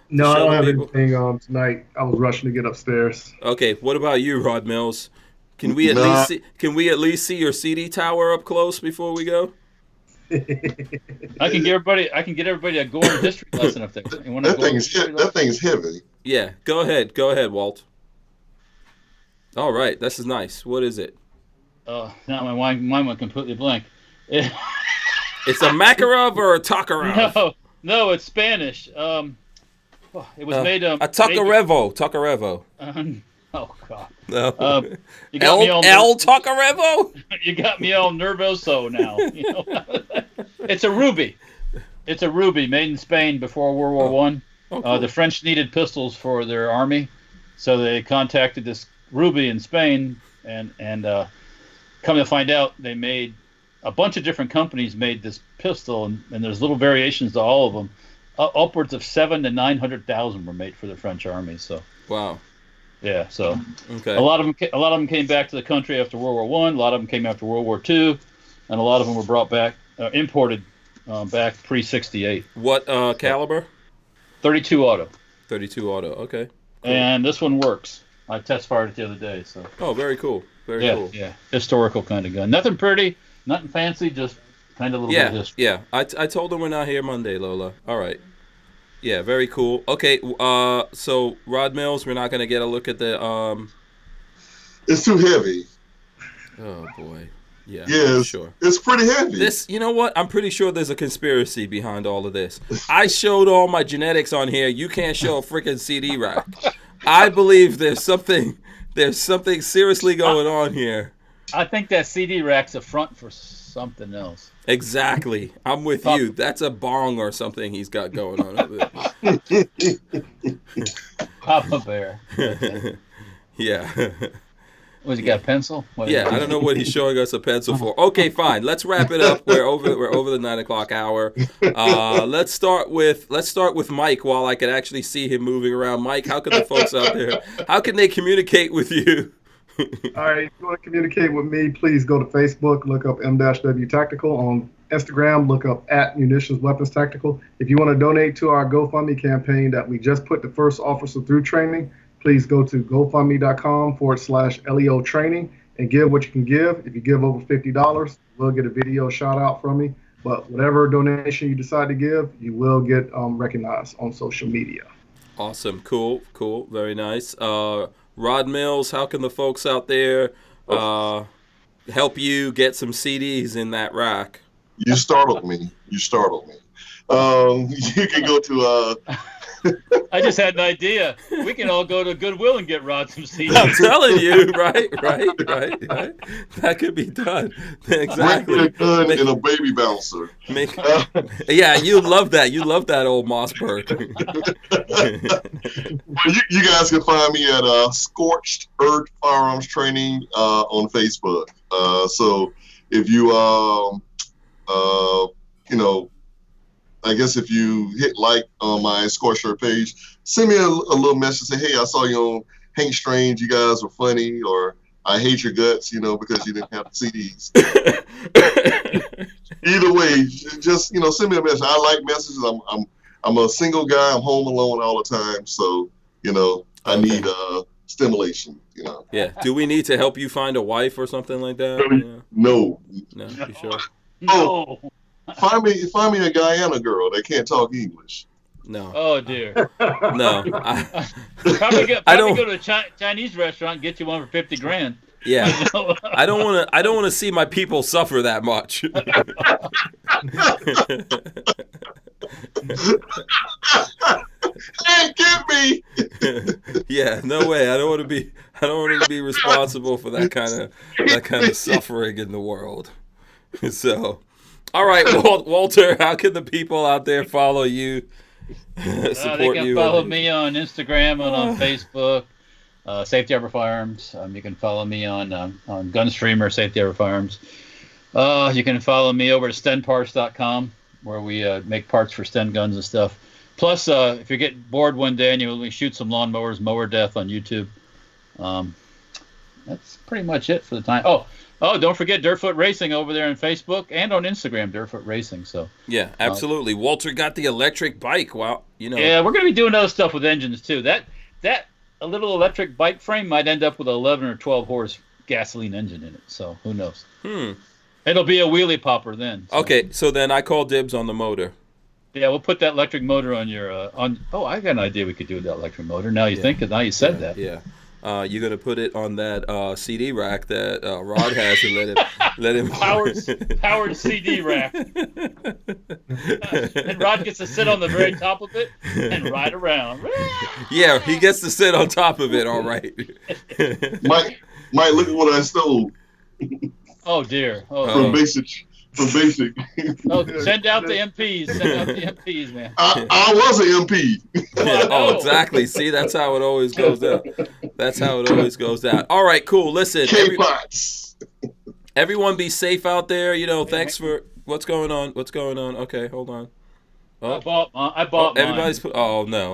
No, I don't have anything tonight. I was rushing to get upstairs. Okay. What about you, Rod Mills? Can we at least see your CD tower up close before we go? I can get everybody a Gorn history lesson if they want. That thing is heavy. Yeah. Go ahead, Walt. All right. This is nice. What is it? Oh, now my mind went completely blank. It's a Makarov or a Tokarev? No, it's Spanish. It was made a Tokarevo. Oh God. No. You got me El Tuckerevo? You got me all nervoso now. You know? It's a ruby. It's a ruby made in Spain before World War One. Cool. The French needed pistols for their army, so they contacted this ruby in Spain, and come to find out, they made a bunch of different companies made this pistol, and there's little variations to all of them. Upwards of 700,000 to 900,000 were made for the French army. So wow. Yeah, so okay. A lot of them came back to the country after World War One. A lot of them came after World War II, and a lot of them were brought back, imported back pre-68. What caliber? 32 auto. 32 auto. Okay. Cool. And this one works. I test fired it the other day. So. Oh, very cool. Very cool. Yeah. Historical kind of gun. Nothing pretty, nothing fancy, just kind of a little bit of history. Yeah. I told them we're not here Monday, Lola. All right. Yeah, very cool. Okay, so Rod Mills, we're not gonna get a look at the. It's too heavy. Oh boy. Yeah. Yeah, sure. It's pretty heavy. This, you know what? I'm pretty sure there's a conspiracy behind all of this. I showed all my genetics on here. You can't show a freaking CD rack. I believe there's something seriously going on here. I think that CD rack's a front for something else. Exactly. I'm with you. That's a bong or something he's got going on over there. Papa Bear. Yeah. Was he got a pencil? Yeah, I don't know what he's showing us a pencil for. Okay, fine. Let's wrap it up. We're over the 9 o'clock hour. Let's start with Mike while I can actually see him moving around. Mike, how can the folks out there, how can they communicate with you? All right, if you want to communicate with me, please go to Facebook, look up M-W Tactical. On Instagram, look up @Munitions Weapons Tactical. If you want to donate to our GoFundMe campaign that we just put the first officer through training, please go to gofundme.com/LEO training and give what you can give. If you give over $50, we'll get a video shout out from me. But whatever donation you decide to give, you will get recognized on social media. Awesome. Cool. Very nice. Rod Mills, how can the folks out there help you get some CDs in that rack? You startled me. You can go to... I just had an idea. We can all go to Goodwill and get Rod some CDs. I'm telling you, right. That could be done. Exactly. Bring a gun and a baby bouncer. Yeah, you love that. You love that old Mossberg. You guys can find me at Scorched Earth Firearms Training on Facebook. So if you, I guess if you hit like on my Scorched Earth page, send me a little message. Say, hey, I saw you on Hank Strange. You guys were funny, or I hate your guts, because you didn't have the CDs. Either way, just send me a message. I like messages. I'm a single guy. I'm home alone all the time, so I need stimulation. Yeah. Do we need to help you find a wife or something like that? No. No. You sure? No. Find me a Guyana girl that can't talk English. No. Oh dear. No. Probably go to a Chinese restaurant and get you one for $50,000. Yeah. I don't want to see my people suffer that much. Hey, get me. Yeah, no way. I don't want to be responsible for that kind of suffering in the world. So, all right, Walter, how can the people out there follow you? Support they can you? Follow me on Instagram and on Facebook, Safety Harbor Firearms. You can follow me on Gunstreamer, Safety Harbor Firearms. You can follow me over to stenparts.com, where we make parts for Sten guns and stuff. Plus, if you get bored one day and you shoot some lawnmowers, Mower Death on YouTube. That's pretty much it for the time. Oh, don't forget Dirtfoot Racing over there on Facebook and on Instagram, Dirtfoot Racing. So yeah, absolutely. Walter got the electric bike. Wow, Yeah, we're going to be doing other stuff with engines too. That a little electric bike frame might end up with an 11 or 12 horse gasoline engine in it. So who knows? It'll be a wheelie popper then. So. Okay, so then I call dibs on the motor. Yeah, we'll put that electric motor on your I got an idea we could do with that electric motor. Now you think it. Now you said that. Yeah. You're gonna put it on that CD rack that Rod has and let him powered CD rack. And Rod gets to sit on the very top of it and ride around. Yeah, he gets to sit on top of it. All right. Mike, look at what I stole. Oh dear. From basic. Oh, send out the MPs. Send out the MPs, man. I was an MP. Oh, exactly. See, that's how it always goes down. All right, cool. Listen, everyone be safe out there. Thanks for what's going on. Okay, hold on. Oh, I bought mine.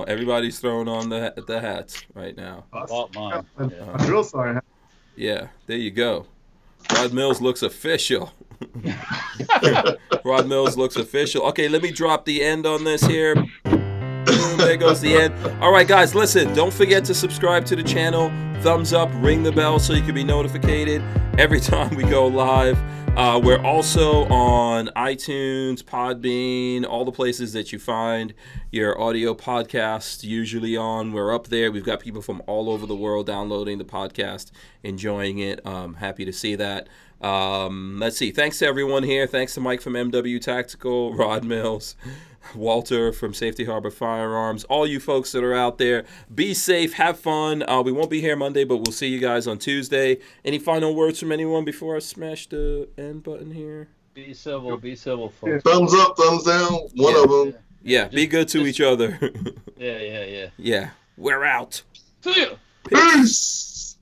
Everybody's throwing on the hats right now. I bought mine. Yeah, there you go. Rod Mills looks official. Rod Mills looks official. Okay, let me drop the end on this here. There goes the end. All right, guys, listen. Don't forget to subscribe to the channel. Thumbs up, ring the bell so you can be notified every time we go live. We're also on iTunes, Podbean, all the places that you find your audio podcast usually on. We're up there. We've got people from all over the world downloading the podcast, enjoying it. Happy to see that. Let's see. Thanks to everyone here. Thanks to Mike from MW Tactical, Rod Mills, Walter from Safety Harbor Firearms, all you folks that are out there. Be safe. Have fun. We won't be here Monday, but we'll see you guys on Tuesday. Any final words from anyone before I smash the end button here? Be civil, folks. Thumbs up, thumbs down. One of them. Yeah, be good to each other. Yeah. Yeah, we're out. See ya. Peace.